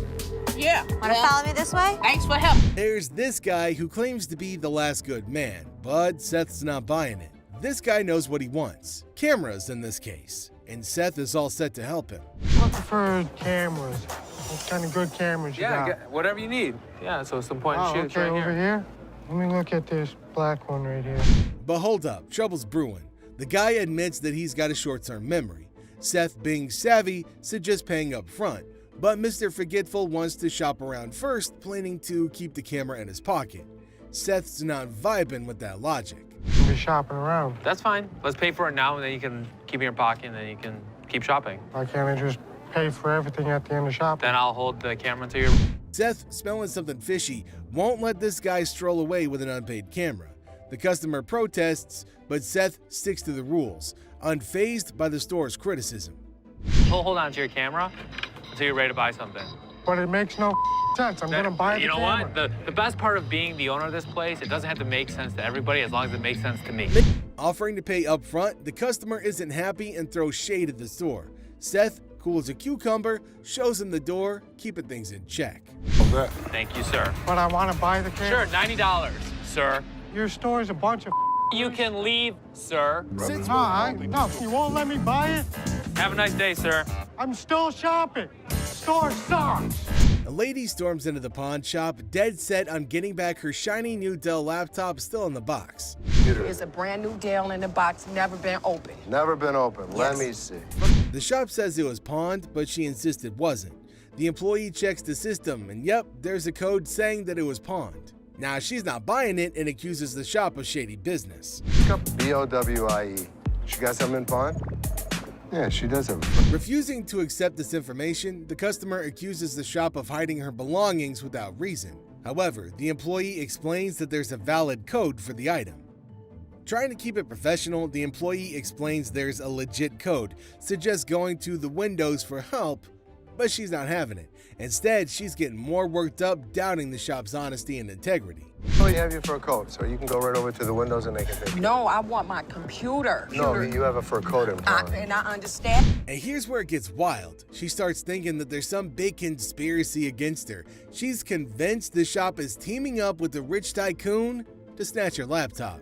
Yeah. Want to follow me this way? Thanks for help. There's this guy who claims to be the last good man, but Seth's not buying it. This guy knows what he wants. Cameras in this case. And Seth is all set to help him. I prefer cameras. What kind of good cameras you got? Whatever you need. Yeah, so some point and Oh, shoots okay, right over here. Let me look at this black one right here. But hold up, trouble's brewing. The guy admits that he's got a short-term memory. Seth, being savvy, suggests paying up front. But Mr. Forgetful wants to shop around first, planning to keep the camera in his pocket. Seth's not vibing with that logic. You'll be shopping around. That's fine. Let's pay for it now, and then you can keep it in your pocket, and then you can keep shopping. Why can't I just pay for everything at the end of shopping? Then I'll hold the camera until you're... Seth, smelling something fishy, won't let this guy stroll away with an unpaid camera. The customer protests, but Seth sticks to the rules, unfazed by the store's criticism. Hold on to your camera until you're ready to buy something. But it makes no sense. I'm gonna buy the You know camera. what? The best part of being the owner of this place, it doesn't have to make sense to everybody as long as it makes sense to me. Offering to pay up front, the customer isn't happy and throws shade at the store. Seth, cool as a cucumber, shows him the door, keeping things in check. Thank you, sir. But I want to buy the camera. Sure, $90, sir. Your store's a bunch of. You can leave, sir. No, you won't let me buy it? Have a nice day, sir. I'm still shopping. Store sucks. A lady storms into the pawn shop, dead set on getting back her shiny new Dell laptop still in the box. It's a brand new Dell in the box, never been opened. Never been open. Let me see. The shop says it was pawned, but she insists it wasn't. The employee checks the system, and yep, there's a code saying that it was pawned. Now, she's not buying it and accuses the shop of shady business. B-O-W-I-E. She got something in pawn? Yeah, she does have. Refusing to accept this information, the customer accuses the shop of hiding her belongings without reason. However, the employee explains that there's a valid code for the item. Trying to keep it professional, the employee explains there's a legit code, suggests going to the windows for help, but she's not having it. Instead, she's getting more worked up, doubting the shop's honesty and integrity. Oh, you have your fur coat, so you can go right over to the windows and they can take it. No, I want my computer. No, you have a fur coat in pawn. And I understand. And here's where it gets wild. She starts thinking that there's some big conspiracy against her. She's convinced the shop is teaming up with the rich tycoon to snatch her laptop.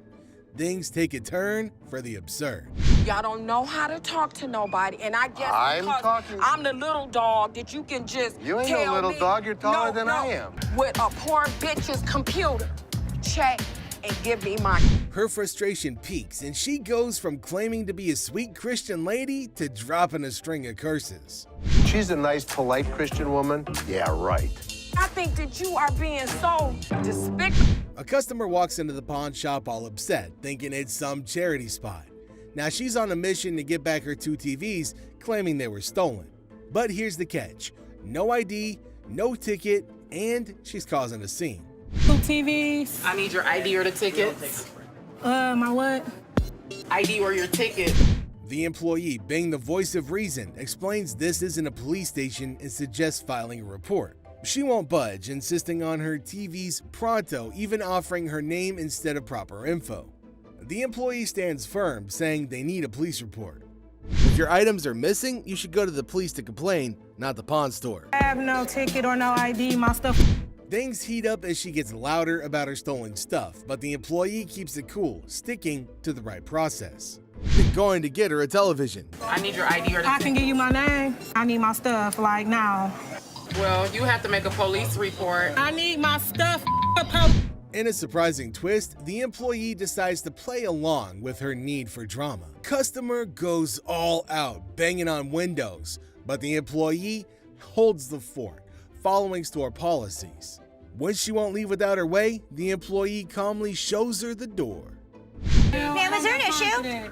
Things take a turn for the absurd. Y'all don't know how to talk to nobody, and I guess I'm because talking- I'm the little dog that you can just You ain't tell no little me, dog, you're taller than I am. With a poor bitch's computer, check and give me my. Her frustration peaks, and she goes from claiming to be a sweet Christian lady to dropping a string of curses. She's a nice, polite Christian woman. Yeah, right. I think that you are being so despicable. A customer walks into the pawn shop all upset, thinking it's some charity spot. Now she's on a mission to get back her 2 TVs, claiming they were stolen. But here's the catch. No ID, no ticket, and she's causing a scene. 2 TVs. I need your ID or the tickets. My what? ID or your ticket. The employee, being the voice of reason, explains this isn't a police station and suggests filing a report. She won't budge, insisting on her TV's pronto, even offering her name instead of proper info. The employee stands firm, saying they need a police report. If your items are missing, you should go to the police to complain, not the pawn store. I have no ticket or no ID. My stuff. Things heat up as she gets louder about her stolen stuff, but the employee keeps it cool, sticking to the right process. They're going to get her a television. I need your ID or the I can give you my name. I need my stuff like now. Well, you have to make a police report. I need my stuff. In a surprising twist, the employee decides to play along with her need for drama. Customer goes all out, banging on windows, but the employee holds the fort, following store policies. When she won't leave without her way, the employee calmly shows her the door. Ma'am, is there an issue?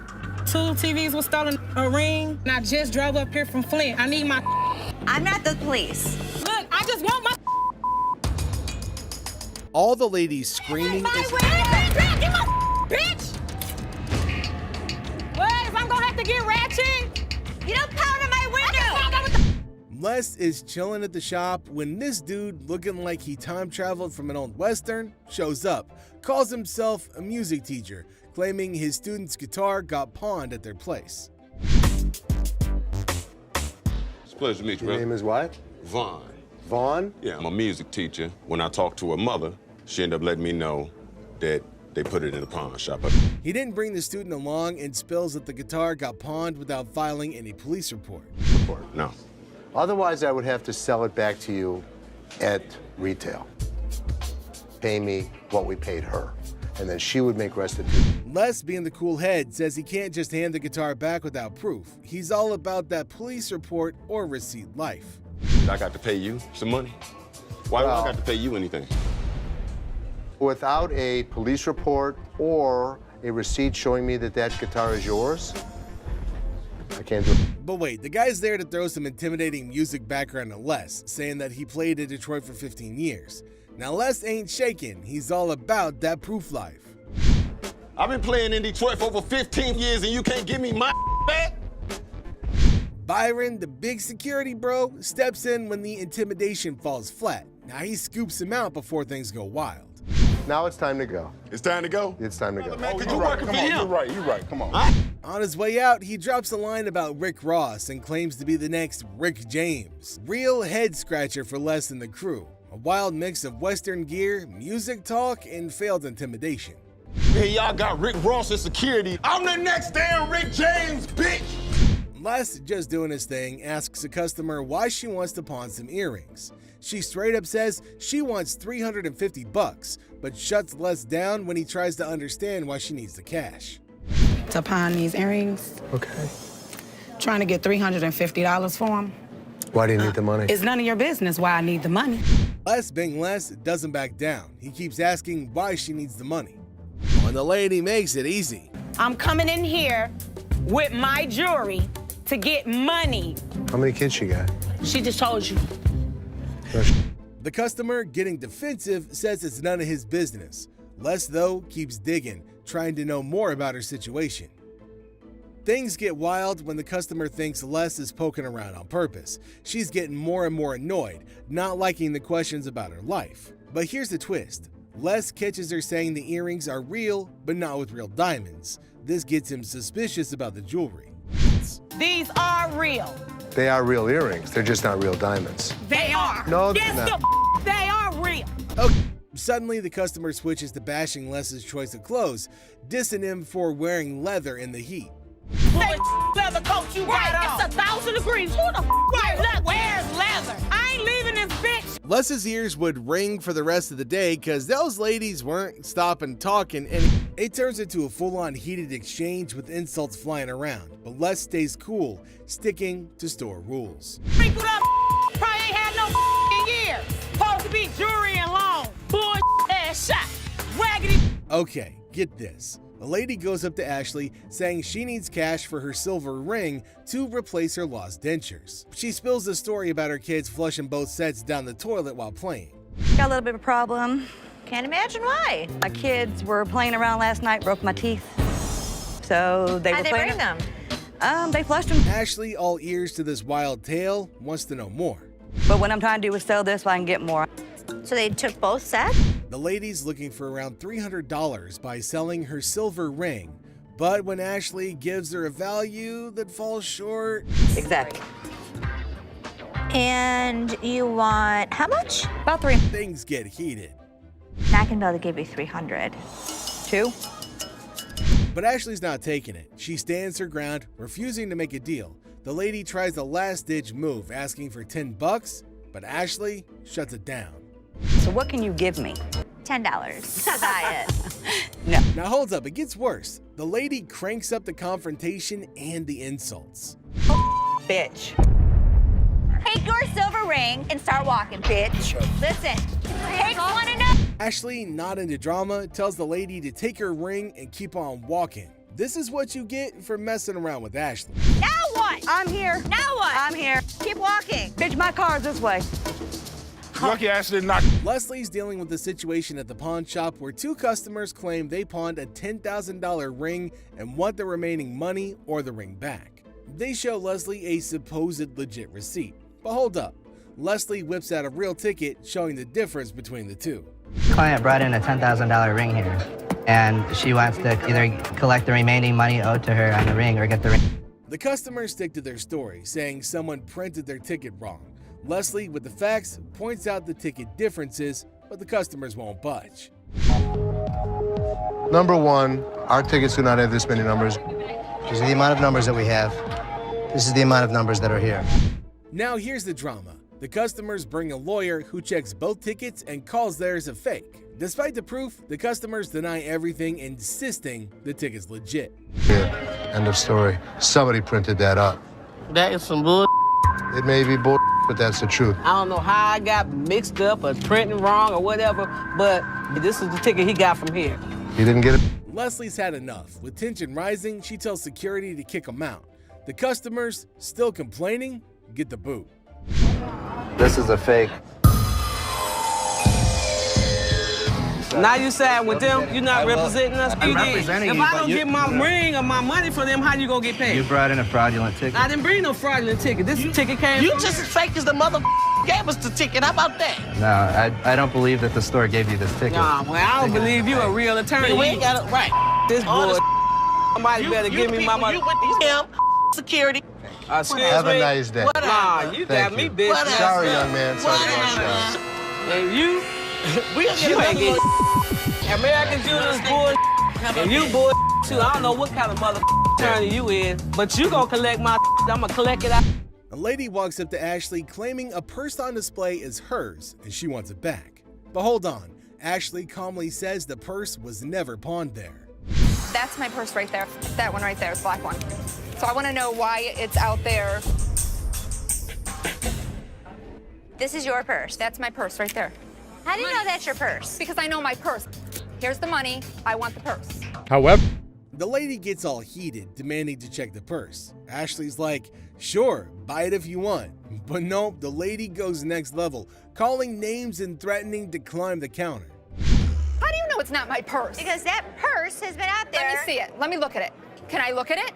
2 TVs was stolen, a ring, and I just drove up here from Flint. I need my. I'm not the police. Look, I just want my. All the ladies screaming is Get my bitch! What? If I'm gonna have to get ratchet? You don't pound on my window! Les is chilling at the shop when this dude, looking like he time traveled from an old Western, shows up, calls himself a music teacher, claiming his student's guitar got pawned at their place. It's a pleasure to meet you, Your brother. name is what? Vaughn. Vaughn? Yeah, I'm a music teacher. When I talked to her mother, she ended up letting me know that they put it in the pawn shop. He didn't bring the student along and spills that the guitar got pawned without filing any police report. No. Otherwise, I would have to sell it back to you at retail. Pay me what we paid her, and then she would make restitution. Les, being the cool head, says he can't just hand the guitar back without proof. He's all about that police report or receipt life. I got to pay you some money? Why do I got to pay you anything? Without a police report or a receipt showing me that that guitar is yours, I can't do it. But wait, the guy's there to throw some intimidating music background to Les, saying that he played in Detroit for 15 years. Now Les ain't shaking, he's all about that proof life. I've been playing in Detroit for over 15 years and you can't give me my back? Byron, the big security bro, steps in when the intimidation falls flat. Now he scoops him out before things go wild. Now it's time to go. It's time to go? It's time to go. Man, you working for him? You're right, come on. On his way out, he drops a line about Rick Ross and claims to be the next Rick James. Real head scratcher for Les and the crew. A wild mix of Western gear, music talk, and failed intimidation. Hey, y'all got Rick Ross as security. I'm the next damn Rick James, bitch! Les, just doing his thing, asks a customer why she wants to pawn some earrings. She straight up says she wants $350, but shuts Les down when he tries to understand why she needs the cash. To pawn these earrings. Okay. Trying to get $350 for them. Why do you need the money? It's none of your business why I need the money. Les, being Les, doesn't back down. He keeps asking why she needs the money. And the lady makes it easy. I'm coming in here with my jewelry to get money. How many kids you got? She just told you. The customer, getting defensive, says it's none of his business. Les, though, keeps digging, trying to know more about her situation. Things get wild when the customer thinks Les is poking around on purpose. She's getting more and more annoyed, not liking the questions about her life. But here's the twist. Les catches her saying the earrings are real, but not with real diamonds. This gets him suspicious about the jewelry. These are real. They are real earrings. They're just not real diamonds. They are. No, they're Yes, not. they are real. Okay. Suddenly, the customer switches to bashing Les's choice of clothes, dissing him for wearing leather in the heat. That leather coat you got on. It's 1,000 degrees. Who the wears leather? I ain't leaving this bitch. Les's ears would ring for the rest of the day because those ladies weren't stopping talking, and it turns into a full-on heated exchange with insults flying around. But Les stays cool, sticking to store rules. Wrinkled up probably ain't had no in years. Supposed to be jewelry and long. Bull ass shot. Raggedy. Okay, get this. A lady goes up to Ashley saying she needs cash for her silver ring to replace her lost dentures. She spills the story about her kids flushing both sets down the toilet while playing. Got a little bit of a problem. Can't imagine why. My kids were playing around last night, broke my teeth. So they How'd were they playing. bring them? They flushed them. Ashley, all ears to this wild tale, wants to know more. But what I'm trying to do is sell this so I can get more. So they took both sets? The lady's looking for around $300 by selling her silver ring. But when Ashley gives her a value that falls short... Exactly. And you want how much? About 3. Things get heated. I can be able to give you 300. 2. But Ashley's not taking it. She stands her ground, refusing to make a deal. The lady tries the last-ditch move, asking for $10, but Ashley shuts it down. So what can you give me? $10. Buy it. No. Now hold up, it gets worse. The lady cranks up the confrontation and the insults. Bitch. Take your silver ring and start walking, bitch. Listen, take one enough. Ashley, not into drama, tells the lady to take her ring and keep on walking. This is what you get for messing around with Ashley. Now what? I'm here. Now what? I'm here. Keep walking. Bitch, my car's this way. Lucky Ashley not. Leslie's dealing with the situation at the pawn shop where 2 customers claim they pawned a $10,000 ring and want the remaining money or the ring back. They show Leslie a supposed legit receipt. But hold up. Leslie whips out a real ticket showing the difference between the two. Client brought in a $10,000 ring here, and she wants to either collect the remaining money owed to her on the ring or get the ring. The customers stick to their story, saying someone printed their ticket wrong. Leslie, with the facts, points out the ticket differences, but the customers won't budge. Number 1, our tickets do not have this many numbers. These are the amount of numbers that we have. This is the amount of numbers that are here. Now here's the drama. The customers bring a lawyer who checks both tickets and calls theirs a fake. Despite the proof, the customers deny everything, insisting the ticket's legit. Yeah, end of story. Somebody printed that up. That is some bull. It may be bull, but that's the truth. I don't know how I got mixed up or printing wrong or whatever, but this is the ticket he got from here. You didn't get it? Leslie's had enough. With tension rising, she tells security to kick him out. The customers, still complaining, get the boot. This is a fake. Now you side with them? You not representing us? I'm representing if you, I but don't you- get my ring or my money for them, how you gonna get paid? You brought in a fraudulent ticket. I didn't bring no fraudulent ticket. This ticket came You from just as fake as the mother gave us the ticket. How about that? No, I don't believe that the store gave you this ticket. Nah, well, I don't believe you a real attorney. We ain't got it right. This All boy, this- somebody better give me my people, money. You with these damn security. Excuse Have me? a nice day. Nah, you got me, bitch. Sorry, young man. Sorry about that. And you, We'll get you ain't another get American Jewelers bull, and you bull too. I don't know what kind of mother attorney you is, but you gonna collect my. I'm gonna collect it out. A lady walks up to Ashley claiming a purse on display is hers and she wants it back. But hold on, Ashley calmly says the purse was never pawned there. That's my purse right there. That one right there, the black one. So I want to know why it's out there. This is your purse. That's my purse right there. How do you know that's your purse? Because I know my purse. Here's the money. I want the purse. However, the lady gets all heated, demanding to check the purse. Ashley's like, sure, buy it if you want. But no, the lady goes next level, calling names and threatening to climb the counter. How do you know it's not my purse? Because that purse has been out there. Let me see it. Let me look at it. Can I look at it?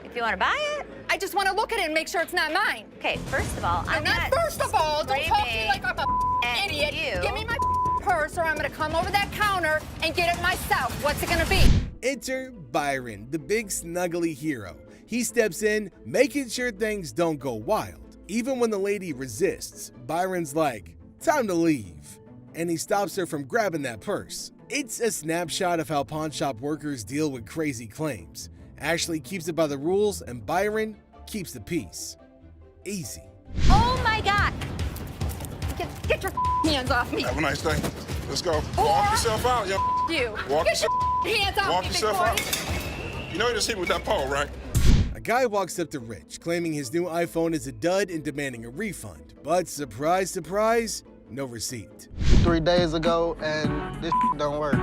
If you want to buy it. I just want to look at it and make sure it's not mine. Okay, first of all, I'm not first of all. Don't talk to me like I'm a idiot. you. Give me my purse or I'm going to come over that counter and get it myself. What's it going to be? Enter Byron, the big snuggly hero. He steps in, making sure things don't go wild. Even when the lady resists, Byron's like, time to leave. And he stops her from grabbing that purse. It's a snapshot of how pawn shop workers deal with crazy claims. Ashley keeps it by the rules and Byron keeps the peace. Easy. Oh my God. Get your hands off me. Have a nice day. Let's go. Walk yourself out, yo. You. Walk Get your hands off Walk me, big yourself boy. out. You know you just hit me with that pole, right? A guy walks up to Rich, claiming his new iPhone is a dud and demanding a refund. But surprise, surprise, no receipt. 3 days ago, and this don't work.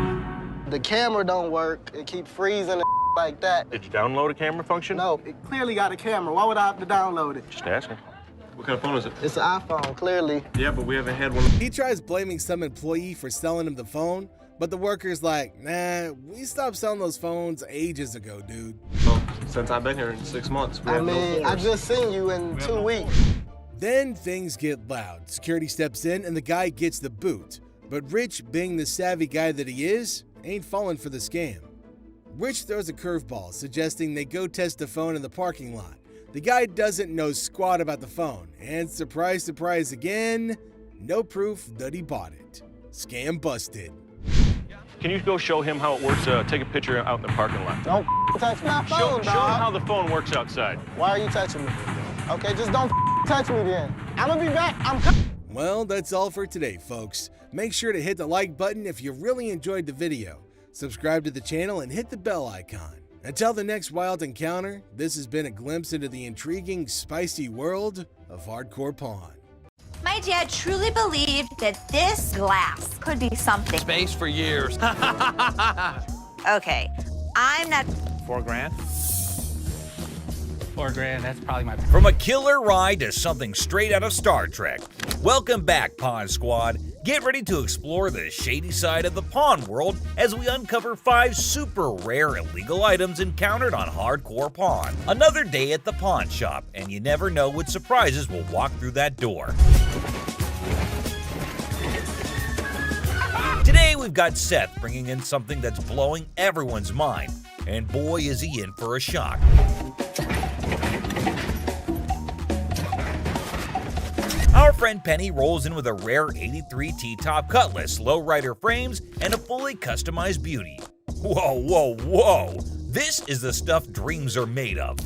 The camera don't work. It keep freezing and like that. Did you download a camera function? No, it clearly got a camera. Why would I have to download it? Just asking. What kind of phone is it? It's an iPhone, clearly. Yeah, but we haven't had one. He tries blaming some employee for selling him the phone, but the worker's like, nah, we stopped selling those phones ages ago, dude. Well, since I've been here in 6 months, we I have no mean, I phones. just seen you in 2 weeks. Then things get loud. Security steps in and the guy gets the boot. But Rich, being the savvy guy that he is, ain't falling for the scam. Rich throws a curveball, suggesting they go test the phone in the parking lot. The guy doesn't know squat about the phone, and surprise, surprise again, no proof that he bought it. Scam busted. Can you go show him how it works? Take a picture out in the parking lot. Don't touch my phone, Show him dog. how the phone works outside. Why are you touching me? Okay, just don't touch me then. I'm gonna be back. I'm coming. Well, that's all for today, folks. Make sure to hit the like button if you really enjoyed the video. Subscribe to the channel and hit the bell icon. Until the next wild encounter, this has been a glimpse into the intriguing, spicy world of hardcore pawn. My dad truly believed that this glass could be something. Space for years. Okay, I'm not. $4 grand? $4 grand, that's probably my. From a killer ride to something straight out of Star Trek. Welcome back, Pawn Squad. Get ready to explore the shady side of the pawn world as we uncover 5 super rare illegal items encountered on Hardcore Pawn. Another day at the pawn shop, and you never know what surprises will walk through that door. Today we've got Seth bringing in something that's blowing everyone's mind, and boy is he in for a shock. Our friend Penny rolls in with a rare 83 T-top Cutlass, lowrider frames, and a fully customized beauty. Whoa, whoa, whoa! This is the stuff dreams are made of.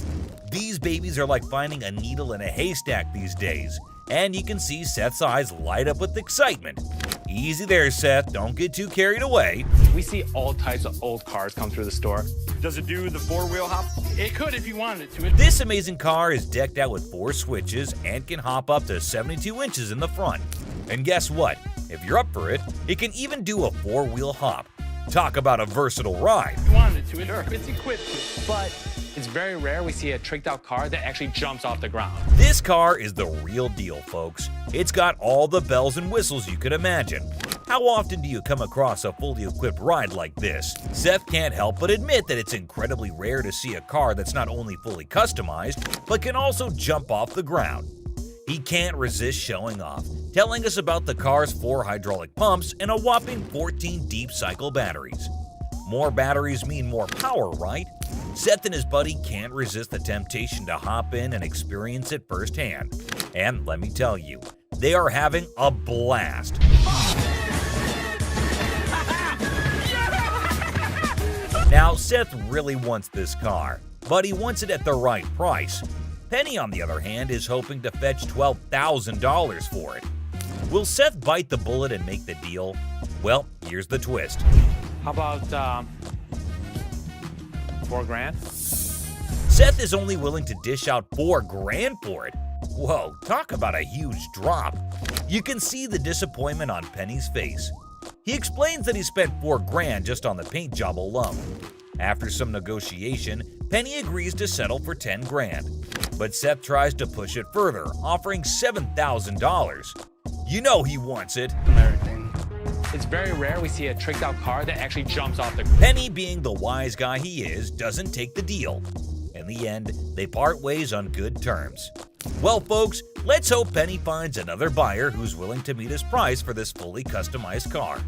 These babies are like finding a needle in a haystack these days, and you can see Seth's eyes light up with excitement. Easy there, Seth, don't get too carried away. We see all types of old cars come through the store. Does it do the 4-wheel hop? It could if you wanted it to. This amazing car is decked out with 4 switches and can hop up to 72 inches in the front. And guess what? If you're up for it, it can even do a 4-wheel hop. Talk about a versatile ride. If you wanted it to, it's equipped to. But it's very rare we see a tricked out car that actually jumps off the ground. This car is the real deal, folks. It's got all the bells and whistles you could imagine. How often do you come across a fully equipped ride like this? Seth can't help but admit that it's incredibly rare to see a car that's not only fully customized, but can also jump off the ground. He can't resist showing off, telling us about the car's 4 hydraulic pumps and a whopping 14 deep cycle batteries. More batteries mean more power, right? Seth and his buddy can't resist the temptation to hop in and experience it firsthand. And let me tell you, they are having a blast. Now, Seth really wants this car, but he wants it at the right price. Penny, on the other hand, is hoping to fetch $12,000 for it. Will Seth bite the bullet and make the deal? Well, here's the twist. How about $4,000? Seth is only willing to dish out $4,000 for it. Whoa, talk about a huge drop. You can see the disappointment on Penny's face. He explains that he spent $4,000 just on the paint job alone. After some negotiation, Penny agrees to settle for $10,000. But Seth tries to push it further, offering $7,000. You know he wants it. It's very rare we see a tricked out car that actually jumps off the... Penny, being the wise guy he is, doesn't take the deal. In the end, they part ways on good terms. Well, folks, let's hope Penny finds another buyer who's willing to meet his price for this fully customized car.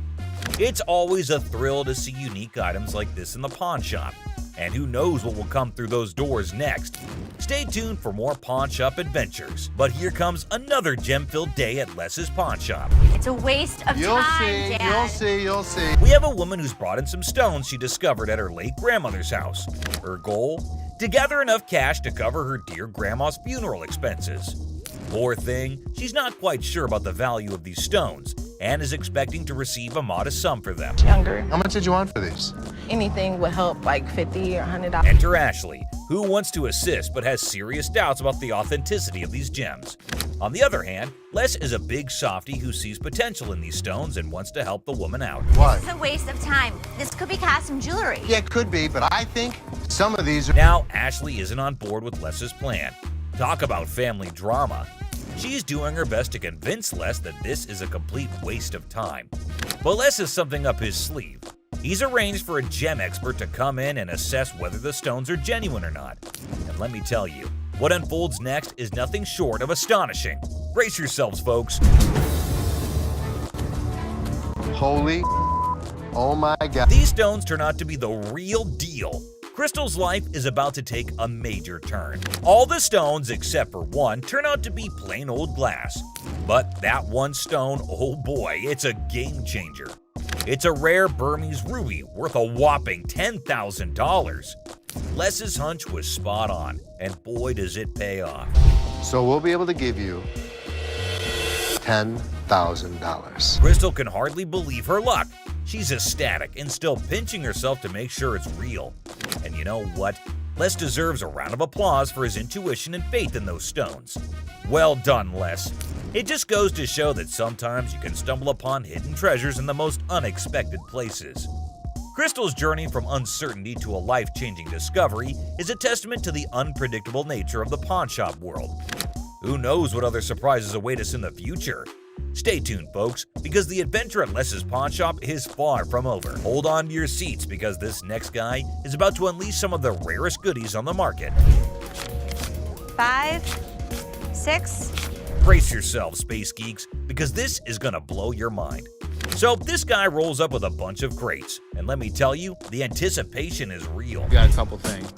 It's always a thrill to see unique items like this in the pawn shop, and who knows what will come through those doors next. Stay tuned for more pawn shop adventures, but here comes another gem-filled day at Les's pawn shop. It's a waste of time, Dad. You'll see. We have a woman who's brought in some stones she discovered at her late grandmother's house. Her goal? To gather enough cash to cover her dear grandma's funeral expenses. Poor thing, she's not quite sure about the value of these stones and is expecting to receive a modest sum for them. Younger. How much did you want for these? Anything would help, like $50 or $100. Enter Ashley, who wants to assist but has serious doubts about the authenticity of these gems. On the other hand, Les is a big softie who sees potential in these stones and wants to help the woman out. Why? It's a waste of time. This could be custom jewelry. Yeah, it could be, but I think some of these are... Now, Ashley isn't on board with Les's plan. Talk about family drama. She's doing her best to convince Les that this is a complete waste of time. But Les has something up his sleeve. He's arranged for a gem expert to come in and assess whether the stones are genuine or not. And let me tell you, what unfolds next is nothing short of astonishing. Brace yourselves, folks. Holy... Oh my God. These stones turn out to be the real deal. Crystal's life is about to take a major turn. All the stones, except for one, turn out to be plain old glass. But that one stone, oh boy, it's a game changer. It's a rare Burmese ruby worth a whopping $10,000. Les's hunch was spot on, and boy does it pay off. So we'll be able to give you $10,000. Crystal can hardly believe her luck. She's ecstatic and still pinching herself to make sure it's real. And you know what? Les deserves a round of applause for his intuition and faith in those stones. Well done, Les. It just goes to show that sometimes you can stumble upon hidden treasures in the most unexpected places. Crystal's journey from uncertainty to a life-changing discovery is a testament to the unpredictable nature of the pawn shop world. Who knows what other surprises await us in the future? Stay tuned, folks, because the adventure at Les's pawn shop is far from over. Hold on to your seats because this next guy is about to unleash some of the rarest goodies on the market. 5, 6. Brace yourselves, space geeks, because this is gonna blow your mind. So this guy rolls up with a bunch of crates, and let me tell you, the anticipation is real. Got a couple things.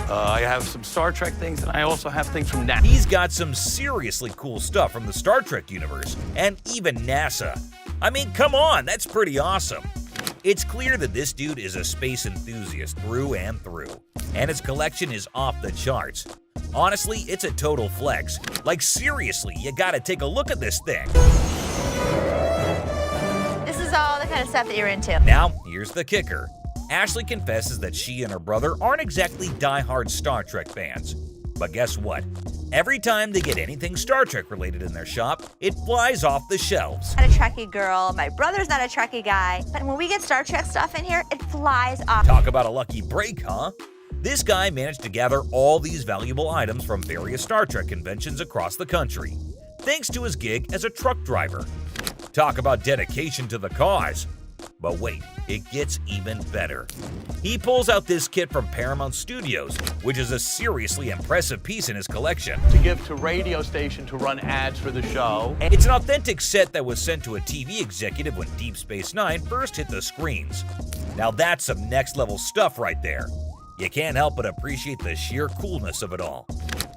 I have some Star Trek things, and I also have things from NASA. He's got some seriously cool stuff from the Star Trek universe, and even NASA. I mean, come on, that's pretty awesome. It's clear that this dude is a space enthusiast through and through, and his collection is off the charts. Honestly, it's a total flex. Like seriously, you gotta take a look at this thing. This is all the kind of stuff that you're into. Now, here's the kicker. Ashley confesses that she and her brother aren't exactly die-hard Star Trek fans. But guess what? Every time they get anything Star Trek related in their shop, it flies off the shelves. I'm not a Trekkie girl, my brother's not a Trekkie guy, but when we get Star Trek stuff in here, it flies off. Talk about a lucky break, huh? This guy managed to gather all these valuable items from various Star Trek conventions across the country, thanks to his gig as a truck driver. Talk about dedication to the cause. But wait, it gets even better. He pulls out this kit from Paramount Studios, which is a seriously impressive piece in his collection. To give to radio station to run ads for the show. It's an authentic set that was sent to a TV executive when Deep Space Nine first hit the screens. Now that's some next level stuff right there. You can't help but appreciate the sheer coolness of it all.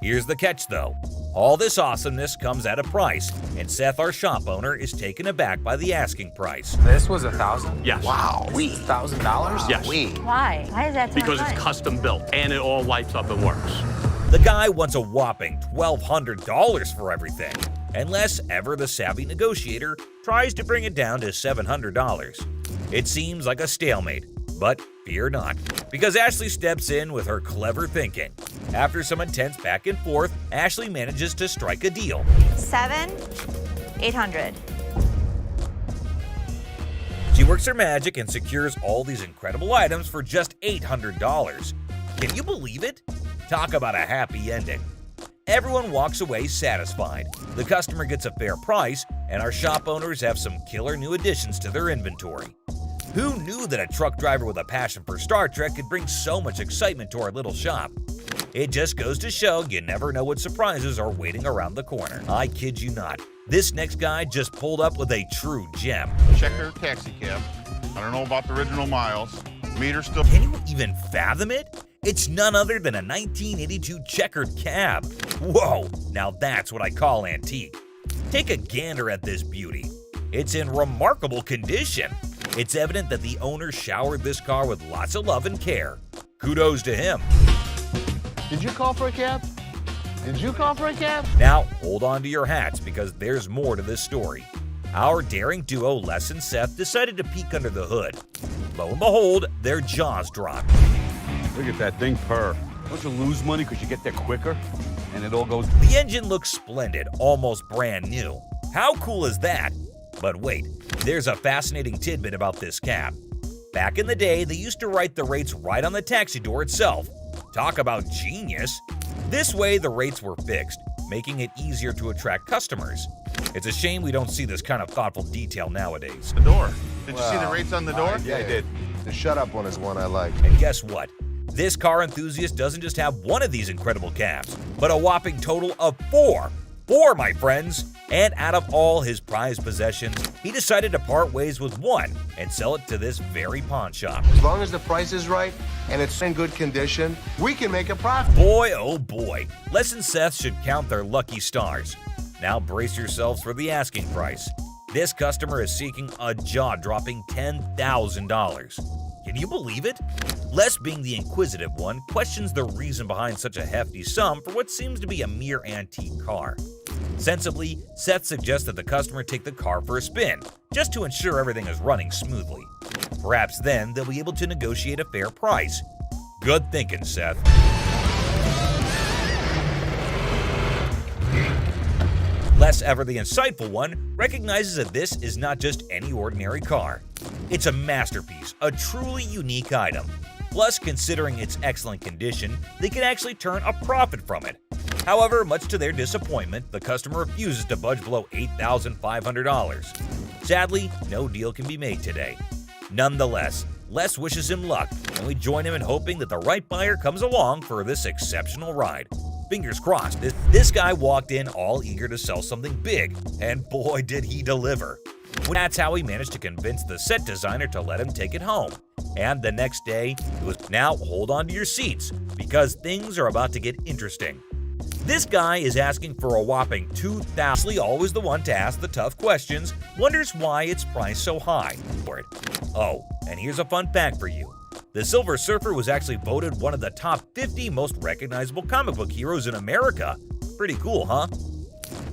Here's the catch though. All this awesomeness comes at a price, and Seth, our shop owner, is taken aback by the asking price. This was $1,000? Yes. Wow. $1,000? Yes. Why? Why is that so Because much? it's custom built and it all lights up and works. The guy wants a whopping $1,200 for everything, unless ever the savvy negotiator tries to bring it down to $700. It seems like a stalemate, but fear not, because Ashley steps in with her clever thinking. After some intense back and forth, Ashley manages to strike a deal. $7,800. She works her magic and secures all these incredible items for just $800. Can you believe it? Talk about a happy ending. Everyone walks away satisfied. The customer gets a fair price, and our shop owners have some killer new additions to their inventory. Who knew that a truck driver with a passion for Star Trek could bring so much excitement to our little shop? It just goes to show you never know what surprises are waiting around the corner. I kid you not. This next guy just pulled up with a true gem. Checker taxi cab. I don't know about the original miles. Meter still. Can you even fathom it? It's none other than a 1982 checkered cab. Whoa, now that's what I call antique. Take a gander at this beauty. It's in remarkable condition. It's evident that the owner showered this car with lots of love and care. Kudos to him. Did you call for a cab? Did you call for a cab? Now, hold on to your hats because there's more to this story. Our daring duo, Les and Seth, decided to peek under the hood. Lo and behold, their jaws dropped. Look at that thing purr. Don't you lose money because you get there quicker? And it all goes... The engine looks splendid, almost brand new. How cool is that? But wait, there's a fascinating tidbit about this cab. Back in the day, they used to write the rates right on the taxi door itself. Talk about genius. This way, the rates were fixed, making it easier to attract customers. It's a shame we don't see this kind of thoughtful detail nowadays. The door. Did you see the rates on the door? Yeah, I did. The shut-up one is one I like. And guess what? This car enthusiast doesn't just have one of these incredible cabs, but a whopping total of 4. 4, my friends! And out of all his prized possessions, he decided to part ways with one and sell it to this very pawn shop. As long as the price is right and it's in good condition, we can make a profit. Boy, oh boy, Les and Seth should count their lucky stars. Now brace yourselves for the asking price. This customer is seeking a jaw-dropping $10,000. Can you believe it? Les, being the inquisitive one, questions the reason behind such a hefty sum for what seems to be a mere antique car. Sensibly, Seth suggests that the customer take the car for a spin, just to ensure everything is running smoothly. Perhaps then they'll be able to negotiate a fair price. Good thinking, Seth. Les, ever the insightful one, recognizes that this is not just any ordinary car. It's a masterpiece, a truly unique item. Plus, considering its excellent condition, they can actually turn a profit from it. However, much to their disappointment, the customer refuses to budge below $8,500. Sadly, no deal can be made today. Nonetheless, Les wishes him luck, and we join him in hoping that the right buyer comes along for this exceptional ride. Fingers crossed, this guy walked in all eager to sell something big, and boy did he deliver. That's how he managed to convince the set designer to let him take it home. And the next day, it was, now hold on to your seats, because things are about to get interesting. This guy is asking for a whopping $2,000. Always the one to ask the tough questions, wonders why it's priced so high for it. Oh, and here's a fun fact for you. The Silver Surfer was actually voted one of the top 50 most recognizable comic book heroes in America. Pretty cool, huh?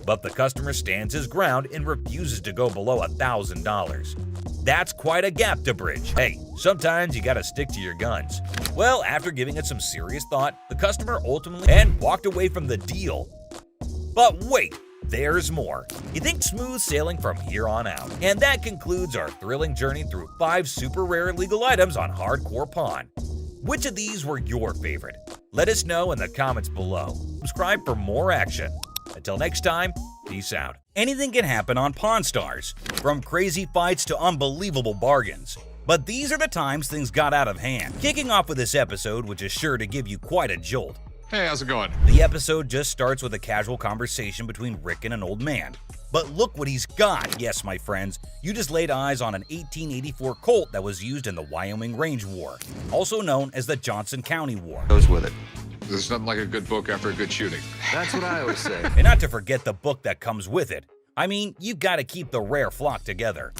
But the customer stands his ground and refuses to go below $1,000. That's quite a gap to bridge. Hey, sometimes you gotta stick to your guns. Well, after giving it some serious thought, the customer ultimately walked away from the deal. But wait, there's more. You think smooth sailing from here on out. And that concludes our thrilling journey through 5 super rare illegal items on Hardcore Pawn. Which of these were your favorite? Let us know in the comments below. Subscribe for more action. Until next time, peace out. Anything can happen on Pawn Stars, from crazy fights to unbelievable bargains. But these are the times things got out of hand. Kicking off with this episode, which is sure to give you quite a jolt. Hey, how's it going? The episode just starts with a casual conversation between Rick and an old man. But look what he's got. Yes, my friends, you just laid eyes on an 1884 Colt that was used in the Wyoming Range War, also known as the Johnson County War. Goes with it. There's nothing like a good book after a good shooting. That's what I always say. And not to forget the book that comes with it. I mean, you gotta keep the rare flock together.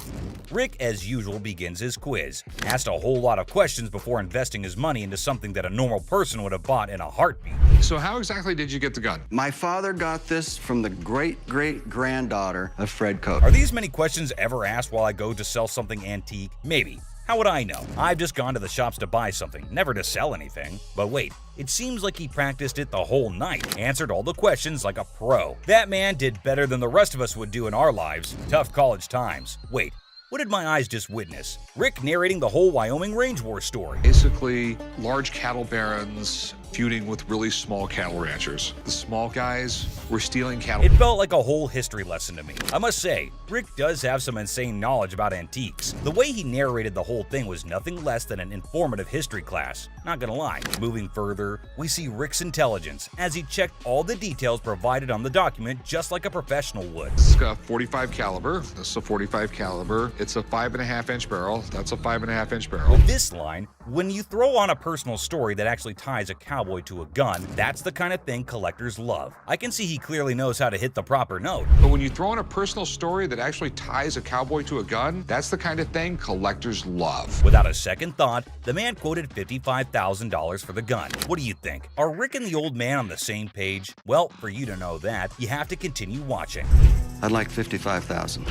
Rick, as usual, begins his quiz, asked a whole lot of questions before investing his money into something that a normal person would have bought in a heartbeat. So how exactly did you get the gun? My father got this from the great-great-granddaughter of Fred Koch. Are these many questions ever asked while I go to sell something antique? Maybe. How would I know? I've just gone to the shops to buy something, never to sell anything. But wait, it seems like he practiced it the whole night, answered all the questions like a pro. That man did better than the rest of us would do in our lives. Tough college times. Wait, what did my eyes just witness? Rick narrating the whole Wyoming Range War story. Basically, large cattle barons feuding with really small cattle ranchers. The small guys were stealing cattle. It felt like a whole history lesson to me. I must say, Rick does have some insane knowledge about antiques. The way he narrated the whole thing was nothing less than an informative history class. Not gonna lie. Moving further, we see Rick's intelligence as he checked all the details provided on the document just like a professional would. This is a 45 caliber. This is a 45 caliber. It's a 5.5-inch barrel. That's a 5.5-inch barrel. With this line, when you throw on a personal story that actually ties a cowboy to a gun, that's the kind of thing collectors love. I can see he clearly knows how to hit the proper note. But when you throw in a personal story that actually ties a cowboy to a gun, that's the kind of thing collectors love. Without a second thought, the man quoted $55,000 for the gun. What do you think? Are Rick and the old man on the same page? Well, for you to know that, you have to continue watching. I'd like $55,000.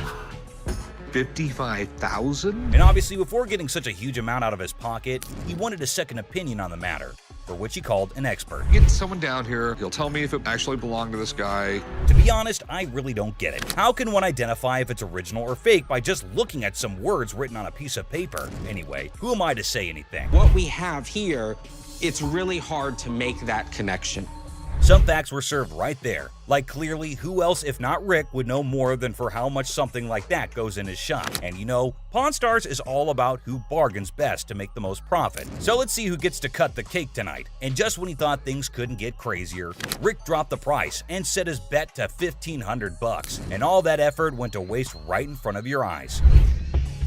$55,000? And obviously, before getting such a huge amount out of his pocket, he wanted a second opinion on the matter, for which he called an expert. Get someone down here, he'll tell me if it actually belonged to this guy. To be honest, I really don't get it. How can one identify if it's original or fake by just looking at some words written on a piece of paper? Anyway, who am I to say anything? What we have here, it's really hard to make that connection. Some facts were served right there. Like clearly, who else if not Rick would know more than for how much something like that goes in his shop. And you know, Pawn Stars is all about who bargains best to make the most profit. So let's see who gets to cut the cake tonight. And just when he thought things couldn't get crazier, Rick dropped the price and set his bet to $1,500. And all that effort went to waste right in front of your eyes.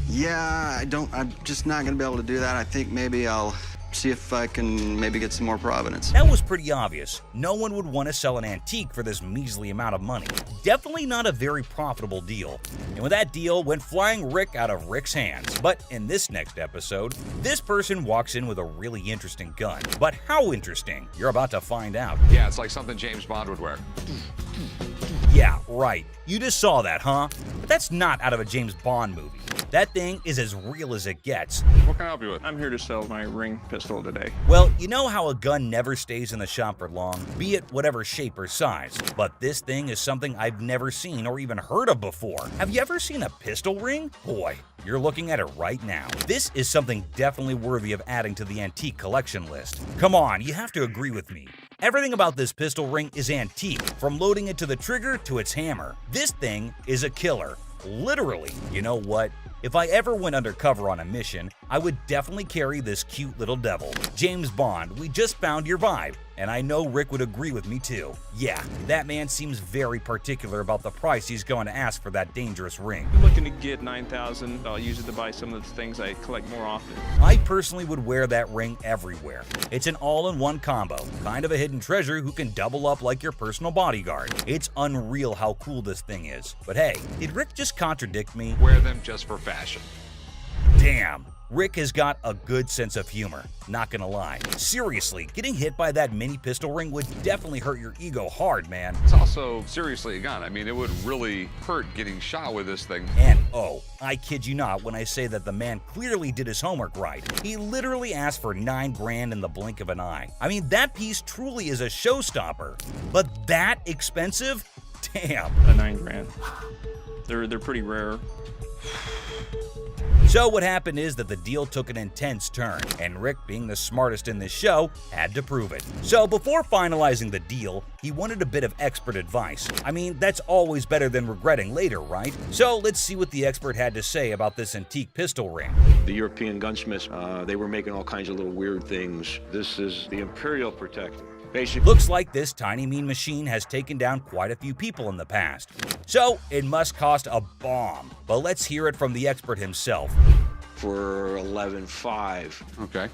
Yeah, I'm just not gonna be able to do that. I think maybe I'll see if I can maybe get some more Providence. That was pretty obvious. No one would want to sell an antique for this measly amount of money. Definitely not a very profitable deal. And with that deal went flying Rick out of Rick's hands. But in this next episode, this person walks in with a really interesting gun. But how interesting? You're about to find out. Yeah, it's like something James Bond would wear. Yeah, right. You just saw that, huh? But that's not out of a James Bond movie. That thing is as real as it gets. What can I help you with? I'm here to sell my ring pistol today. Well, you know how a gun never stays in the shop for long, be it whatever shape or size. But this thing is something I've never seen or even heard of before. Have you ever seen a pistol ring? Boy, you're looking at it right now. This is something definitely worthy of adding to the antique collection list. Come on, you have to agree with me. Everything about this pistol ring is antique, from loading it to the trigger to its hammer. This thing is a killer. Literally. You know what? If I ever went undercover on a mission, I would definitely carry this cute little devil. James Bond, we just found your vibe. And I know Rick would agree with me too. Yeah, that man seems very particular about the price he's going to ask for that dangerous ring. I'm looking to get $9,000. I'll use it to buy some of the things I collect more often. I personally would wear that ring everywhere. It's an all-in-one combo, kind of a hidden treasure who can double up like your personal bodyguard. It's unreal how cool this thing is. But hey, did Rick just contradict me? Wear them just for fashion. Damn. Rick has got a good sense of humor, not gonna lie. Seriously, getting hit by that mini pistol ring would definitely hurt your ego hard, man. It's also seriously a gun. I mean, it would really hurt getting shot with this thing. And oh, I kid you not when I say that the man clearly did his homework right. He literally asked for $9 grand in the blink of an eye. I mean, that piece truly is a showstopper. But that expensive? Damn. $9 grand. They're pretty rare. So what happened is that the deal took an intense turn, and Rick, being the smartest in this show, had to prove it. So before finalizing the deal, he wanted a bit of expert advice. I mean, that's always better than regretting later, right? So let's see what the expert had to say about this antique pistol ring. The European gunsmiths, they were making all kinds of little weird things. This is the Imperial Protector. Basically, looks like this tiny mean machine has taken down quite a few people in the past. So it must cost a bomb. But let's hear it from the expert himself. For $11,500. Okay.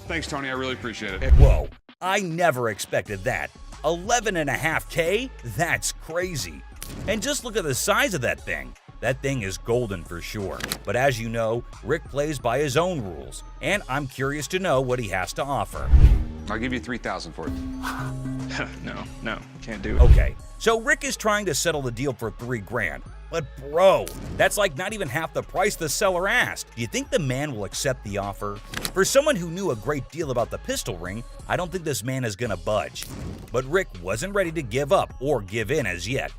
Thanks, Tony. I really appreciate it. Whoa, I never expected that. $11.5K? That's crazy. And just look at the size of that thing. That thing is golden for sure. But as you know, Rick plays by his own rules, and I'm curious to know what he has to offer. I'll give you $3,000 for it. No, can't do it. Okay, so Rick is trying to settle the deal for $3,000. But bro, that's like not even half the price the seller asked. Do you think the man will accept the offer? For someone who knew a great deal about the pistol ring, I don't think this man is gonna budge. But Rick wasn't ready to give up or give in as yet.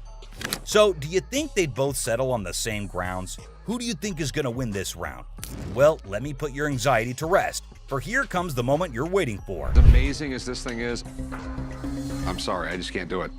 So, do you think they'd both settle on the same grounds? Who do you think is going to win this round? Well, let me put your anxiety to rest, for here comes the moment you're waiting for. As amazing as this thing is, I'm sorry, I just can't do it.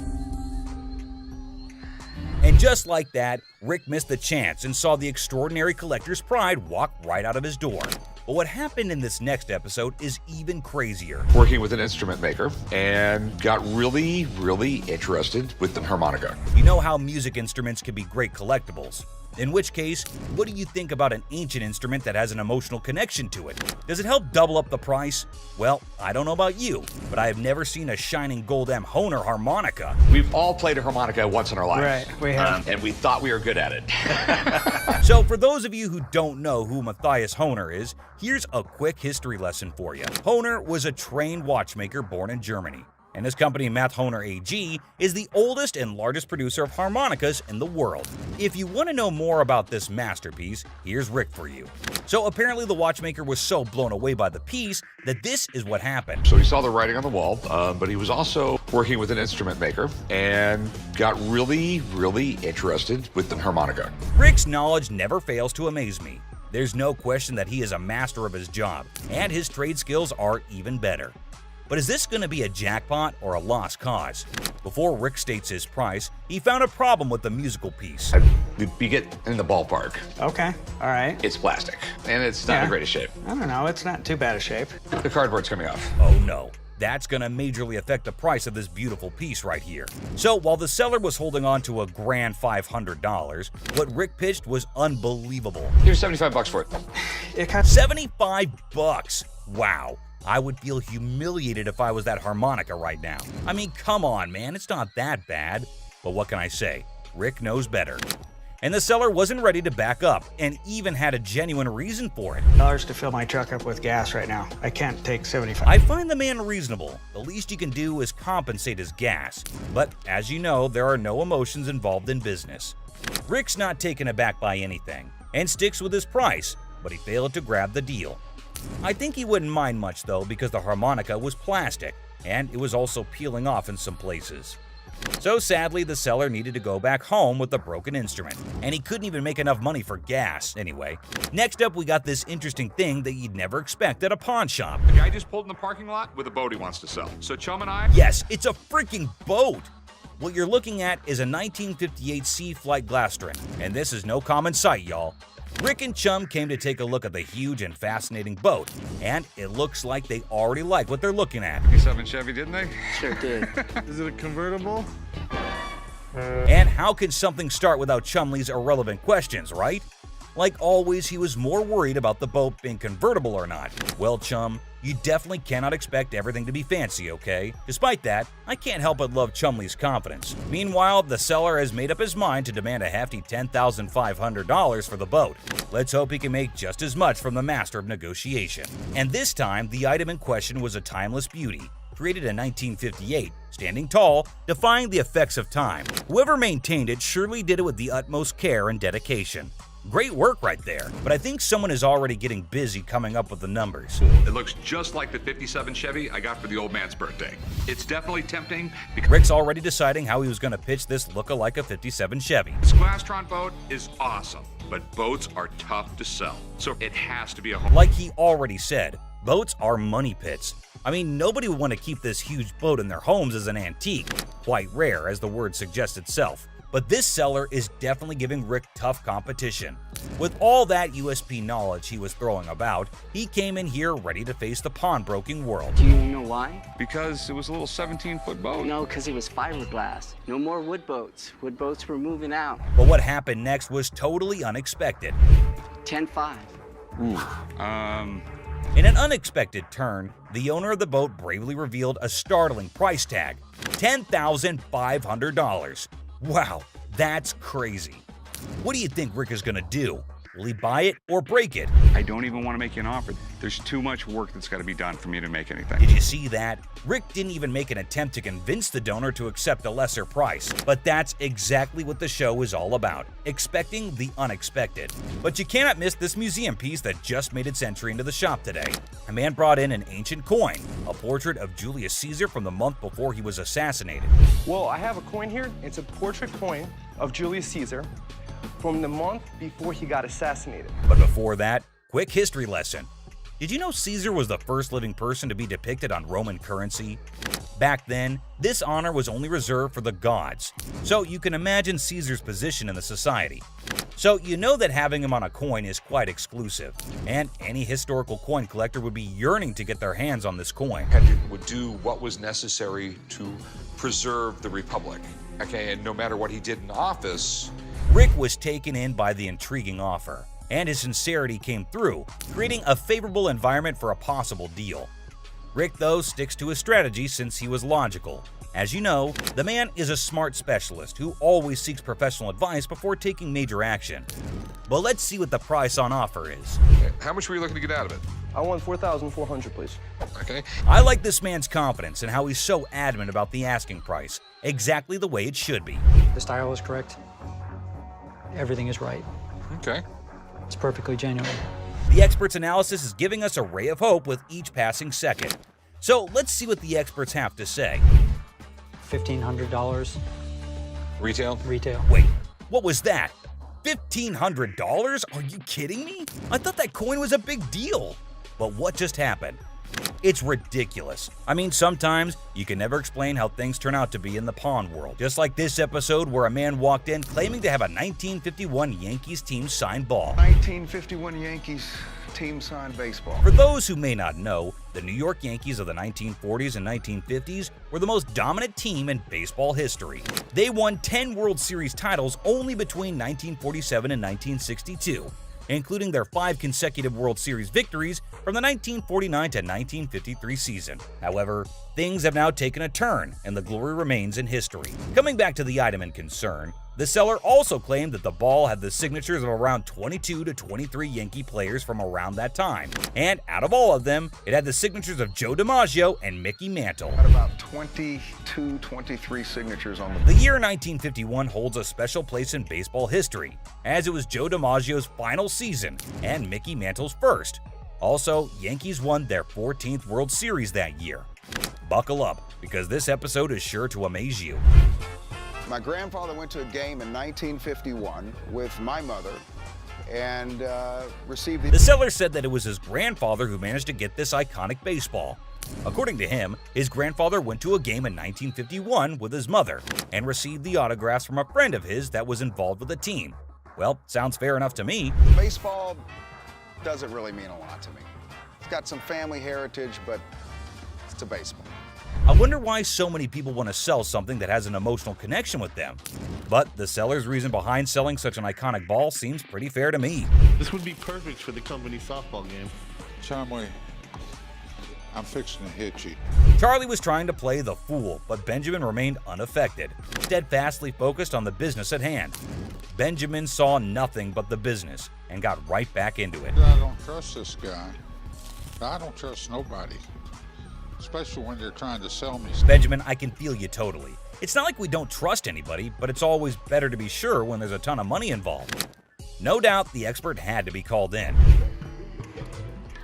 And just like that, Rick missed the chance and saw the extraordinary collector's pride walk right out of his door. But what happened in this next episode is even crazier. Working with an instrument maker and got really, really interested with the harmonica. You know how music instruments can be great collectibles. In which case, what do you think about an ancient instrument that has an emotional connection to it? Does it help double up the price? Well, I don't know about you, but I have never seen a shining gold M. Hohner harmonica. We've all played a harmonica once in our lives. Right, we have. And we thought we were good at it. So for those of you who don't know who Matthias Hohner is, here's a quick history lesson for you. Hohner was a trained watchmaker born in Germany, and his company Math Hohner AG is the oldest and largest producer of harmonicas in the world. If you want to know more about this masterpiece, here's Rick for you. So apparently the watchmaker was so blown away by the piece that this is what happened. So he saw the writing on the wall, but he was also working with an instrument maker and got really, really interested with the harmonica. Rick's knowledge never fails to amaze me. There's no question that he is a master of his job, and his trade skills are even better. But is this going to be a jackpot or a lost cause? Before Rick states his price, he found a problem with the musical piece. You get in the ballpark. Okay, all right. It's plastic, and it's not in the greatest shape. I don't know, it's not too bad a shape. The cardboard's coming off. Oh no, that's going to majorly affect the price of this beautiful piece right here. So while the seller was holding on to a grand $500, what Rick pitched was unbelievable. Here's $75 for it. It cost $75? Wow. I would feel humiliated if I was that harmonica right now. I mean, come on, man, it's not that bad. But what can I say? Rick knows better. And the seller wasn't ready to back up, and even had a genuine reason for it. $1 to fill my truck up with gas right now. I can't take 75. I find the man reasonable. The least you can do is compensate his gas. But as you know, there are no emotions involved in business. Rick's not taken aback by anything, and sticks with his price, but he failed to grab the deal. I think he wouldn't mind much though, because the harmonica was plastic, and it was also peeling off in some places. So sadly, the seller needed to go back home with the broken instrument, and he couldn't even make enough money for gas anyway. Next up, we got this interesting thing that you'd never expect at a pawn shop. The guy just pulled in the parking lot with a boat he wants to sell. So Chum and I... Yes, it's a freaking boat! What you're looking at is a 1958 Sea Flight Glastron, and this is no common sight, y'all. Rick and Chum came to take a look at the huge and fascinating boat, and it looks like they already like what they're looking at. 57 Chevy, didn't they? Sure did. Is it a convertible? And how could something start without Chumley's irrelevant questions, right? Like always, he was more worried about the boat being convertible or not. Well, Chum, you definitely cannot expect everything to be fancy, okay? Despite that, I can't help but love Chumley's confidence. Meanwhile, the seller has made up his mind to demand a hefty $10,500 for the boat. Let's hope he can make just as much from the master of negotiation. And this time, the item in question was a timeless beauty, created in 1958, standing tall, defying the effects of time. Whoever maintained it surely did it with the utmost care and dedication. Great work right there, but I think someone is already getting busy coming up with the numbers. It looks just like the 57 Chevy I got for the old man's birthday. It's definitely tempting because Rick's already deciding how he was going to pitch this look-alike a 57 Chevy. this Glastron boat is awesome. but boats are tough to sell, so it has to be a home. Like he already said, boats are money pits. I mean, nobody would want to keep this huge boat in their homes as an antique. Quite rare, as the word suggests itself. But this seller is definitely giving Rick tough competition. With all that USP knowledge he was throwing about, he came in here ready to face the pawnbroking world. Do you know why? Because it was a little 17-foot boat. No, because it was fiberglass. No more wood boats. Wood boats were moving out. But what happened next was totally unexpected. 10-5. In an unexpected turn, the owner of the boat bravely revealed a startling price tag, $10,500. Wow, that's crazy. What do you think Rick is gonna do? Will he buy it or break it? I don't even want to make you an offer. There's too much work that's got to be done for me to make anything. Did you see that? Rick didn't even make an attempt to convince the donor to accept a lesser price. But that's exactly what the show is all about, expecting the unexpected. But you cannot miss this museum piece that just made its entry into the shop today. A man brought in an ancient coin, a portrait of Julius Caesar from the month before he was assassinated. Well, I have a coin here. It's a portrait coin of Julius Caesar from the month before he got assassinated. But before that, quick history lesson. Did you know Caesar was the first living person to be depicted on Roman currency? Back then, this honor was only reserved for the gods, so you can imagine Caesar's position in the society. So you know that having him on a coin is quite exclusive, and any historical coin collector would be yearning to get their hands on this coin. Would do what was necessary to preserve the Republic. Okay, and no matter what he did in office, Rick was taken in by the intriguing offer, and his sincerity came through, creating a favorable environment for a possible deal. Rick, though, sticks to his strategy since he was logical. As you know, the man is a smart specialist who always seeks professional advice before taking major action. But let's see what the price on offer is. how much were you looking to get out of it? I want $4,400, please. Okay. I like this man's confidence and how he's so adamant about the asking price, exactly the way it should be. The style is correct. Everything is right. Okay. It's perfectly genuine. The expert's analysis is giving us a ray of hope with each passing second. So let's see what the experts have to say. $1,500. Retail? Retail. Wait, what was that? $1,500? Are you kidding me? I thought that coin was a big deal. But what just happened? It's ridiculous. I mean, sometimes you can never explain how things turn out to be in the pawn world. Just like this episode where a man walked in claiming to have a 1951 Yankees team signed ball. 1951 Yankees team signed baseball. For those who may not know, the New York Yankees of the 1940s and 1950s were the most dominant team in baseball history. They won 10 World Series titles only between 1947 and 1962. Including their 5 consecutive World Series victories from the 1949 to 1953 season. However, things have now taken a turn, and the glory remains in history. Coming back to the item in concern, the seller also claimed that the ball had the signatures of around 22 to 23 Yankee players from around that time. And out of all of them, it had the signatures of Joe DiMaggio and Mickey Mantle. Had about 22, 23 signatures on The year 1951 holds a special place in baseball history, as it was Joe DiMaggio's final season and Mickey Mantle's first. Also, Yankees won their 14th World Series that year. Buckle up, because this episode is sure to amaze you. My grandfather went to a game in 1951 with my mother and received The seller said that it was his grandfather who managed to get this iconic baseball. According to him, his grandfather went to a game in 1951 with his mother and received the autographs from a friend of his that was involved with the team. Well, sounds fair enough to me. Baseball doesn't really mean a lot to me. It's got some family heritage, but it's a baseball. I wonder why so many people want to sell something that has an emotional connection with them. But the seller's reason behind selling such an iconic ball seems pretty fair to me. This would be perfect for the company softball game. Chumway, I'm fixing to hit you. Charlie was trying to play the fool, but Benjamin remained unaffected, steadfastly focused on the business at hand. Benjamin saw nothing but the business and got right back into it. I don't trust this guy. I don't trust nobody. Especially when they're trying to sell me stuff. Benjamin, I can feel you totally. It's not like we don't trust anybody, but it's always better to be sure when there's a ton of money involved. No doubt the expert had to be called in.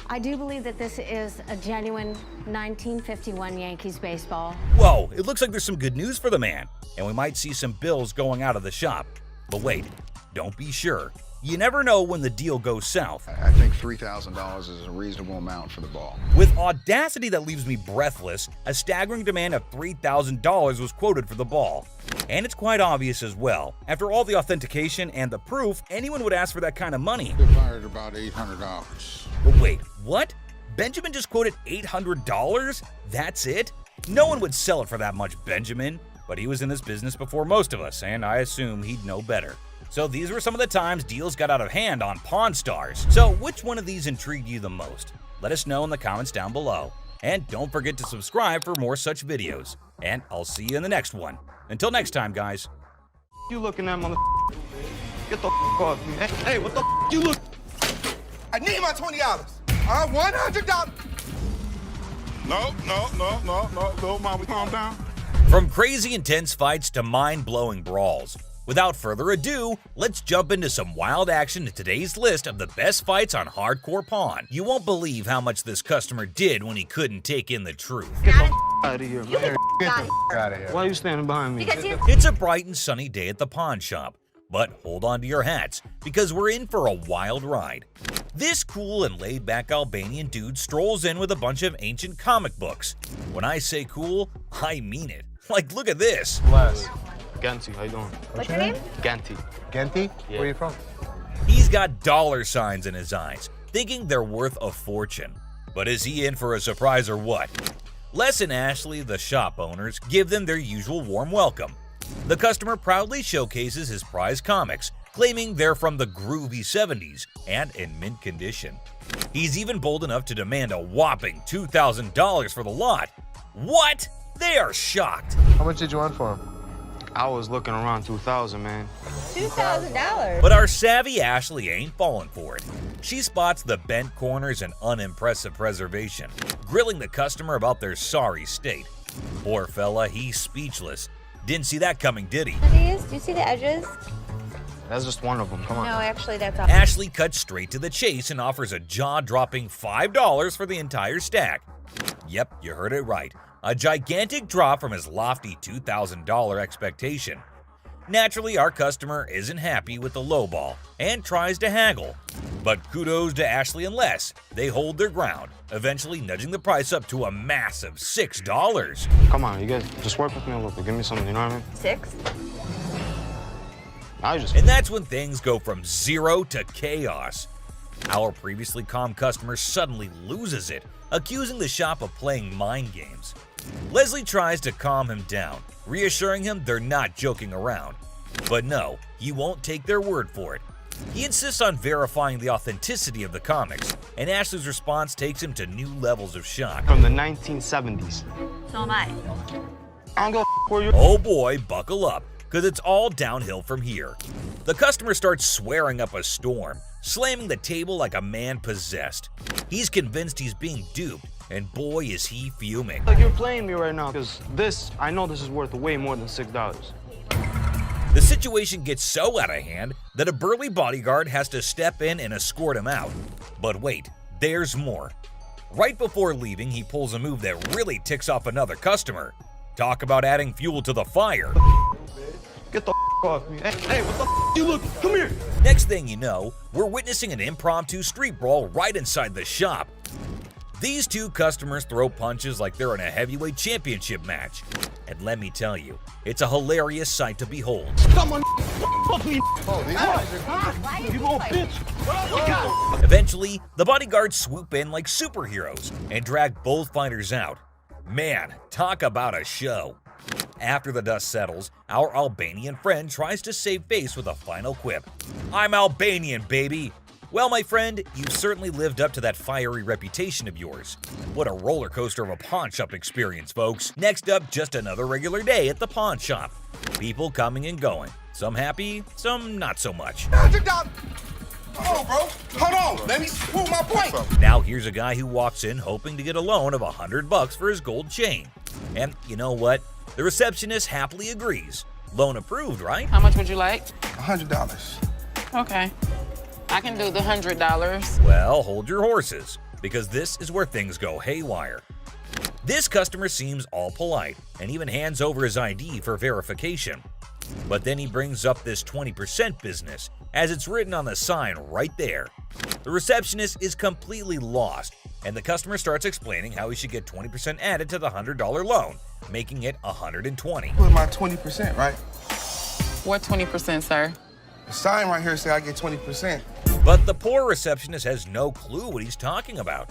I do believe that this is a genuine 1951 Yankees baseball. Whoa, it looks like there's some good news for the man, and we might see some bills going out of the shop. But wait, don't be sure. You never know when the deal goes south. I think $3,000 is a reasonable amount for the ball. With audacity that leaves me breathless, a staggering demand of $3,000 was quoted for the ball. And it's quite obvious as well. After all the authentication and the proof, anyone would ask for that kind of money. They fired about $800. But wait, what? Benjamin just quoted $800? That's it? No one would sell it for that much, Benjamin. But he was in this business before most of us, and I assume he'd know better. So these were some of the times deals got out of hand on Pawn Stars. So which one of these intrigued you the most? Let us know in the comments down below. And don't forget to subscribe for more such videos. And I'll see you in the next one. Until next time, guys. You looking at, mother? Get the off me. Hey, what the you look? I need my $20. $100. No, Mama, calm down. From crazy intense fights to mind-blowing brawls. Without further ado, let's jump into some wild action in today's list of the best fights on Hardcore Pawn. You won't believe how much this customer did when he couldn't take in the truth. Get the out of here, man. Get out of here. Why are you standing behind me? It's a bright and sunny day at the pawn shop. But hold on to your hats, because we're in for a wild ride. This cool and laid-back Albanian dude strolls in with a bunch of ancient comic books. When I say cool, I mean it. Like, look at this. Bless. Ganti, how you doing? What's your name? Ganti. Genti? Yeah. Where are you from? He's got dollar signs in his eyes, thinking they're worth a fortune. But is he in for a surprise or what? Les and Ashley, the shop owners, give them their usual warm welcome. The customer proudly showcases his prize comics, claiming they're from the groovy 70s and in mint condition. He's even bold enough to demand a whopping $2,000 for the lot. What? They are shocked. How much did you want for him? I was looking around 2,000, man. $2,000? But our savvy Ashley ain't falling for it. She spots the bent corners and unimpressive preservation, grilling the customer about their sorry state. Poor fella, he's speechless. Didn't see that coming, did he? Do you see the edges? That's just one of them. Come on. No, actually, that's all. Ashley cuts straight to the chase and offers a jaw-dropping $5 for the entire stack. Yep, you heard it right. A gigantic drop from his lofty $2,000 expectation. Naturally, our customer isn't happy with the lowball and tries to haggle. But kudos to Ashley and Les. They hold their ground, eventually nudging the price up to a massive $6. Come on, you guys, just work with me a little bit. Give me something, you know what I mean? 6? And that's when things go from zero to chaos. Our previously calm customer suddenly loses it, accusing the shop of playing mind games. Leslie tries to calm him down, reassuring him they're not joking around. But no, he won't take their word for it. He insists on verifying the authenticity of the comics, and Ashley's response takes him to new levels of shock. From the 1970s. So am I. I don't go for you. Oh boy, buckle up, because it's all downhill from here. The customer starts swearing up a storm, slamming the table like a man possessed. He's convinced he's being duped, and boy is he fuming. Like you're playing me right now, because I know this is worth way more than $6. The situation gets so out of hand that a burly bodyguard has to step in and escort him out. But wait, there's more. Right before leaving, he pulls a move that really ticks off another customer. Talk about adding fuel to the fire. Get the off me. Hey, what the you look? Come here. Next thing you know, we're witnessing an impromptu street brawl right inside the shop. These two customers throw punches like they're in a heavyweight championship match. And let me tell you, it's a hilarious sight to behold. Come on, fuck me. You little bitch. Eventually, the bodyguards swoop in like superheroes and drag both fighters out. Man, talk about a show. After the dust settles, our Albanian friend tries to save face with a final quip. I'm Albanian, baby! Well, my friend, you've certainly lived up to that fiery reputation of yours. What a roller coaster of a pawn shop experience, folks. Next up, just another regular day at the pawn shop. People coming and going. Some happy, some not so much. $100. Hold on, bro. Hold on. Let me prove my point. Now here's a guy who walks in hoping to get a loan of $100 for his gold chain. And you know what? The receptionist happily agrees. Loan approved, right? How much would you like? $100. Okay. I can do the $100. Well, hold your horses, because this is where things go haywire. This customer seems all polite and even hands over his ID for verification. But then he brings up this 20% business, as it's written on the sign right there. The receptionist is completely lost, and the customer starts explaining how he should get 20% added to the $100 loan, making it $120. Put my 20%, right? What 20%, sir? The sign right here say I get 20%. But the poor receptionist has no clue what he's talking about.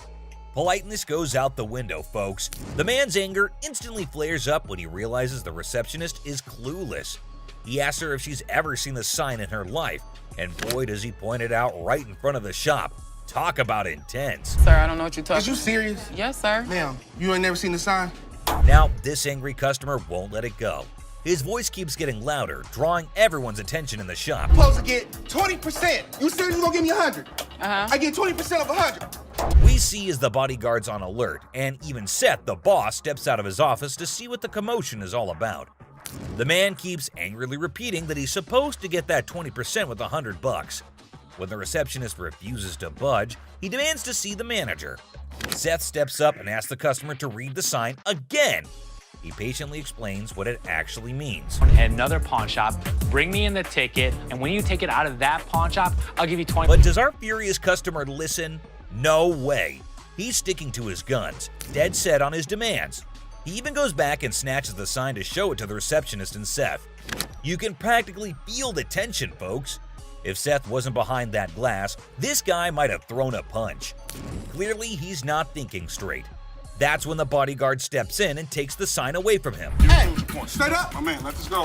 Politeness goes out the window, folks. The man's anger instantly flares up when he realizes the receptionist is clueless. He asks her if she's ever seen the sign in her life, and boy does he point it out right in front of the shop. Talk about intense. Sir, I don't know what you're talking about. Is you serious? Yes, sir. Ma'am, you ain't never seen the sign? Now, this angry customer won't let it go. His voice keeps getting louder, drawing everyone's attention in the shop. I'm supposed to get 20%. You said you gonna give me 100. I get 20% of 100. We see as the bodyguard's on alert, and even Seth, the boss, steps out of his office to see what the commotion is all about. The man keeps angrily repeating that he's supposed to get that 20% with $100. When the receptionist refuses to budge, he demands to see the manager. Seth steps up and asks the customer to read the sign again. He patiently explains what it actually means. At another pawn shop, bring me in the ticket, and when you take it out of that pawn shop, I'll give you 20. But does our furious customer listen? No way. He's sticking to his guns, dead set on his demands. He even goes back and snatches the sign to show it to the receptionist and Seth. You can practically feel the tension, folks. If Seth wasn't behind that glass, this guy might have thrown a punch. Clearly, he's not thinking straight. That's when the bodyguard steps in and takes the sign away from him. Hey, straight up. My man, let this go.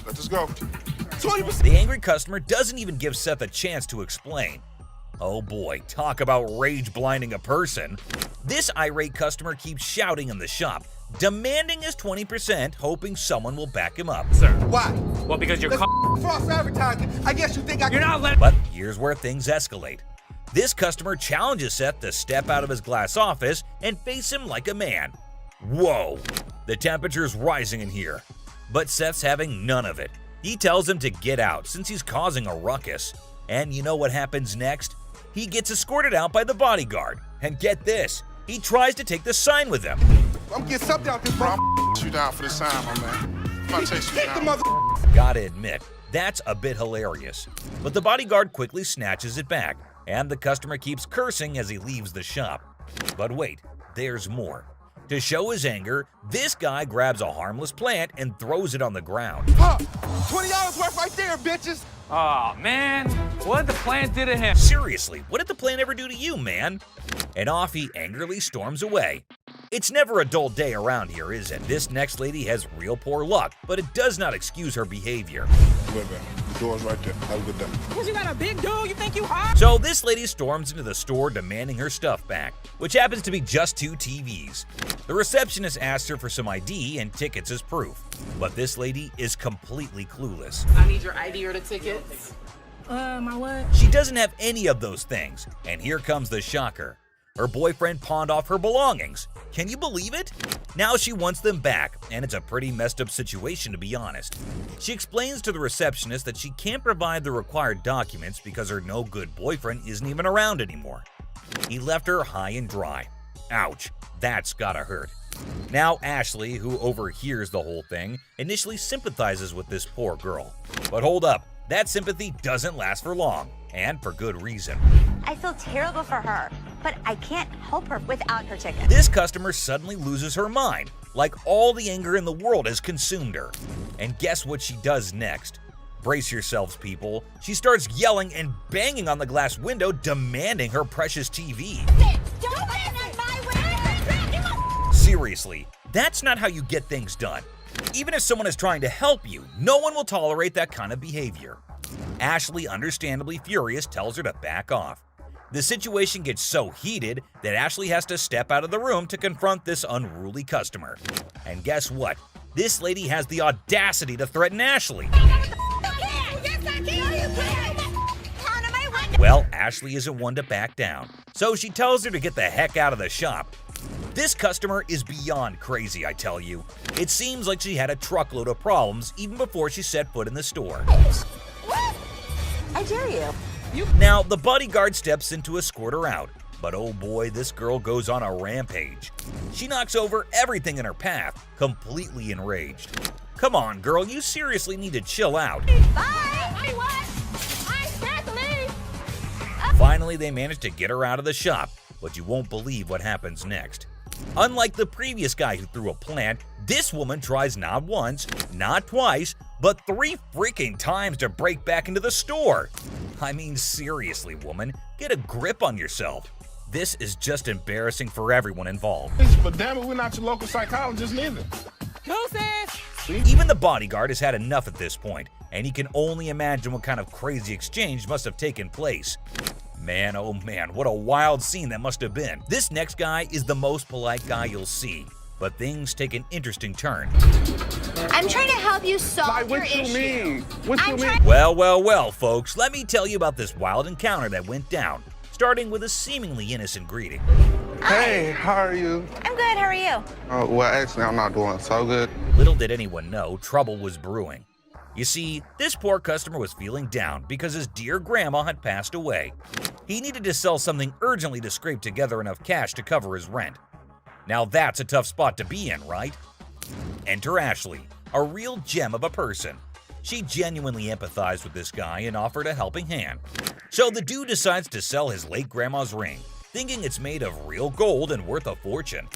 Let this go. 20%. The angry customer doesn't even give Seth a chance to explain. Oh boy, talk about rage blinding a person. This irate customer keeps shouting in the shop, demanding his 20%, hoping someone will back him up. Sir. Why? Well, because you're false advertising. I guess you think I can. You're not letting. But here's where things escalate. This customer challenges Seth to step out of his glass office and face him like a man. Whoa, the temperature's rising in here. But Seth's having none of it. He tells him to get out since he's causing a ruckus. And you know what happens next? He gets escorted out by the bodyguard. And get this, he tries to take the sign with him. I'm getting something out this, bro. I'm you down for this sign, my man. I'm gonna chase you down. Gotta admit, that's a bit hilarious. But the bodyguard quickly snatches it back, and the customer keeps cursing as he leaves the shop. But wait, there's more. To show his anger, this guy grabs a harmless plant and throws it on the ground. Huh, $20 worth right there, bitches. Oh, man. What did the plant do to him? Seriously, what did the plant ever do to you, man? And off he angrily storms away. It's never a dull day around here, is it? This next lady has real poor luck, but it does not excuse her behavior. Wait, man. The door's right there. Have a good day. Because you got a big dude, you think you hot? So this lady storms into the store demanding her stuff back, which happens to be just 2 TVs. The receptionist asks her for some ID and tickets as proof, but this lady is completely clueless. I need your ID or the tickets. My what? She doesn't have any of those things, and here comes the shocker. Her boyfriend pawned off her belongings. Can you believe it? Now she wants them back, and it's a pretty messed up situation to be honest. She explains to the receptionist that she can't provide the required documents because her no-good boyfriend isn't even around anymore. He left her high and dry. Ouch, that's gotta hurt. Now Ashley, who overhears the whole thing, initially sympathizes with this poor girl. But hold up, that sympathy doesn't last for long, and for good reason. I feel terrible for her, but I can't help her without her ticket. This customer suddenly loses her mind, like all the anger in the world has consumed her. And guess what she does next? Brace yourselves, people. She starts yelling and banging on the glass window, demanding her precious TV. Don't land on my window! Seriously, that's not how you get things done. Even if someone is trying to help you, no one will tolerate that kind of behavior. Ashley, understandably furious, tells her to back off. The situation gets so heated that Ashley has to step out of the room to confront this unruly customer. And guess what? This lady has the audacity to threaten Ashley. Well, Ashley isn't one to back down, so she tells her to get the heck out of the shop. This customer is beyond crazy, I tell you. It seems like she had a truckload of problems even before she set foot in the store. What? I dare you. Now, the bodyguard steps in to escort her out, but oh boy, this girl goes on a rampage. She knocks over everything in her path, completely enraged. Come on, girl, you seriously need to chill out. Finally, they managed to get her out of the shop, but you won't believe what happens next. Unlike the previous guy who threw a plant, this woman tries not once, not twice, but 3 freaking times to break back into the store. I mean, seriously, woman, get a grip on yourself. This is just embarrassing for everyone involved. But damn it, we're not your local psychologist neither. Even the bodyguard has had enough at this point, and he can only imagine what kind of crazy exchange must have taken place. Man, oh man, what a wild scene that must have been. This next guy is the most polite guy you'll see, but things take an interesting turn. I'm trying to help you solve your What you issue. mean? What you mean? Well, folks, let me tell you about this wild encounter that went down, starting with a seemingly innocent greeting. Hey, how are you? I'm good, how are you? Well, actually, I'm not doing so good. Little did anyone know, trouble was brewing. You see, this poor customer was feeling down because his dear grandma had passed away. He needed to sell something urgently to scrape together enough cash to cover his rent. Now that's a tough spot to be in, right? Enter Ashley, a real gem of a person. She genuinely empathized with this guy and offered a helping hand. So the dude decides to sell his late grandma's ring, thinking it's made of real gold and worth a fortune.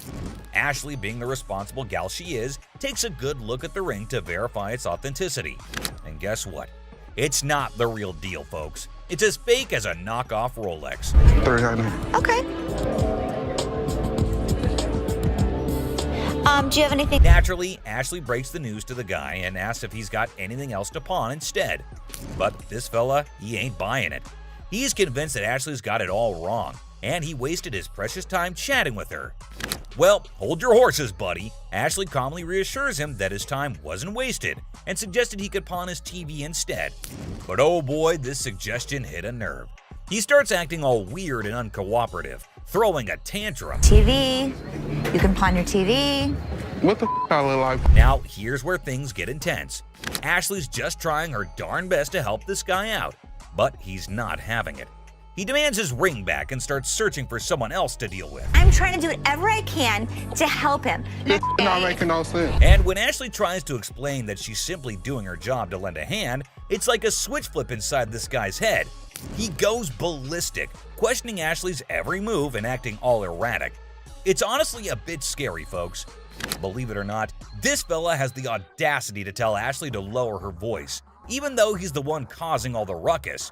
Ashley, being the responsible gal she is, takes a good look at the ring to verify its authenticity. And guess what? It's not the real deal, folks. It's as fake as a knockoff Rolex. Okay. Do you have anything? Naturally, Ashley breaks the news to the guy and asks if he's got anything else to pawn instead. But this fella, he ain't buying it. He's convinced that Ashley's got it all wrong, and he wasted his precious time chatting with her. Well, hold your horses, buddy. Ashley calmly reassures him that his time wasn't wasted and suggested he could pawn his TV instead. But oh boy, this suggestion hit a nerve. He starts acting all weird and uncooperative, throwing a tantrum. TV. You can pawn your TV. What the I look like? Now, here's where things get intense. Ashley's just trying her darn best to help this guy out, but he's not having it. He demands his ring back and starts searching for someone else to deal with. I'm trying to do whatever I can to help him. It's not making no sense. And when Ashley tries to explain that she's simply doing her job to lend a hand, it's like a switch flip inside this guy's head. He goes ballistic, questioning Ashley's every move and acting all erratic. It's honestly a bit scary, folks. Believe it or not, this fella has the audacity to tell Ashley to lower her voice, even though he's the one causing all the ruckus.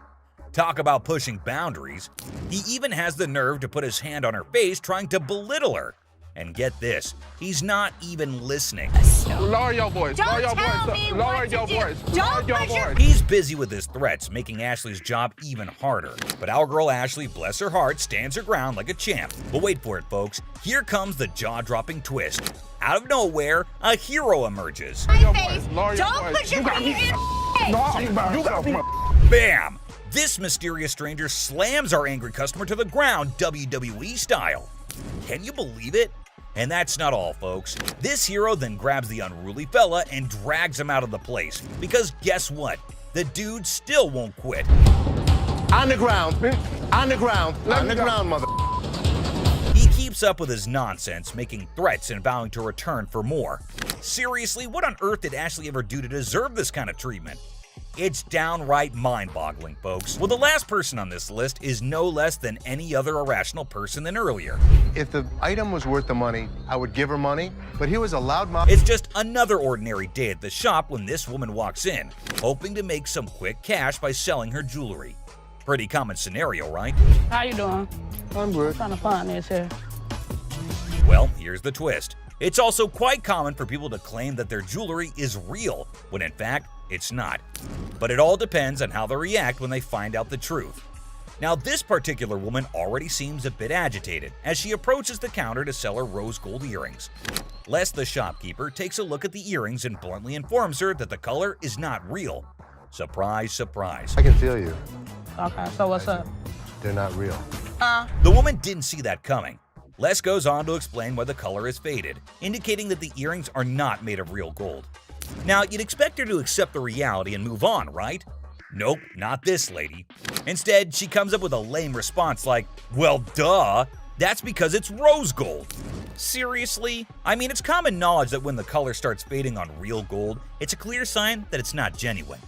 Talk about pushing boundaries. He even has the nerve to put his hand on her face trying to belittle her. And get this, he's not even listening. Lower your voice. Lower your voice. Lower your voice. Lower your voice. He's busy with his threats, making Ashley's job even harder. But our girl Ashley, bless her heart, stands her ground like a champ. But wait for it, folks. Here comes the jaw-dropping twist. Out of nowhere, a hero emerges. My face. Don't put your finger in. Bam! This mysterious stranger slams our angry customer to the ground, WWE style. Can you believe it? And that's not all, folks. This hero then grabs the unruly fella and drags him out of the place. Because guess what? The dude still won't quit. On the ground. On the ground. On the ground, mother. He keeps up with his nonsense, making threats and vowing to return for more. Seriously, what on earth did Ashley ever do to deserve this kind of treatment? It's downright mind-boggling, folks. Well, the last person on this list is no less than any other irrational person than earlier. If the item was worth the money, I would give her money, but he was a loudmouth. It's just another ordinary day at the shop when this woman walks in, hoping to make some quick cash by selling her jewelry. Pretty common scenario, right? How you doing? I'm good. Trying to find this here. Well, here's the twist. It's also quite common for people to claim that their jewelry is real, when in fact, it's not. But it all depends on how they react when they find out the truth. Now, this particular woman already seems a bit agitated as she approaches the counter to sell her rose gold earrings. Les, the shopkeeper, takes a look at the earrings and bluntly informs her that the color is not real. Surprise, surprise. I can feel you. Okay, so what's up? They're not real. The woman didn't see that coming. Les goes on to explain why the color is faded, indicating that the earrings are not made of real gold. Now, you'd expect her to accept the reality and move on, right? Nope, not this lady. Instead, she comes up with a lame response like, well, duh, that's because it's rose gold. Seriously? I mean, it's common knowledge that when the color starts fading on real gold, it's a clear sign that it's not genuine.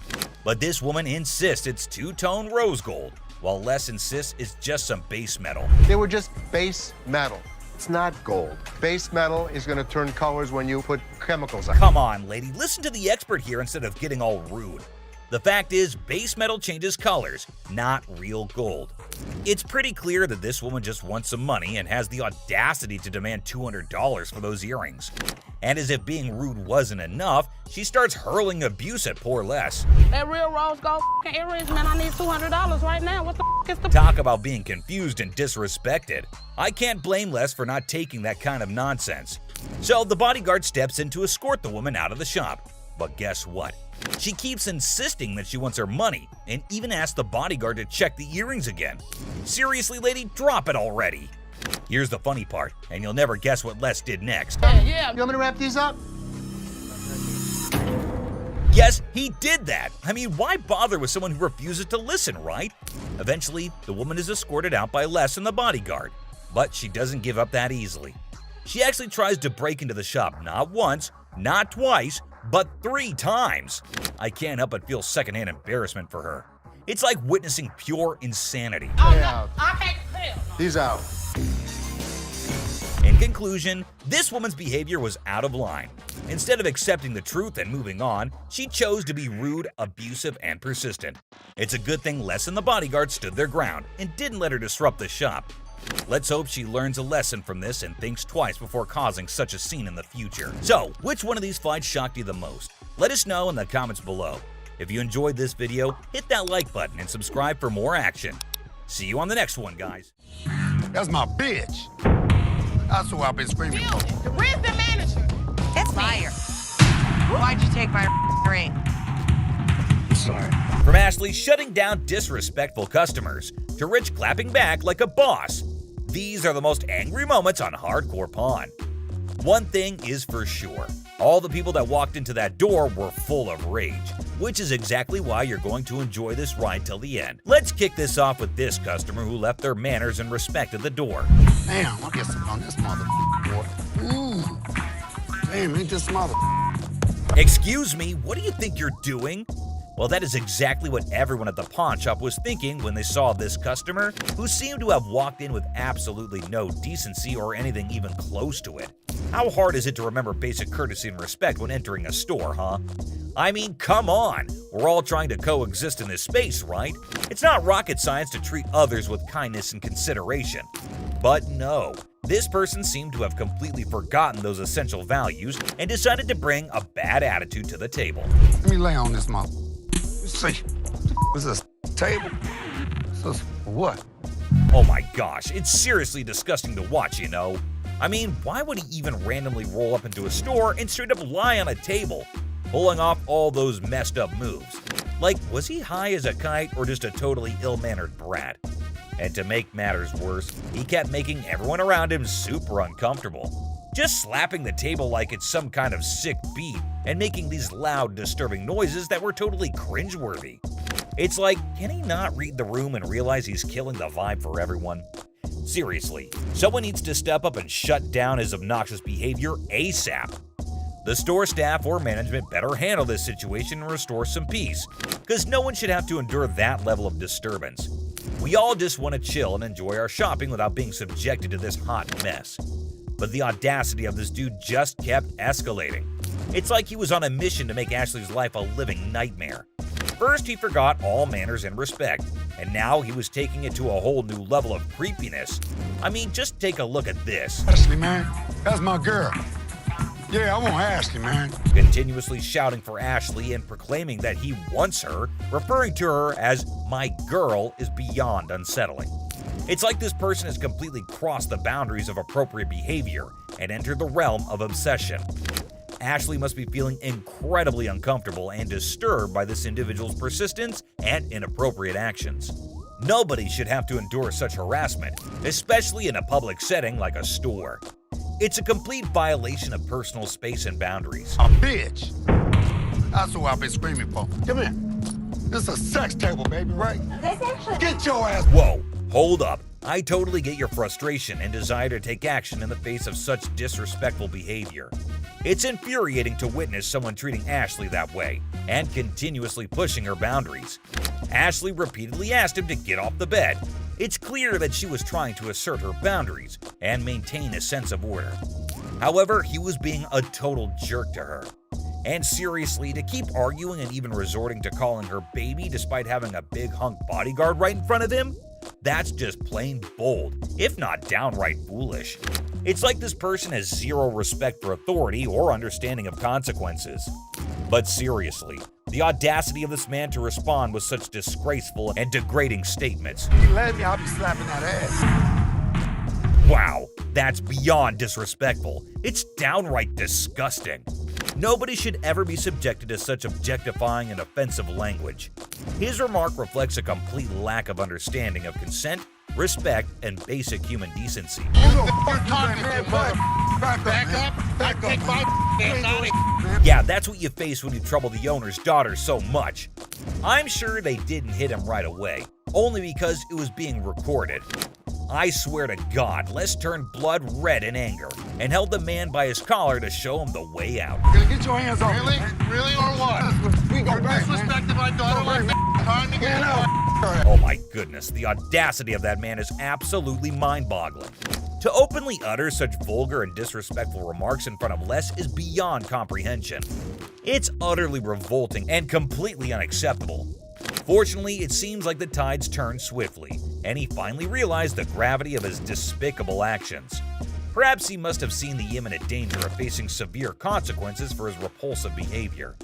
But this woman insists it's two-tone rose gold, while Les insists it's just some base metal. They were just base metal. It's not gold. Base metal is going to turn colors when you put chemicals on it. Come on, lady, listen to the expert here instead of getting all rude. The fact is, base metal changes colors, not real gold. It's pretty clear that this woman just wants some money and has the audacity to demand $200 for those earrings. And as if being rude wasn't enough, she starts hurling abuse at poor Les. That real rose gold earrings, man, I need $200 right now. What the is the... Talk about being confused and disrespected. I can't blame Les for not taking that kind of nonsense. So the bodyguard steps in to escort the woman out of the shop. But guess what? She keeps insisting that she wants her money and even asks the bodyguard to check the earrings again. Seriously, lady, drop it already. Here's the funny part, and you'll never guess what Les did next. Yeah. You want me to wrap these up? Yes, he did that. I mean, why bother with someone who refuses to listen, right? Eventually, the woman is escorted out by Les and the bodyguard. But she doesn't give up that easily. She actually tries to break into the shop not once, not twice, but 3 times. I can't help but feel secondhand embarrassment for her. It's like witnessing pure insanity. He's out. In conclusion, this woman's behavior was out of line. Instead of accepting the truth and moving on, she chose to be rude, abusive, and persistent. It's a good thing Les and the bodyguard stood their ground and didn't let her disrupt the shop. Let's hope she learns a lesson from this and thinks twice before causing such a scene in the future. So, which one of these fights shocked you the most? Let us know in the comments below. If you enjoyed this video, hit that like button and subscribe for more action. See you on the next one, guys. That's my bitch. That's who I've been screaming for. Where's the manager? It's liar. Why'd you take my ring? I'm sorry. From Ashley shutting down disrespectful customers to Rich clapping back like a boss, these are the most angry moments on Hardcore Pawn. One thing is for sure, all the people that walked into that door were full of rage, which is exactly why you're going to enjoy this ride till the end. Let's kick this off with this customer who left their manners and respect at the door. Damn, I'll get some on this motherfucker, boy. Damn, ain't this mother. Excuse me, what do you think you're doing? Well, that is exactly what everyone at the pawn shop was thinking when they saw this customer, who seemed to have walked in with absolutely no decency or anything even close to it. How hard is it to remember basic courtesy and respect when entering a store, huh? I mean, come on! We're all trying to coexist in this space, right? It's not rocket science to treat others with kindness and consideration. But no, this person seemed to have completely forgotten those essential values and decided to bring a bad attitude to the table. Let me lay on this mother. See, what's this table? So what? Oh my gosh, it's seriously disgusting to watch, you know? I mean, why would he even randomly roll up into a store and straight up lie on a table, pulling off all those messed up moves? Like, was he high as a kite or just a totally ill-mannered brat? And to make matters worse, he kept making everyone around him super uncomfortable. Just slapping the table like it's some kind of sick beat and making these loud, disturbing noises that were totally cringeworthy. It's like, can he not read the room and realize he's killing the vibe for everyone? Seriously, someone needs to step up and shut down his obnoxious behavior ASAP. The store staff or management better handle this situation and restore some peace, because no one should have to endure that level of disturbance. We all just want to chill and enjoy our shopping without being subjected to this hot mess. But the audacity of this dude just kept escalating. It's like he was on a mission to make Ashley's life a living nightmare. First, he forgot all manners and respect, and now he was taking it to a whole new level of creepiness. I mean, just take a look at this. Ashley, man, that's my girl. Yeah, I want Ashley, man. Continuously shouting for Ashley and proclaiming that he wants her, referring to her as my girl, is beyond unsettling. It's like this person has completely crossed the boundaries of appropriate behavior and entered the realm of obsession. Ashley must be feeling incredibly uncomfortable and disturbed by this individual's persistence and inappropriate actions. Nobody should have to endure such harassment, especially in a public setting like a store. It's a complete violation of personal space and boundaries. A bitch. That's who I've been screaming for. Come here. This is a sex table, baby, right? Get your ass. Whoa, hold up. I totally get your frustration and desire to take action in the face of such disrespectful behavior. It's infuriating to witness someone treating Ashley that way and continuously pushing her boundaries. Ashley repeatedly asked him to get off the bed. It's clear that she was trying to assert her boundaries and maintain a sense of order. However, he was being a total jerk to her. And seriously, to keep arguing and even resorting to calling her baby despite having a big hunk bodyguard right in front of him? That's just plain bold, if not downright foolish. It's like this person has zero respect for authority or understanding of consequences. But seriously, the audacity of this man to respond with such disgraceful and degrading statements. You let me, I'll be slapping that ass. Wow, that's beyond disrespectful. It's downright disgusting. Nobody should ever be subjected to such objectifying and offensive language. His remark reflects a complete lack of understanding of consent, respect, and basic human decency. Yeah, that's what you face when you trouble the owner's daughter so much. I'm sure they didn't hit him right away, only because it was being recorded. I swear to God, Les turned blood red in anger and held the man by his collar to show him the way out. Get your hands off me. Really or what? We go back, disrespecting my daughter like that. Time to get out. Oh my goodness, the audacity of that man is absolutely mind-boggling. To openly utter such vulgar and disrespectful remarks in front of Les is beyond comprehension. It's utterly revolting and completely unacceptable. Fortunately, it seems like the tides turned swiftly, and he finally realized the gravity of his despicable actions. Perhaps he must have seen the imminent danger of facing severe consequences for his repulsive behavior.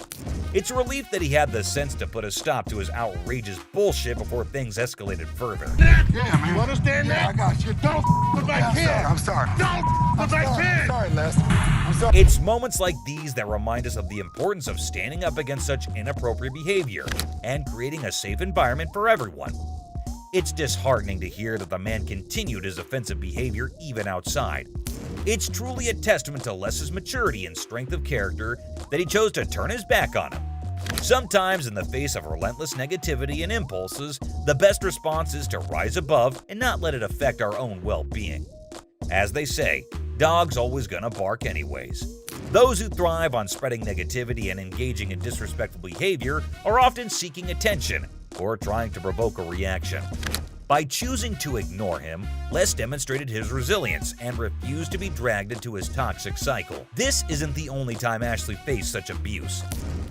It's a relief that he had the sense to put a stop to his outrageous bullshit before things escalated further. Yeah, man. You understand that? I got you. Don't with my kid. I'm sorry. Don't with my kid. Sorry, Les. I'm sorry. It's moments like these that remind us of the importance of standing up against such inappropriate behavior and creating a safe environment for everyone. It's disheartening to hear that the man continued his offensive behavior even outside. It's truly a testament to Les's maturity and strength of character that he chose to turn his back on him. Sometimes, in the face of relentless negativity and impulses, the best response is to rise above and not let it affect our own well-being. As they say, dogs always gonna bark anyways. Those who thrive on spreading negativity and engaging in disrespectful behavior are often seeking attention or trying to provoke a reaction. By choosing to ignore him, Les demonstrated his resilience and refused to be dragged into his toxic cycle. This isn't the only time Ashley faced such abuse.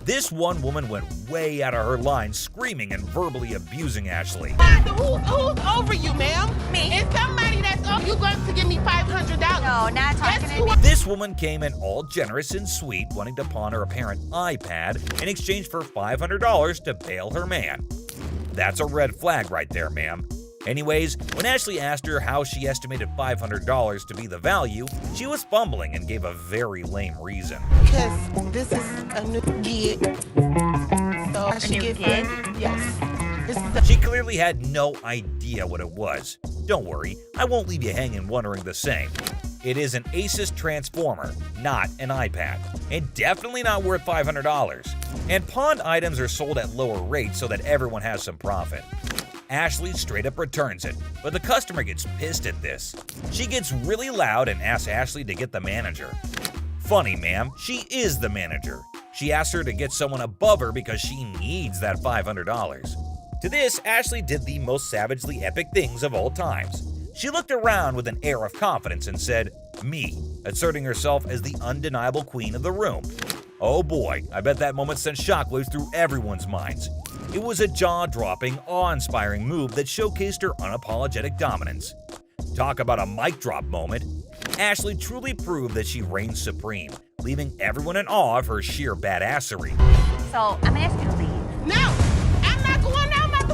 This one woman went way out of her line, screaming and verbally abusing Ashley. Who's over you, ma'am? Me. It's somebody that's over you going to give me $500. No, not talking to me. This woman came in all generous and sweet, wanting to pawn her apparent iPad in exchange for $500 to bail her man. That's a red flag right there, ma'am. Anyways, when Ashley asked her how she estimated $500 to be the value, she was fumbling and gave a very lame reason. Because this is a new gig. So I should get $500. Yes. She clearly had no idea what it was. Don't worry, I won't leave you hanging wondering the same. It is an Asus Transformer, not an iPad, and definitely not worth $500. And pawned items are sold at lower rates so that everyone has some profit. Ashley straight up returns it, but the customer gets pissed at this. She gets really loud and asks Ashley to get the manager. Funny, ma'am, she is the manager. She asks her to get someone above her because she needs that $500. To this, Ashley did the most savagely epic things of all times. She looked around with an air of confidence and said, "Me," asserting herself as the undeniable queen of the room. Oh boy, I bet that moment sent shockwaves through everyone's minds. It was a jaw-dropping, awe-inspiring move that showcased her unapologetic dominance. Talk about a mic drop moment. Ashley truly proved that she reigns supreme, leaving everyone in awe of her sheer badassery. So, I'm gonna ask you to leave. No, I'm not going out my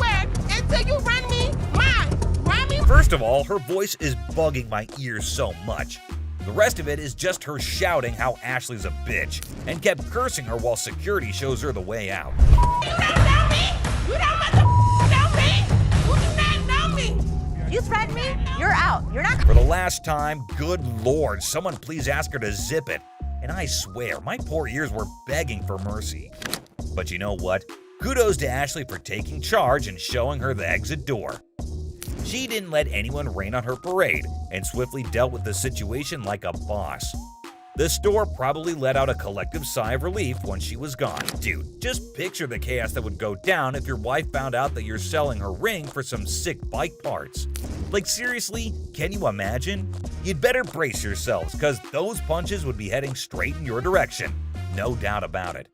way until you run me mine. Run me. First of all, her voice is bugging my ears so much. The rest of it is just her shouting how Ashley's a bitch and kept cursing her while security shows her the way out. You don't know me. You don't know me. You do not know me. You threaten me, you're out. You're not. For the last time, good lord, someone please ask her to zip it. And I swear, my poor ears were begging for mercy. But you know what? Kudos to Ashley for taking charge and showing her the exit door. She didn't let anyone rain on her parade and swiftly dealt with the situation like a boss. The store probably let out a collective sigh of relief when she was gone. Dude, just picture the chaos that would go down if your wife found out that you're selling her ring for some sick bike parts. Like seriously, can you imagine? You'd better brace yourselves, because those punches would be heading straight in your direction. No doubt about it.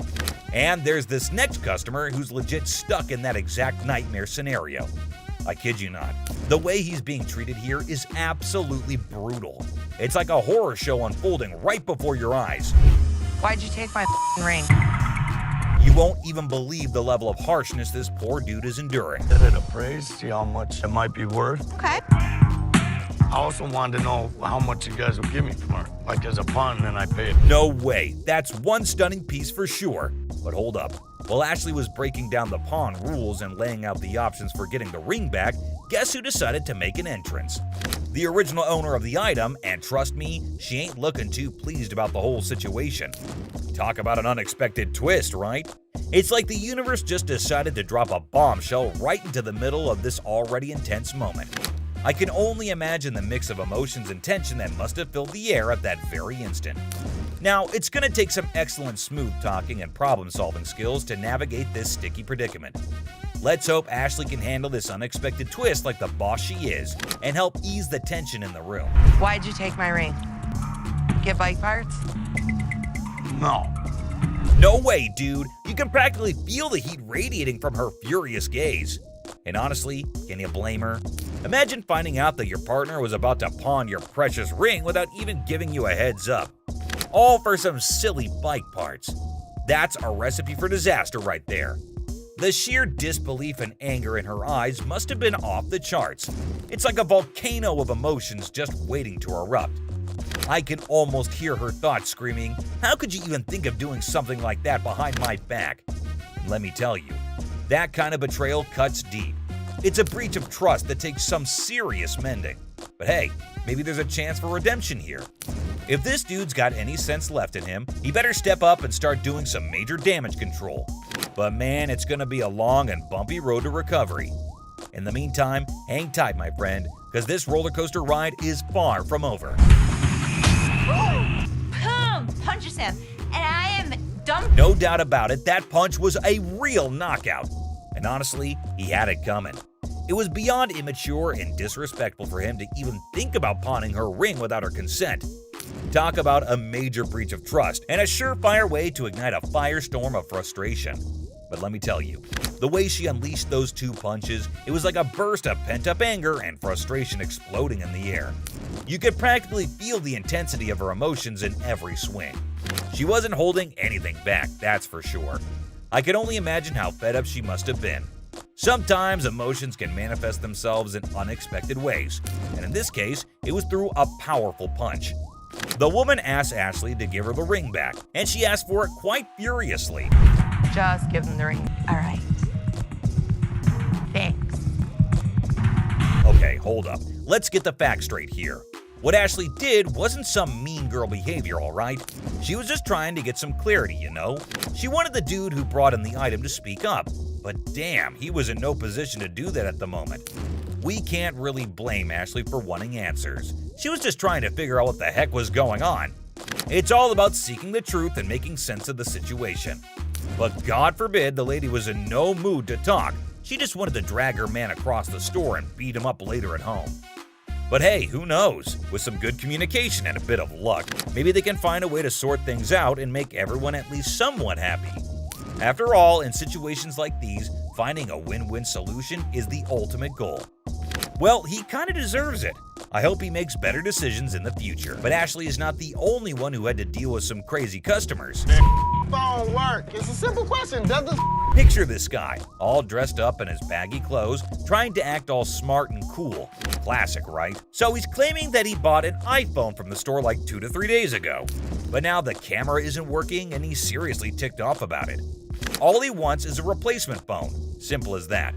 And there's this next customer who's legit stuck in that exact nightmare scenario. I kid you not. The way he's being treated here is absolutely brutal. It's like a horror show unfolding right before your eyes. Why'd you take my ring? You won't even believe the level of harshness this poor dude is enduring. Set it appraised, see how much it might be worth. Okay. I also wanted to know how much you guys would give me for her. Like as a pawn, then I pay it. No way. That's one stunning piece for sure. But hold up. While Ashley was breaking down the pawn rules and laying out the options for getting the ring back, guess who decided to make an entrance? The original owner of the item, and trust me, she ain't looking too pleased about the whole situation. Talk about an unexpected twist, right? It's like the universe just decided to drop a bombshell right into the middle of this already intense moment. I can only imagine the mix of emotions and tension that must have filled the air at that very instant. Now, it's going to take some excellent smooth talking and problem-solving skills to navigate this sticky predicament. Let's hope Ashley can handle this unexpected twist like the boss she is and help ease the tension in the room. Why'd you take my ring? Get bike parts? No. No way, dude. You can practically feel the heat radiating from her furious gaze. And honestly, can you blame her? Imagine finding out that your partner was about to pawn your precious ring without even giving you a heads up. All for some silly bike parts. That's a recipe for disaster right there. The sheer disbelief and anger in her eyes must have been off the charts. It's like a volcano of emotions just waiting to erupt. I can almost hear her thoughts screaming, "How could you even think of doing something like that behind my back?" And let me tell you, that kind of betrayal cuts deep. It's a breach of trust that takes some serious mending. But hey, maybe there's a chance for redemption here. If this dude's got any sense left in him, he better step up and start doing some major damage control. But man, it's gonna be a long and bumpy road to recovery. In the meantime, hang tight, my friend, because this roller coaster ride is far from over. Boom! Punches him. And I am dumb. No doubt about it, that punch was a real knockout. And honestly, he had it coming. It was beyond immature and disrespectful for him to even think about pawning her ring without her consent. Talk about a major breach of trust and a surefire way to ignite a firestorm of frustration. But let me tell you, the way she unleashed those two punches, it was like a burst of pent-up anger and frustration exploding in the air. You could practically feel the intensity of her emotions in every swing. She wasn't holding anything back, that's for sure. I can only imagine how fed up she must have been. Sometimes emotions can manifest themselves in unexpected ways, and in this case, it was through a powerful punch. The woman asked Ashley to give her the ring back, and she asked for it quite furiously. Just give them the ring. All right. Thanks. Okay, hold up. Let's get the facts straight here. What Ashley did wasn't some mean girl behavior, alright? She was just trying to get some clarity, you know? She wanted the dude who brought in the item to speak up, but damn, he was in no position to do that at the moment. We can't really blame Ashley for wanting answers. She was just trying to figure out what the heck was going on. It's all about seeking the truth and making sense of the situation. But God forbid the lady was in no mood to talk. She just wanted to drag her man across the store and beat him up later at home. But hey, who knows? With some good communication and a bit of luck, maybe they can find a way to sort things out and make everyone at least somewhat happy. After all, in situations like these, finding a win-win solution is the ultimate goal. Well, he kinda deserves it. I hope he makes better decisions in the future. But Ashley is not the only one who had to deal with some crazy customers. Phone work. It's a simple question. Does this Picture this guy, all dressed up in his baggy clothes, trying to act all smart and cool. Classic, right? So he's claiming that he bought an iPhone from the store like 2 to 3 days ago. But now the camera isn't working and he's seriously ticked off about it. All he wants is a replacement phone. Simple as that.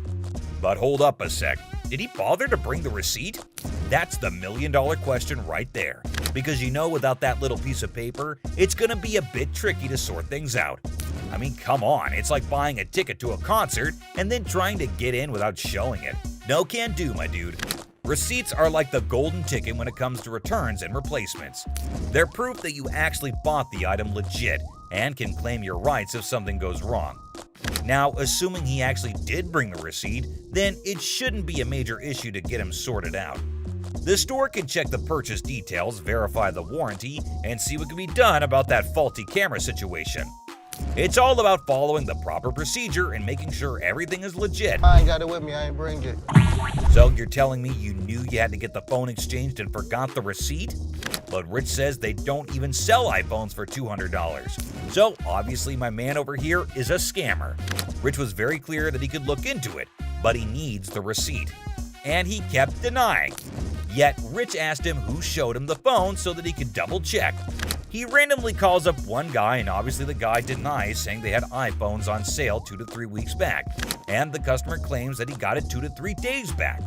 But hold up a sec. Did he bother to bring the receipt? That's the million-dollar question right there. Because you know, without that little piece of paper, it's gonna be a bit tricky to sort things out. I mean, come on, it's like buying a ticket to a concert and then trying to get in without showing it. No can do, my dude. Receipts are like the golden ticket when it comes to returns and replacements. They're proof that you actually bought the item legit and can claim your rights if something goes wrong. Now, assuming he actually did bring the receipt, then it shouldn't be a major issue to get him sorted out. The store can check the purchase details, verify the warranty, and see what can be done about that faulty camera situation. It's all about following the proper procedure and making sure everything is legit. I ain't got it with me, I ain't bring it. So you're telling me you knew you had to get the phone exchanged and forgot the receipt? But Rich says they don't even sell iPhones for $200. So obviously my man over here is a scammer. Rich was very clear that he could look into it, but he needs the receipt. And he kept denying. Yet Rich asked him who showed him the phone so that he could double check. He randomly calls up one guy, and obviously the guy denies, saying they had iPhones on sale 2 to 3 weeks back, and the customer claims that he got it 2 to 3 days back.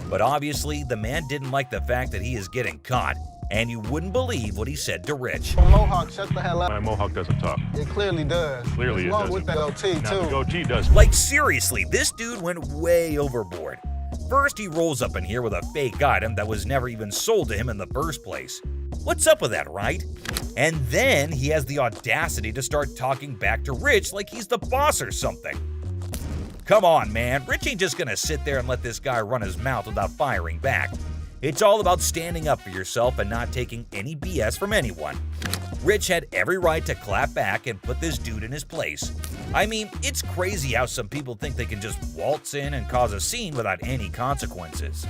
But obviously the man didn't like the fact that he is getting caught, and you wouldn't believe what he said to Rich. Mohawk, shut the hell up. My Mohawk doesn't talk. It clearly does. Clearly it Along doesn't. with that goatee, Now, the too. goatee does. Like seriously, this dude went way overboard. First, he rolls up in here with a fake item that was never even sold to him in the first place. What's up with that, right? And then he has the audacity to start talking back to Rich like he's the boss or something. Come on, man. Rich ain't just gonna sit there and let this guy run his mouth without firing back. It's all about standing up for yourself and not taking any BS from anyone. Rich had every right to clap back and put this dude in his place. I mean, it's crazy how some people think they can just waltz in and cause a scene without any consequences.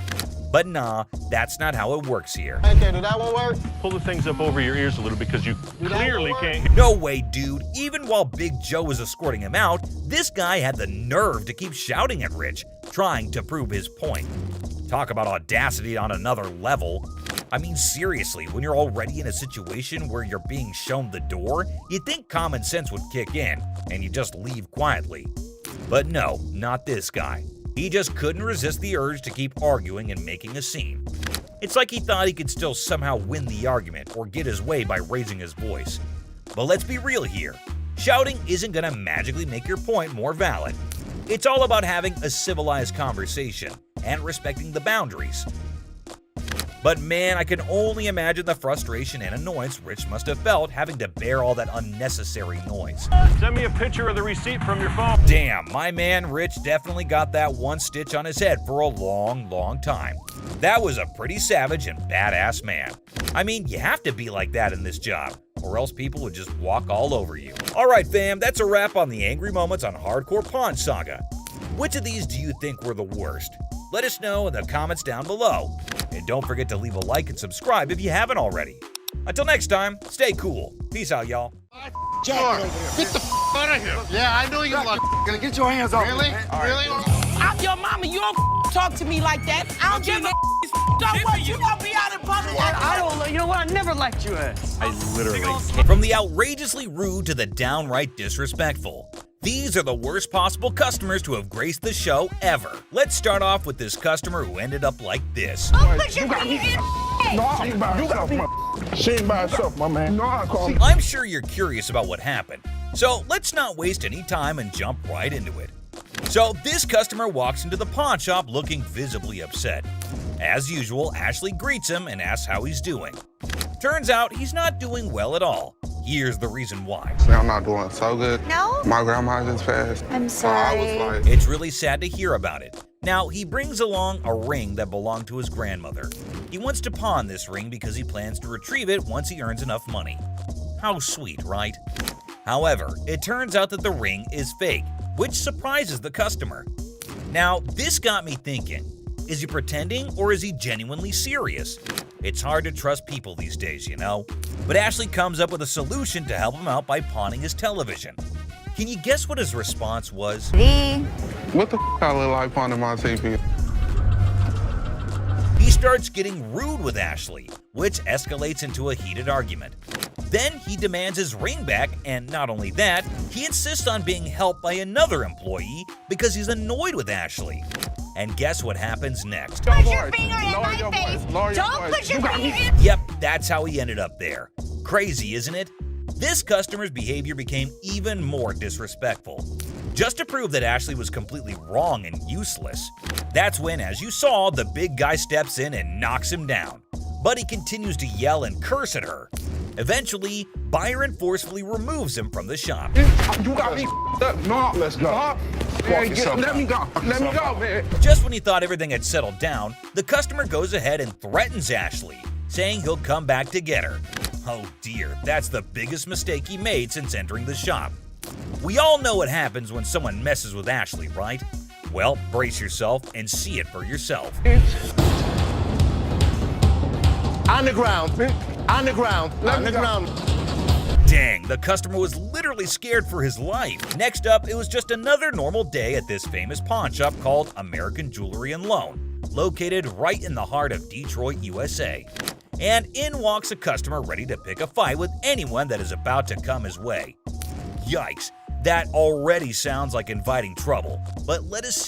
But nah, that's not how it works here. Okay, did that one work? Pull the things up over your ears a little because you clearly can't. No way, dude. Even while Big Joe was escorting him out, this guy had the nerve to keep shouting at Rich, trying to prove his point. Talk about audacity on another level. I mean, seriously, when you're already in a situation where you're being shown the door, you'd think common sense would kick in, and you just leave quietly. But no, not this guy. He just couldn't resist the urge to keep arguing and making a scene. It's like he thought he could still somehow win the argument or get his way by raising his voice. But let's be real here. Shouting isn't gonna magically make your point more valid. It's all about having a civilized conversation and respecting the boundaries. But man, I can only imagine the frustration and annoyance Rich must have felt having to bear all that unnecessary noise. Send me a picture of the receipt from your phone. Damn, my man Rich definitely got that one stitch on his head for a long time. That was a pretty savage and badass man. I mean, you have to be like that in this job, or else people would just walk all over you. Alright fam, that's a wrap on the angry moments on Hardcore Pawn Saga. Which of these do you think were the worst? Let us know in the comments down below. And don't forget to leave a like and subscribe if you haven't already. Until next time, stay cool. Peace out, y'all. Jack, get the out of here. Yeah, I know you like. Gonna get your hands off. Really? Really? I'm your mama. You don't talk to me like that. I don't give a so what? You gonna be out in public? I don't. You know what? I never liked you ass. I literally. From the outrageously rude to the downright disrespectful, these are the worst possible customers to have graced the show ever. Let's start off with this customer who ended up like this. No, she ain't by herself, She ain't by herself, my man. No, I call. I'm sure you're curious about what happened, so let's not waste any time and jump right into it. So this customer walks into the pawn shop looking visibly upset. As usual, Ashley greets him and asks how he's doing. Turns out he's not doing well at all. Here's the reason why. I'm not doing so good. No? My grandma just passed. I'm So I was sorry. like, It's really sad to hear about it. Now, he brings along a ring that belonged to his grandmother. He wants to pawn this ring because he plans to retrieve it once he earns enough money. How sweet, right? However, it turns out that the ring is fake, which surprises the customer. Now, this got me thinking. Is he pretending or is he genuinely serious? It's hard to trust people these days, you know? But Ashley comes up with a solution to help him out by pawning his television. Can you guess what his response was? what the I look like pawning my TV? He starts getting rude with Ashley, which escalates into a heated argument. Then he demands his ring back, and not only that, he insists on being helped by another employee because he's annoyed with Ashley. And guess what happens next? Put your finger in my face. Don't put your finger in. Yep, that's how he ended up there. Crazy, isn't it? This customer's behavior became even more disrespectful. just to prove that Ashley was completely wrong and useless. That's when, as you saw, the big guy steps in and knocks him down. But he continues to yell and curse at her. Eventually, Byron forcefully removes him from the shop. You got me up. No, let's go. Let me go. Let me go, man. Just when he thought everything had settled down, the customer goes ahead and threatens Ashley, saying he'll come back to get her. Oh dear, that's the biggest mistake he made since entering the shop. We all know what happens when someone messes with Ashley, right? Well, brace yourself and see it for yourself. On the ground. On the ground. On the ground. Dang, the customer was literally scared for his life. Next up, it was just another normal day at this famous pawn shop called American Jewelry and Loan, located right in the heart of Detroit, USA. And in walks a customer ready to pick a fight with anyone that is about to come his way. Yikes, that already sounds like inviting trouble, but let us see